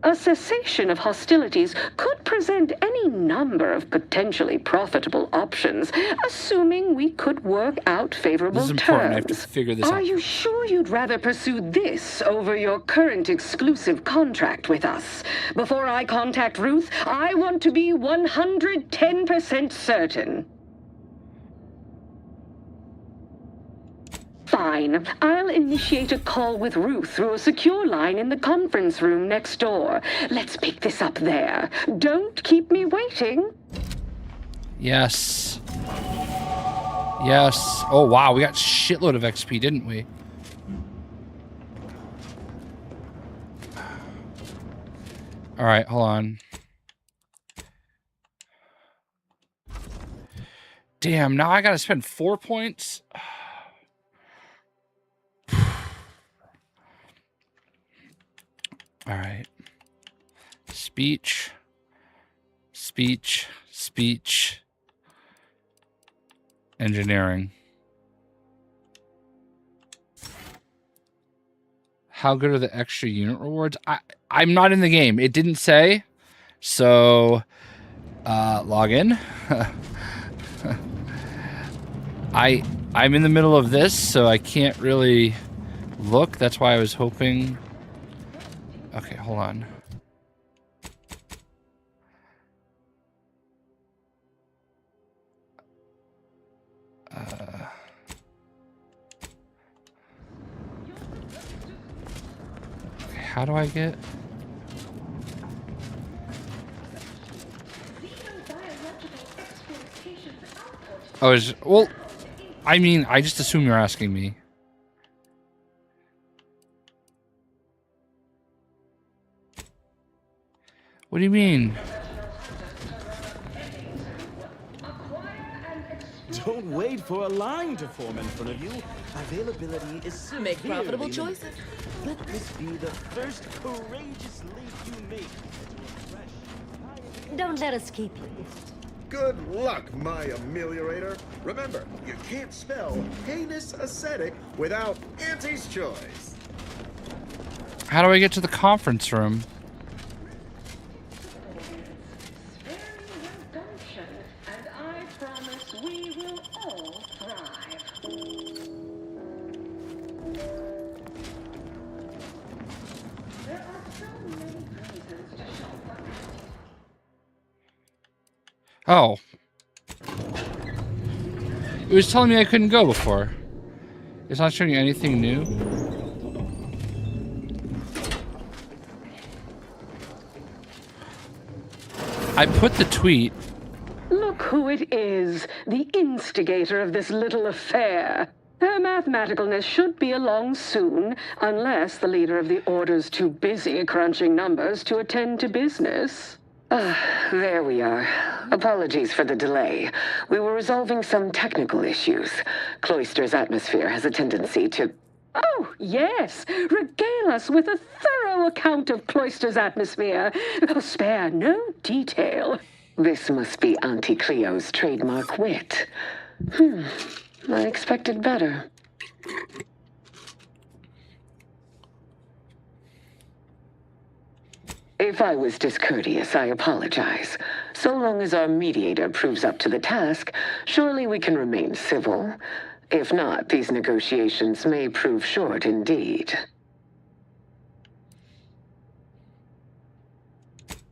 Speaker 19: A cessation of hostilities could present any number of potentially profitable options, assuming we could work out favorable
Speaker 1: This is
Speaker 19: terms.
Speaker 1: important. I have to figure this
Speaker 19: Are
Speaker 1: out.
Speaker 19: you sure you'd rather pursue this over your current exclusive contract with us? Before I contact Ruth, I want to be 110% certain. Fine. I'll initiate a call with Ruth through a secure line in the conference room next door. Let's pick this up there. Don't keep me waiting.
Speaker 1: Yes. Yes. Oh, wow. We got shitload of XP, didn't we? All right. Hold on. Damn. Now I got to spend 4 points. All right. Speech. Speech. Speech. Engineering. How good are the extra unit rewards? I'm not in the game. It didn't say. So, log in. I'm in the middle of this, so I can't really look. That's why I was hoping. Okay, hold on. Okay, how do I get? Oh, well, I mean, I just assume you're asking me. What do you mean?
Speaker 5: Don't wait for a line to form in front of you. Availability is
Speaker 6: Make profitable
Speaker 5: severely
Speaker 6: choices.
Speaker 5: Let this be the first courageous leap you make.
Speaker 23: Don't let us keep you.
Speaker 20: Good luck, my ameliorator. Remember, you can't spell heinous ascetic without Auntie's choice.
Speaker 1: How do I get to the conference room?
Speaker 19: And I promise we will all thrive. There are so many reasons to show for
Speaker 1: Oh. It was telling me I couldn't go before. It's not showing you anything new. I put the tweet.
Speaker 19: Look who it is, the instigator of this little affair. Her mathematicalness should be along soon, unless the leader of the Order's too busy crunching numbers to attend to business.
Speaker 9: There we are. Apologies for the delay. We were resolving some technical issues. Cloister's atmosphere has a tendency to...
Speaker 19: Oh, yes. Regale us with a thorough account of Cloister's atmosphere. Spare no detail.
Speaker 9: This must be Auntie Cleo's trademark wit. I expected better. If I was discourteous, I apologize. So long as our mediator proves up to the task, surely we can remain civil. If not, these negotiations may prove short indeed.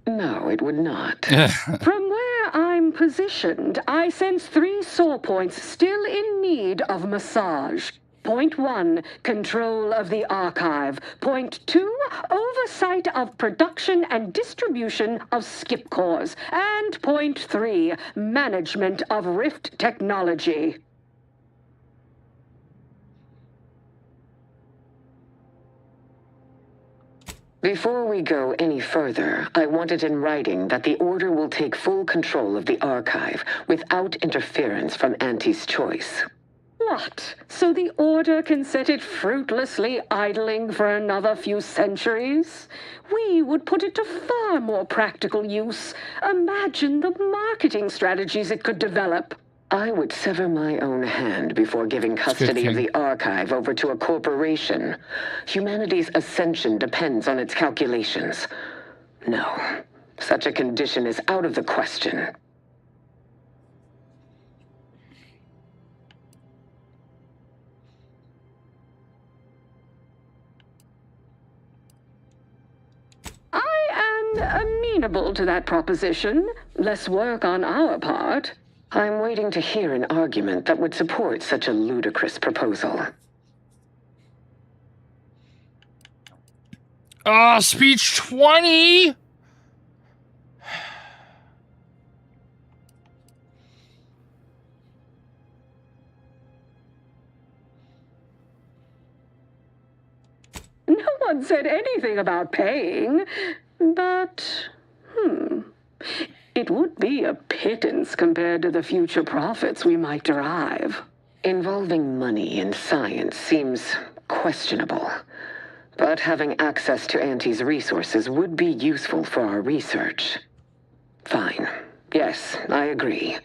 Speaker 9: No, it would not.
Speaker 19: From where I'm positioned, I sense 3 sore points still in need of massage. Point 1, control of the archive. Point 2, oversight of production and distribution of skip cores. And point 3, management of Rift technology.
Speaker 9: Before we go any further, I want it in writing that the Order will take full control of the archive without interference from Auntie's choice.
Speaker 19: What? So the Order can set it fruitlessly idling for another few centuries? We would put it to far more practical use. Imagine the marketing strategies it could develop.
Speaker 9: I would sever my own hand before giving custody of the archive over to a corporation. Humanity's ascension depends on its calculations. No, such a condition is out of the question.
Speaker 19: I am amenable to that proposition. Less work on our part.
Speaker 9: I'm waiting to hear an argument that would support such a ludicrous proposal.
Speaker 1: Speech 20!
Speaker 19: No one said anything about paying, but, it would be a pittance compared to the future profits we might derive.
Speaker 9: Involving money in science seems questionable, but having access to Auntie's resources would be useful for our research. Fine. Yes, I agree.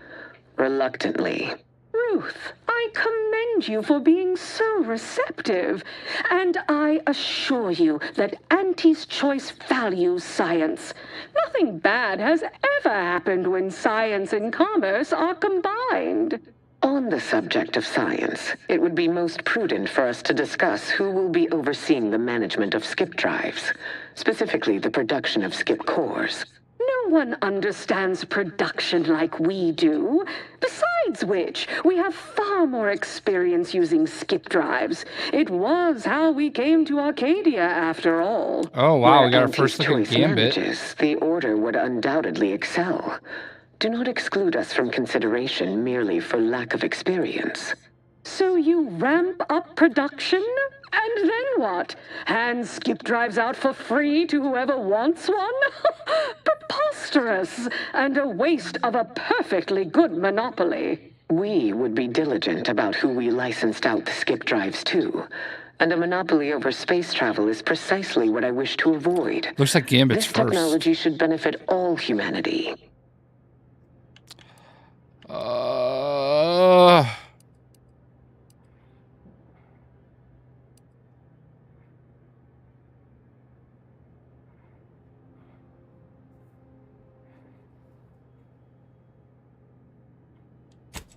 Speaker 9: Reluctantly.
Speaker 19: Ruth, I commend you for being so receptive, and I assure you that Auntie's choice values science. Nothing bad has ever happened when science and commerce are combined.
Speaker 9: On the subject of science, it would be most prudent for us to discuss who will be overseeing the management of skip drives, specifically the production of skip cores.
Speaker 19: No one understands production like we do. Besides which, we have far more experience using skip drives. It was how we came to Arcadia, after all.
Speaker 1: Oh, wow, we got our first look at Gambit.
Speaker 9: The Order would undoubtedly excel. Do not exclude us from consideration merely for lack of experience.
Speaker 19: So you ramp up production? And then what? Hand skip drives out for free to whoever wants one? Preposterous, and a waste of a perfectly good monopoly.
Speaker 9: We would be diligent about who we licensed out the skip drives to. And a monopoly over space travel is precisely what I wish to avoid.
Speaker 1: Looks like Gambit's
Speaker 9: This technology should benefit all humanity.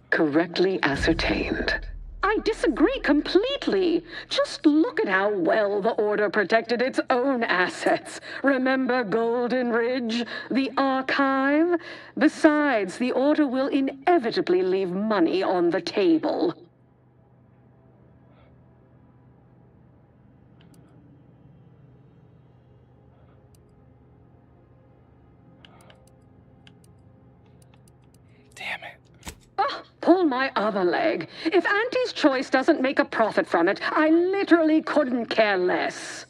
Speaker 9: Correctly ascertained.
Speaker 6: I disagree completely. Just look at how well the Order protected its own assets. Remember Golden Ridge, the Archive? Besides, the Order will inevitably leave money on the table. Pull my other leg. If Auntie's choice doesn't make a profit from it, I literally couldn't care less.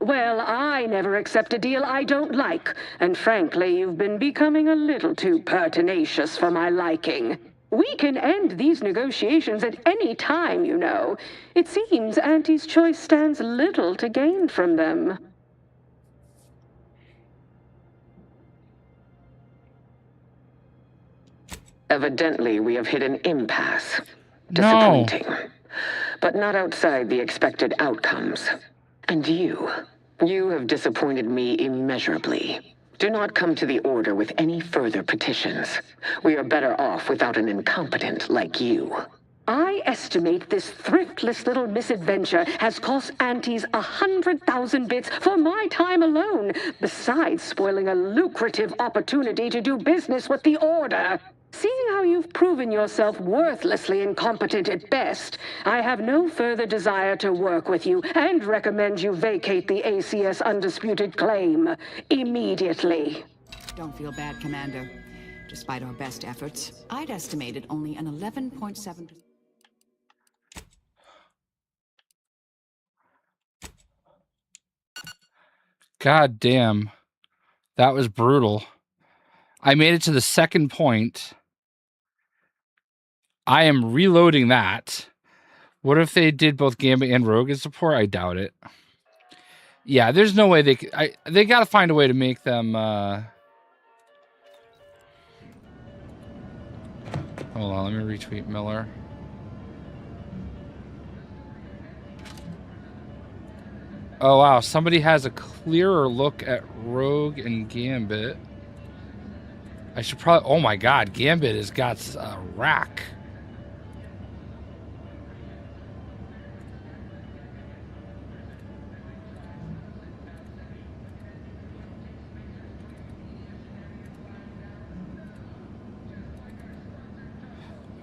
Speaker 6: Well, I never accept a deal I don't like, and frankly, you've been becoming a little too pertinacious for my liking. We can end these negotiations at any time, you know. It seems Auntie's choice stands little to gain from them.
Speaker 9: Evidently, we have hit an impasse. Disappointing. No. But not outside the expected outcomes. And you have disappointed me immeasurably. Do not come to the Order with any further petitions. We are better off without an incompetent like you.
Speaker 6: I estimate this thriftless little misadventure has cost Aunties 100,000 bits for my time alone, besides spoiling a lucrative opportunity to do business with the Order. Seeing how you've proven yourself worthlessly incompetent at best, I have no further desire to work with you and recommend you vacate the ACS Undisputed Claim immediately.
Speaker 8: Don't feel bad, Commander. Despite our best efforts, I'd estimated only an 11.7%.
Speaker 1: God damn. That was brutal. I made it to the second point. I am reloading that. What if they did both Gambit and Rogue as support? I doubt it. Yeah, there's no way they could. They got to find a way to make them. Hold on, let me retweet Miller. Oh wow, somebody has a clearer look at Rogue and Gambit. I should probably. Oh my God, Gambit has got a rack.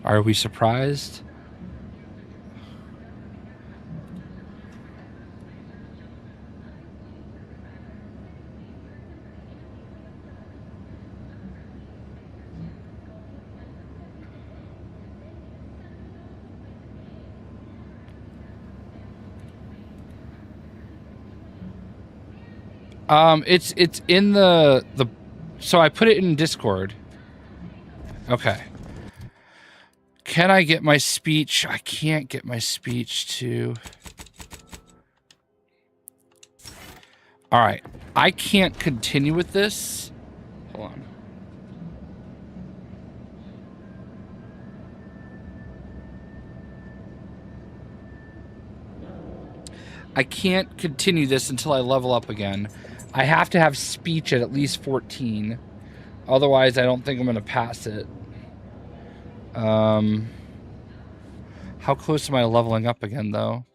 Speaker 1: Are we surprised? It's in the so I put it in Discord. Okay. Can I get my speech? I can't get my speech to. All right. I can't continue with this. Hold on. I can't continue this until I level up again. I have to have speech at least 14. Otherwise, I don't think I'm going to pass it. How close am I to leveling up again, though?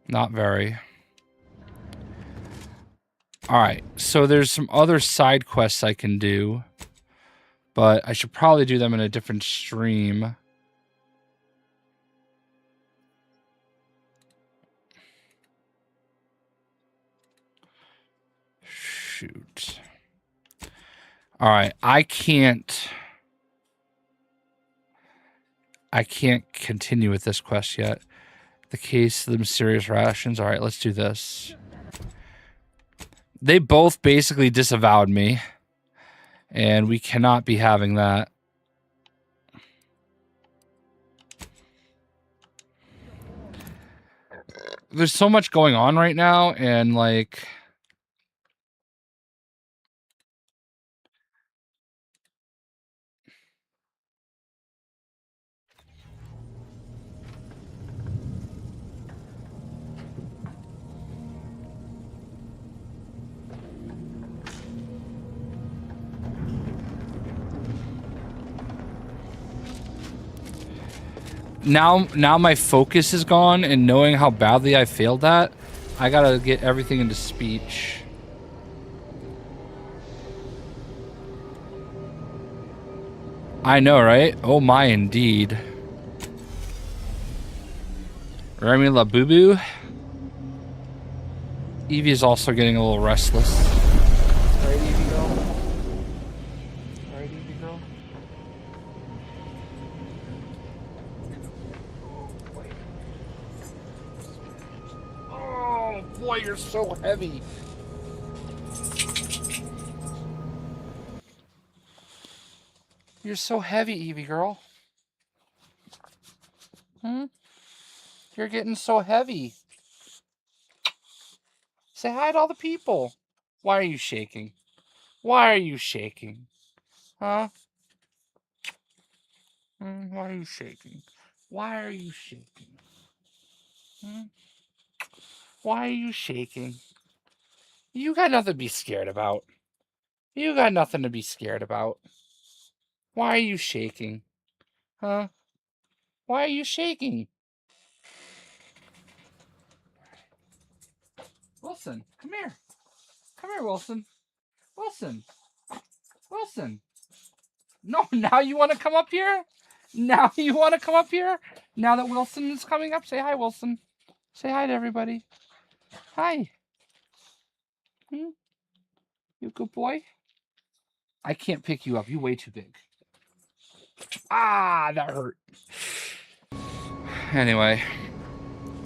Speaker 1: Not very. Alright, so there's some other side quests I can do. But I should probably do them in a different stream. Shoot. Alright, I can't continue with this quest yet. The case of the mysterious rations. Alright, let's do this. They both basically disavowed me. And we cannot be having that. There's so much going on right now, and like... Now my focus is gone, and knowing how badly I failed that, I gotta get everything into speech. I know, right? Oh my, indeed. Remy La Boo Boo. Evie is also getting a little restless. Right, Evie girl? Right, Evie girl? Oh boy, you're so heavy. You're so heavy, Evie girl. You're getting so heavy. Say hi to all the people. Why are you shaking? Why are you shaking? Huh? Why are you shaking? Why are you shaking? Why are you shaking? You got nothing to be scared about. You got nothing to be scared about. Why are you shaking? Huh? Why are you shaking? Wilson, come here. Come here, Wilson. Wilson. Wilson. No, now you want to come up here? Now you want to come up here? Now that Wilson is coming up? Say hi, Wilson. Say hi to everybody. Hi. You good boy? I can't pick you up. You're way too big. Ah, that hurt. Anyway.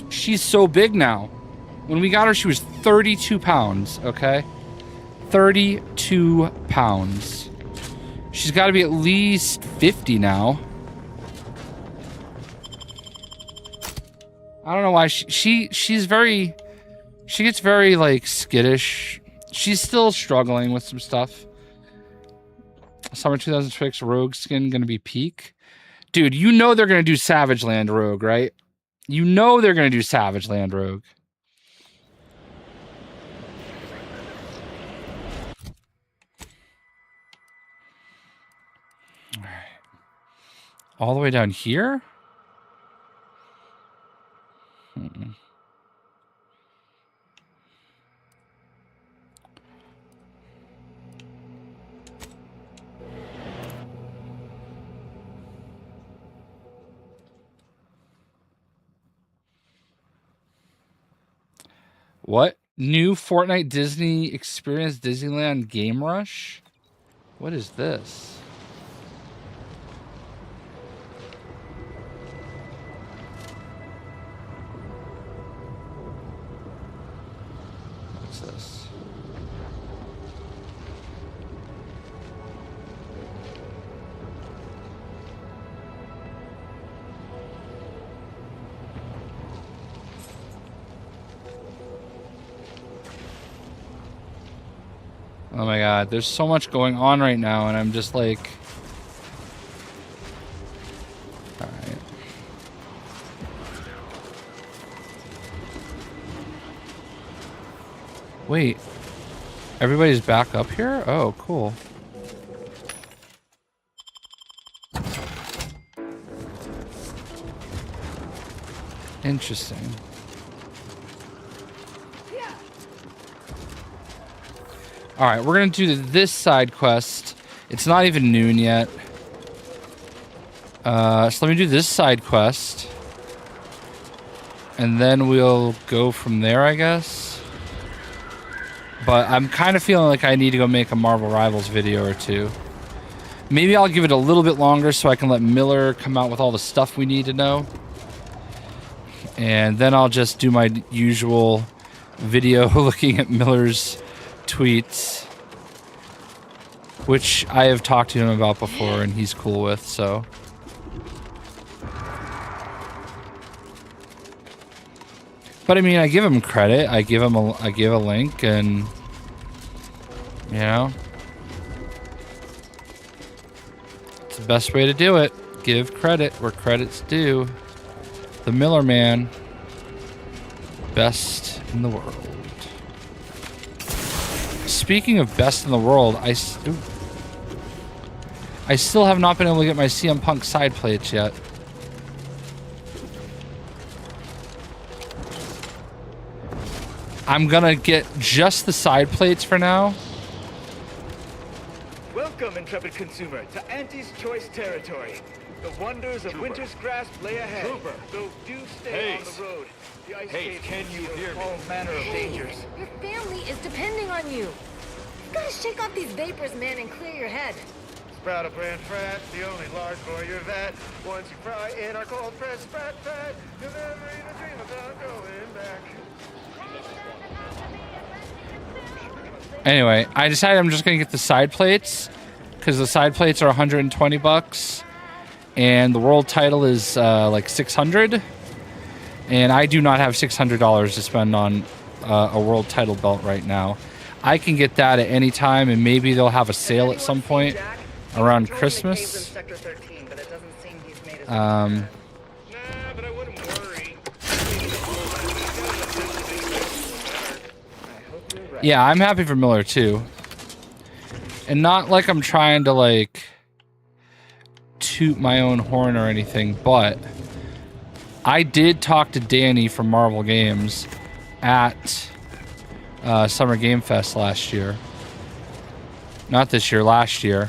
Speaker 1: She's so big now. When we got her, she was 32 pounds, okay? 32 pounds. She's got to be at least 50 now. I don't know why she's very... She gets very, like, skittish. She's still struggling with some stuff. Summer 2006 Rogue skin gonna be peak. Dude, you know they're gonna do Savage Land Rogue, right? You know they're gonna do Savage Land Rogue. All right. All the way down here? What? New Fortnite Disney Experience Disneyland Game Rush? What is this? What's this? Oh my god, there's so much going on right now, and I'm just like... Alright. Wait. Everybody's back up here? Oh, cool. Interesting. Alright, we're going to do this side quest. It's not even noon yet. So let me do this side quest. And then we'll go from there, I guess. But I'm kind of feeling like I need to go make a Marvel Rivals video or two. Maybe I'll give it a little bit longer so I can let Miller come out with all the stuff we need to know. And then I'll just do my usual video looking at Miller's tweets, which I have talked to him about before and he's cool with, so. But I mean, I give him credit. I give a link, and you know, it's the best way to do it. Give credit where credit's due. The Miller Man, best in the world. Speaking of best in the world, I still have not been able to get my CM Punk side plates yet. I'm gonna get just the side plates for now.
Speaker 3: Welcome, intrepid consumer, to Auntie's Choice territory. The wonders of winter's grasp lay ahead. So do stay on the road. The ice can you hear me? All manner of dangers.
Speaker 11: Your family is depending on you. You gotta shake off these vapors, man, and clear your head.
Speaker 3: Sprout a brand frat, the only large for your vat. Once you fry in our cold press sprat fat, you'll never even dream about going back.
Speaker 1: Anyway, I decided I'm just gonna get the side plates because the side plates are 120 bucks, and the world title is like 600, and I do not have $600 to spend on a world title belt right now. I can get that at any time, and maybe they'll have a sale at some point around Christmas. Yeah, I'm happy for Miller too. And not like I'm trying to like toot my own horn or anything, but I did talk to Danny from Marvel Games at Summer Game Fest last year. Not this year, last year.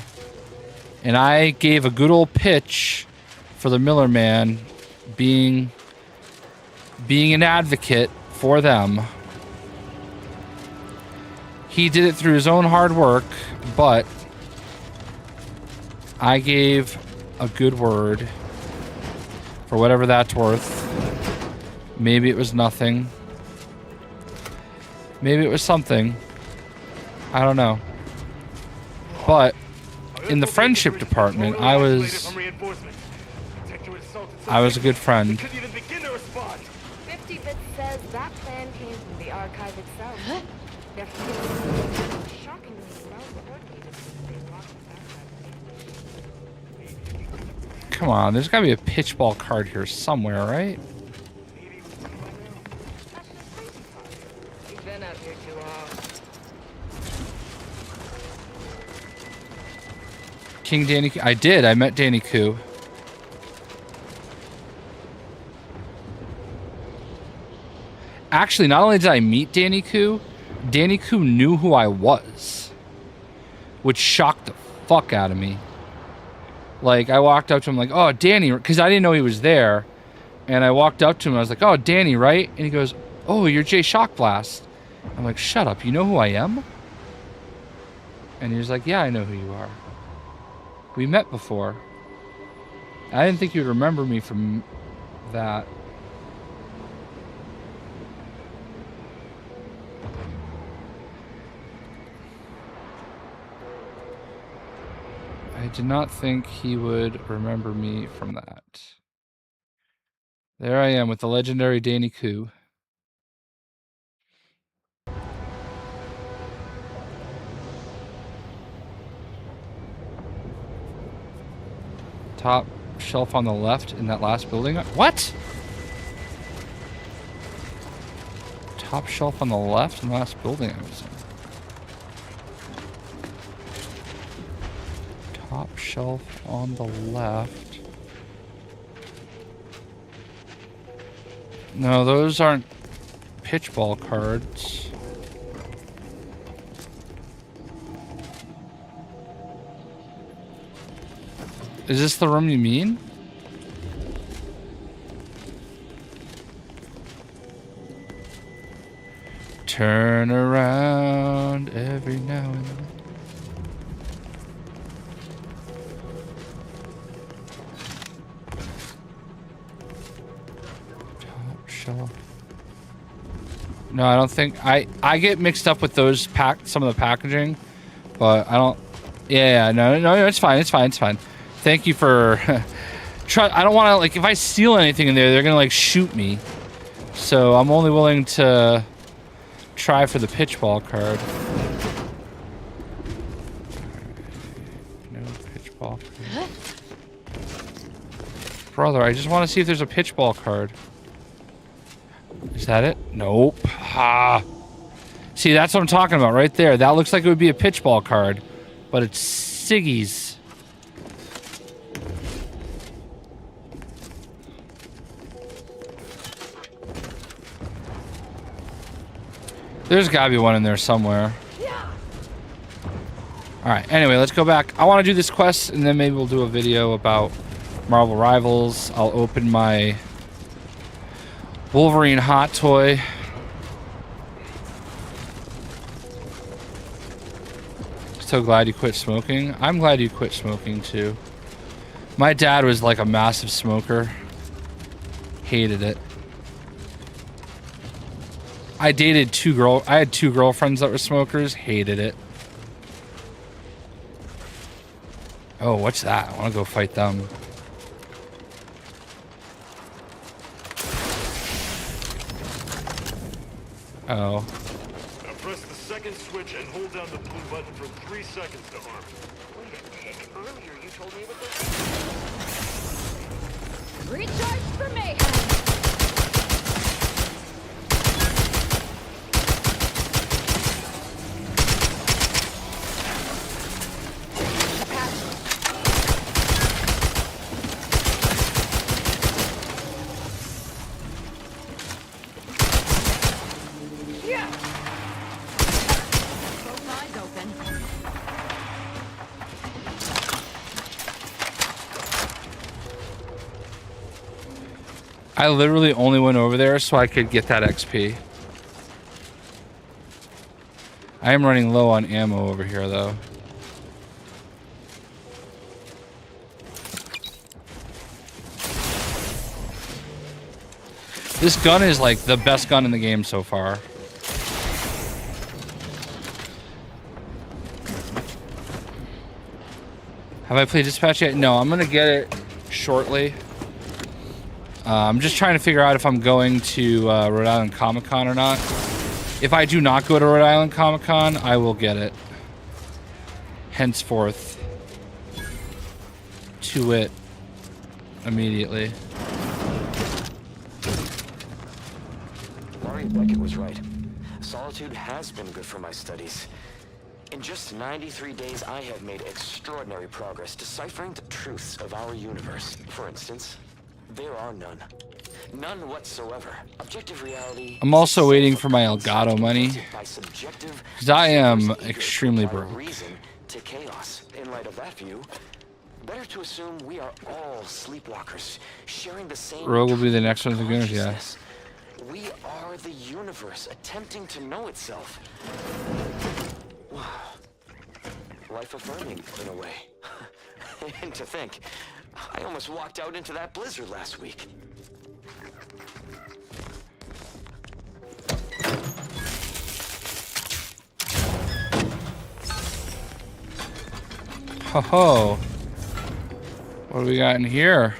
Speaker 1: And I gave a good old pitch for the Miller Man being an advocate for them. He did it through his own hard work, but I gave a good word for whatever that's worth. Maybe it was nothing. Maybe it was something. I don't know. But in the friendship department, I was a good friend.
Speaker 11: 50-bit says that plan came from the archive itself.
Speaker 1: Come on, there's gotta be a pitchball card here somewhere, right?
Speaker 11: You've been out here too long.
Speaker 1: King Danny, I did. I met Danny Koo. Actually, not only did I meet Danny Koo knew who I was, which shocked the fuck out of me. Like, I walked up to him like, oh, Danny, because I didn't know he was there. And I walked up to him, I was like, oh, Danny, right? And he goes, oh, you're JayShockblast. I'm like, shut up, you know who I am? And he was like, yeah, I know who you are. We met before. I didn't think you'd remember me from that. I did not think he would remember me from that. There I am with the legendary Danny Koo. Top shelf on the left in that last building. What? Top shelf on the left in the last building I was in. Top shelf on the left. No, those aren't pitchball cards. Is this the room you mean? Turn around every now and then. Top shelf. No, I don't think I get mixed up with those some of the packaging, but I don't. Yeah, no, it's fine. Thank you for. I don't want to, like, if I steal anything in there, they're gonna like shoot me. So I'm only willing to try for the pitchball card. No pitchball card. Brother, I just want to see if there's a pitchball card. Is that it? Nope. Ah. See, that's what I'm talking about right there. That looks like it would be a pitchball card, but it's Siggy's. There's got to be one in there somewhere. Alright, anyway, let's go back. I want to do this quest, and then maybe we'll do a video about Marvel Rivals. I'll open my Wolverine hot toy. So glad you quit smoking. I'm glad you quit smoking, too. My dad was like a massive smoker. Hated it. I had two girlfriends that were smokers. Hated it. Oh, what's that? I want to go fight them. Oh.
Speaker 2: Now press the second switch and hold down the blue button for 3 seconds to arm.
Speaker 3: Wait a tick. Earlier you told me about this.
Speaker 11: Recharge for mayhem.
Speaker 1: I literally only went over there so I could get that XP. I am running low on ammo over here, though. This gun is like the best gun in the game so far. Have I played Dispatch yet? No, I'm gonna get it shortly. I'm just trying to figure out if I'm going to Rhode Island Comic Con or not. If I do not go to Rhode Island Comic Con, I will get it. Henceforth. To it. Immediately.
Speaker 21: Laurie Beckett was right. Solitude has been good for my studies. In just 93 days, I have made extraordinary progress deciphering the truths of our universe. For instance, there are none. None whatsoever. Objective reality.
Speaker 1: I'm also waiting for my Elgato money. Because I am extremely broke.
Speaker 21: Reason to chaos. In light of that view, better to assume we are all sleepwalkers, sharing the same.
Speaker 1: Rogue will be the next one to go, yeah.
Speaker 21: We are the universe attempting to know itself. Life affirming in a way. And to think, I almost walked out into that blizzard last week.
Speaker 1: Ho ho. What do we got in here?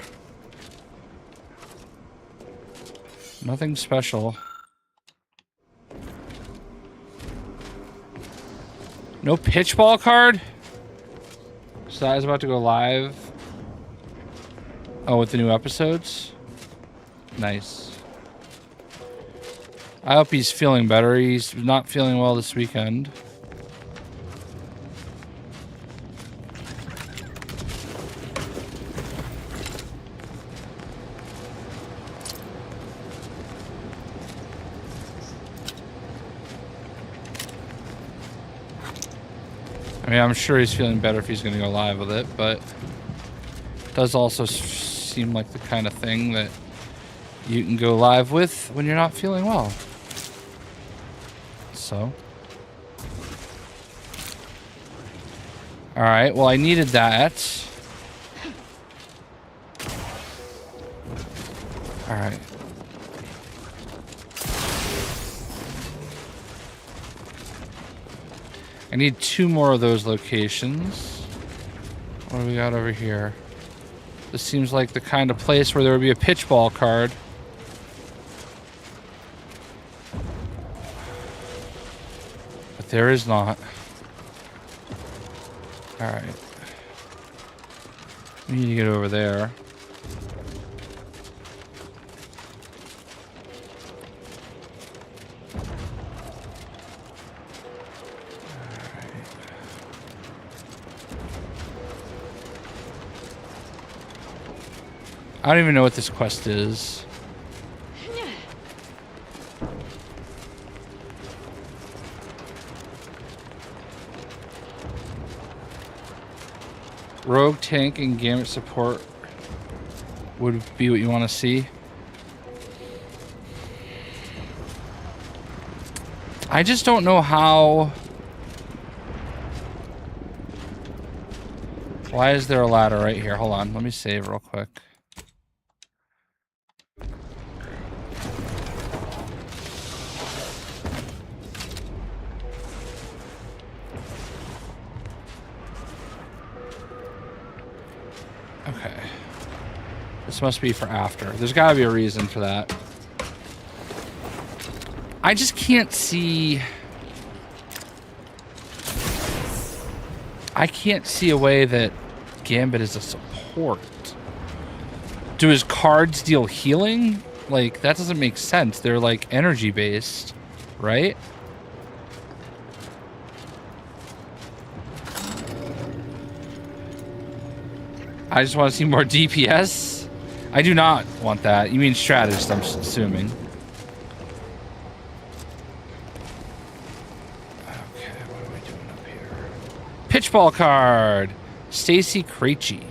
Speaker 1: Nothing special. No pitchball card? So that is about to go live. Oh, with the new episodes? Nice. I hope he's feeling better. He's not feeling well this weekend. I mean, I'm sure he's feeling better if he's going to go live with it, but it does also seem like the kind of thing that you can go live with when you're not feeling well. So. Alright, well, I needed that. Alright. I need 2 more of those locations. What do we got over here? This seems like the kind of place where there would be a pitch ball card. But there is not. Alright. We need to get over there. I don't even know what this quest is. Rogue, tank, and gamut support would be what you want to see. I just don't know how... Why is there a ladder right here? Hold on, let me save real quick. Okay. This must be for after. There's got to be a reason for that. I just can't see... I can't see a way that Gambit is a support. Do his cards deal healing? Like, that doesn't make sense. They're, like, energy-based, right? I just want to see more DPS. I do not want that. You mean strategist, I'm assuming. Okay, what are we doing up here? Pitchball card. Stacy Krejci.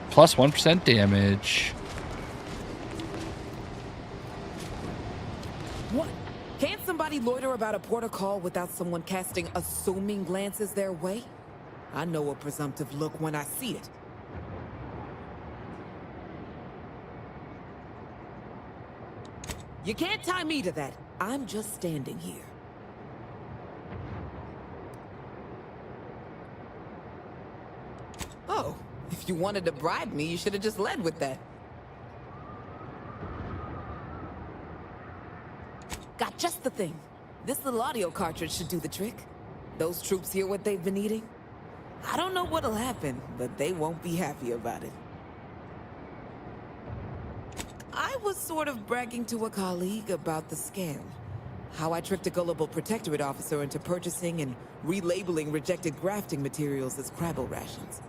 Speaker 1: Plus 1% damage.
Speaker 13: What? Can't somebody loiter about a protocol without someone casting assuming glances their way? I know a presumptive look when I see it. You can't tie me to that. I'm just standing here. Oh, if you wanted to bribe me, you should have just led with that. Got just the thing. This little audio cartridge should do the trick. Those troops hear what they've been eating. I don't know what'll happen, but they won't be happy about it. I was sort of bragging to a colleague about the scam. How I tricked a gullible protectorate officer into purchasing and relabeling rejected grafting materials as Crabble rations.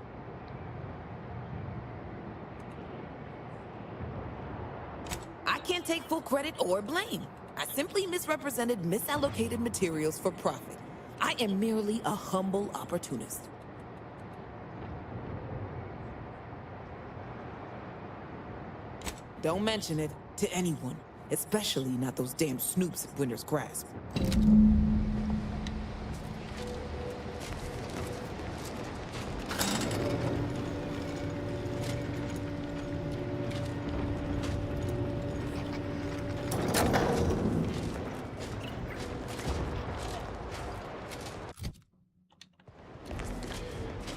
Speaker 13: I can't take full credit or blame. I simply misrepresented misallocated materials for profit. I am merely a humble opportunist. Don't mention it to anyone, especially not those damn snoops at Winter's Grasp.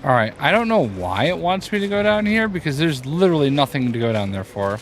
Speaker 1: Alright, I don't know why it wants me to go down here, because there's literally nothing to go down there for.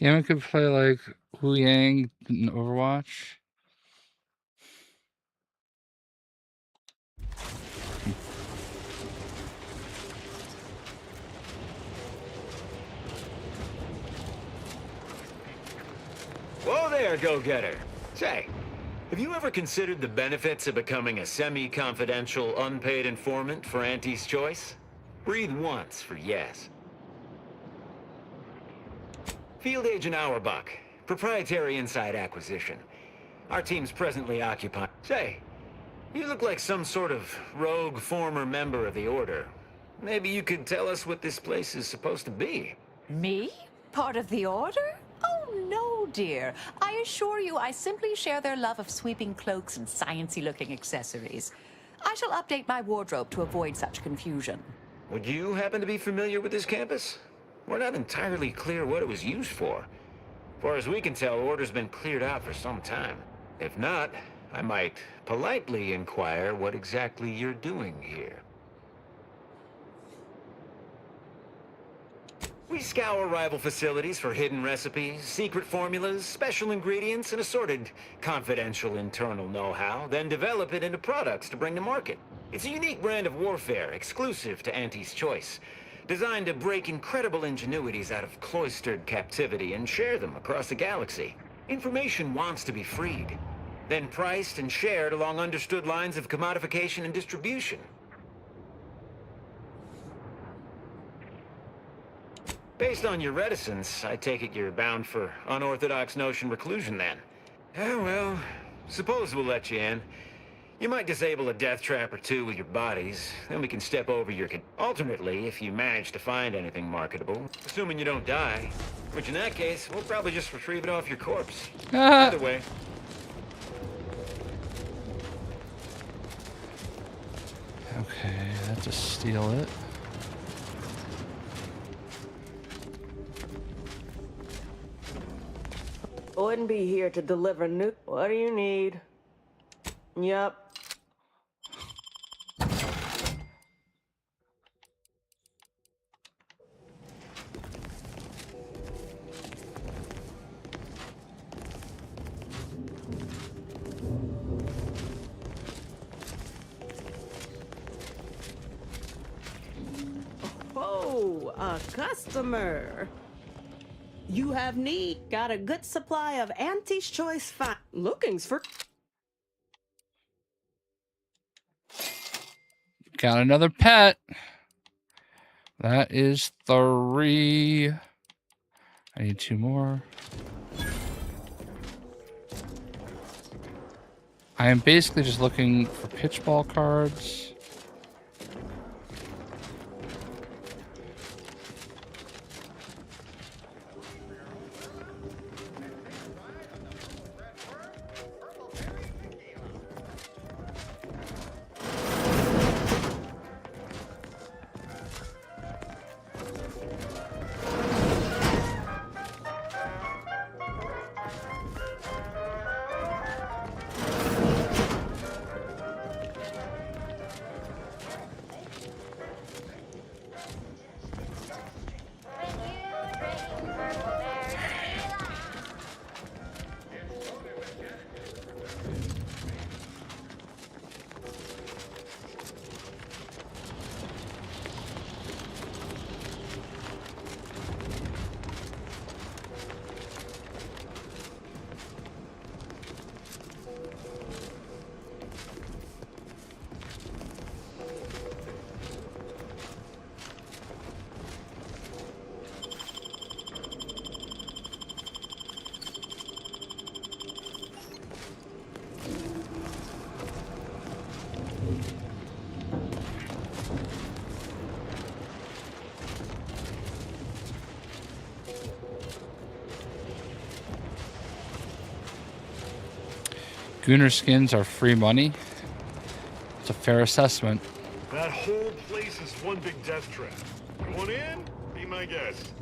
Speaker 1: Gamma could play like Wu Yang in Overwatch.
Speaker 3: Whoa there, go-getter. Say, have you ever considered the benefits of becoming a semi-confidential, unpaid informant for Auntie's Choice? Breathe once for yes. Field Agent Auerbach, proprietary inside acquisition. Our team's presently occupied. Say, you look like some sort of rogue former member of the Order. Maybe you could tell us what this place is supposed to be.
Speaker 4: Me? Part of the Order? Oh, no, dear. I assure you I simply share their love of sweeping cloaks and sciencey-looking accessories. I shall update my wardrobe to avoid such confusion.
Speaker 3: Would you happen to be familiar with this campus? We're not entirely clear what it was used for. As far as we can tell, Order's been cleared out for some time. If not, I might politely inquire what exactly you're doing here. We scour rival facilities for hidden recipes, secret formulas, special ingredients, and assorted confidential internal know-how, then develop it into products to bring to market. It's a unique brand of warfare, exclusive to Auntie's Choice, designed to break incredible ingenuities out of cloistered captivity and share them across the galaxy. Information wants to be freed, then priced and shared along understood lines of commodification and distribution. Based on your reticence, I take it you're bound for unorthodox notion reclusion then. Oh, well, suppose we'll let you in. You might disable a death trap or two with your bodies, then we can step over your alternately, if you manage to find anything marketable, assuming you don't die, which in that case, we'll probably just retrieve it off your corpse. Either way.
Speaker 1: Okay, I have to steal it.
Speaker 15: Wouldn't be here to deliver new. What do you need? Yep.
Speaker 5: Oh, a customer. You have need. Got a good supply of Auntie's Choice fine. Lookings for.
Speaker 1: Got another pet. That is 3. I need 2 more. I am basically just looking for pitch ball cards. Gooner skins are free money. It's a fair assessment.
Speaker 2: That whole place is one big death trap. You want in? Be my guest.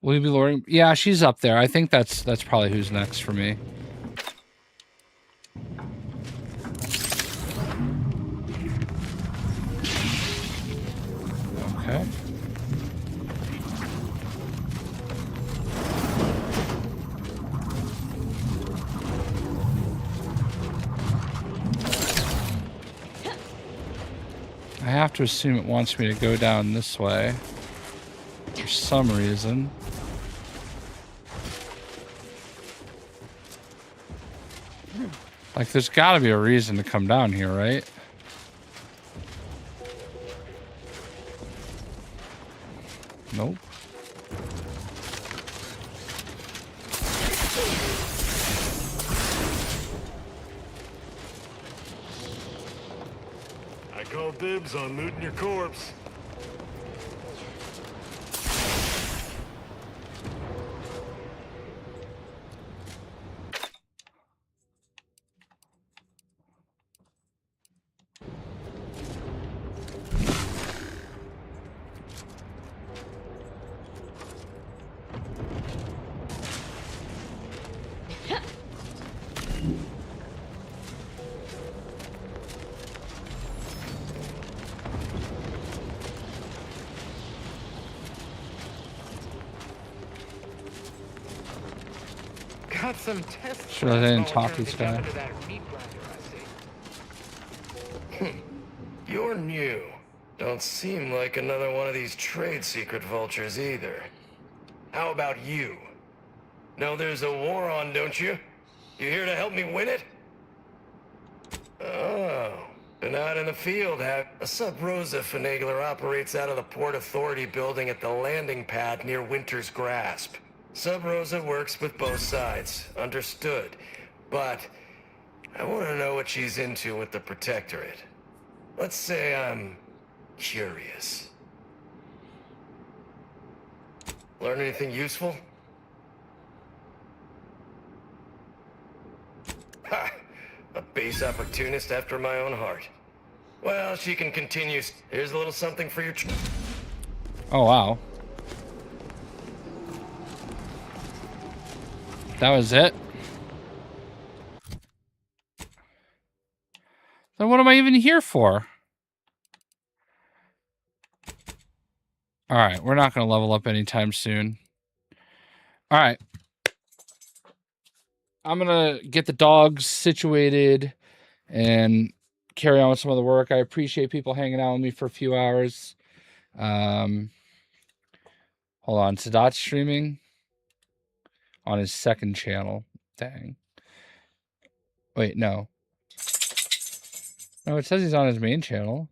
Speaker 1: Will you be luring? Yeah, she's up there. I think that's probably who's next for me. Okay. I have to assume it wants me to go down this way for some reason. Like, there's got to be a reason to come down here, right? Nope.
Speaker 2: I call dibs on looting your corpse.
Speaker 7: Got some test.
Speaker 1: Sure, I didn't talk to this guy.
Speaker 17: You're new. Don't seem like another one of these trade secret vultures either. How about you? Know there's a war on, don't you? You here to help me win it? Oh, been out in the field, have... A Sub-Rosa finagler operates out of the Port Authority building at the landing pad near Winter's Grasp. Sub-Rosa works with both sides, understood. But I want to know what she's into with the Protectorate. Let's say I'm curious. Learn anything useful? Ha! A base opportunist after my own heart. Well, she can continue. Here's a little something for your...
Speaker 1: Oh, wow. That was it? Then what am I even here for? Alright, we're not going to level up anytime soon. Alright. I'm going to get the dogs situated and carry on with some of the work. I appreciate people hanging out with me for a few hours. Hold on. Sadat's streaming on his second channel. Dang. Wait, no. No, it says he's on his main channel.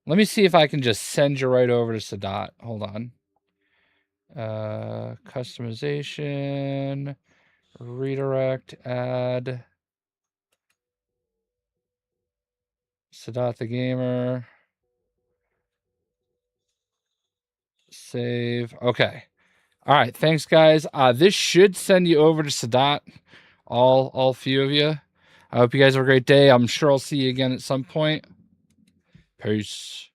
Speaker 1: Let me see if I can just send you right over to Sadat. Hold on. Customization. Redirect. Add. Sadat the Gamer. Save. Okay. All right. Thanks, guys. This should send you over to Sadat. All few of you. I hope you guys have a great day. I'm sure I'll see you again at some point. Peace.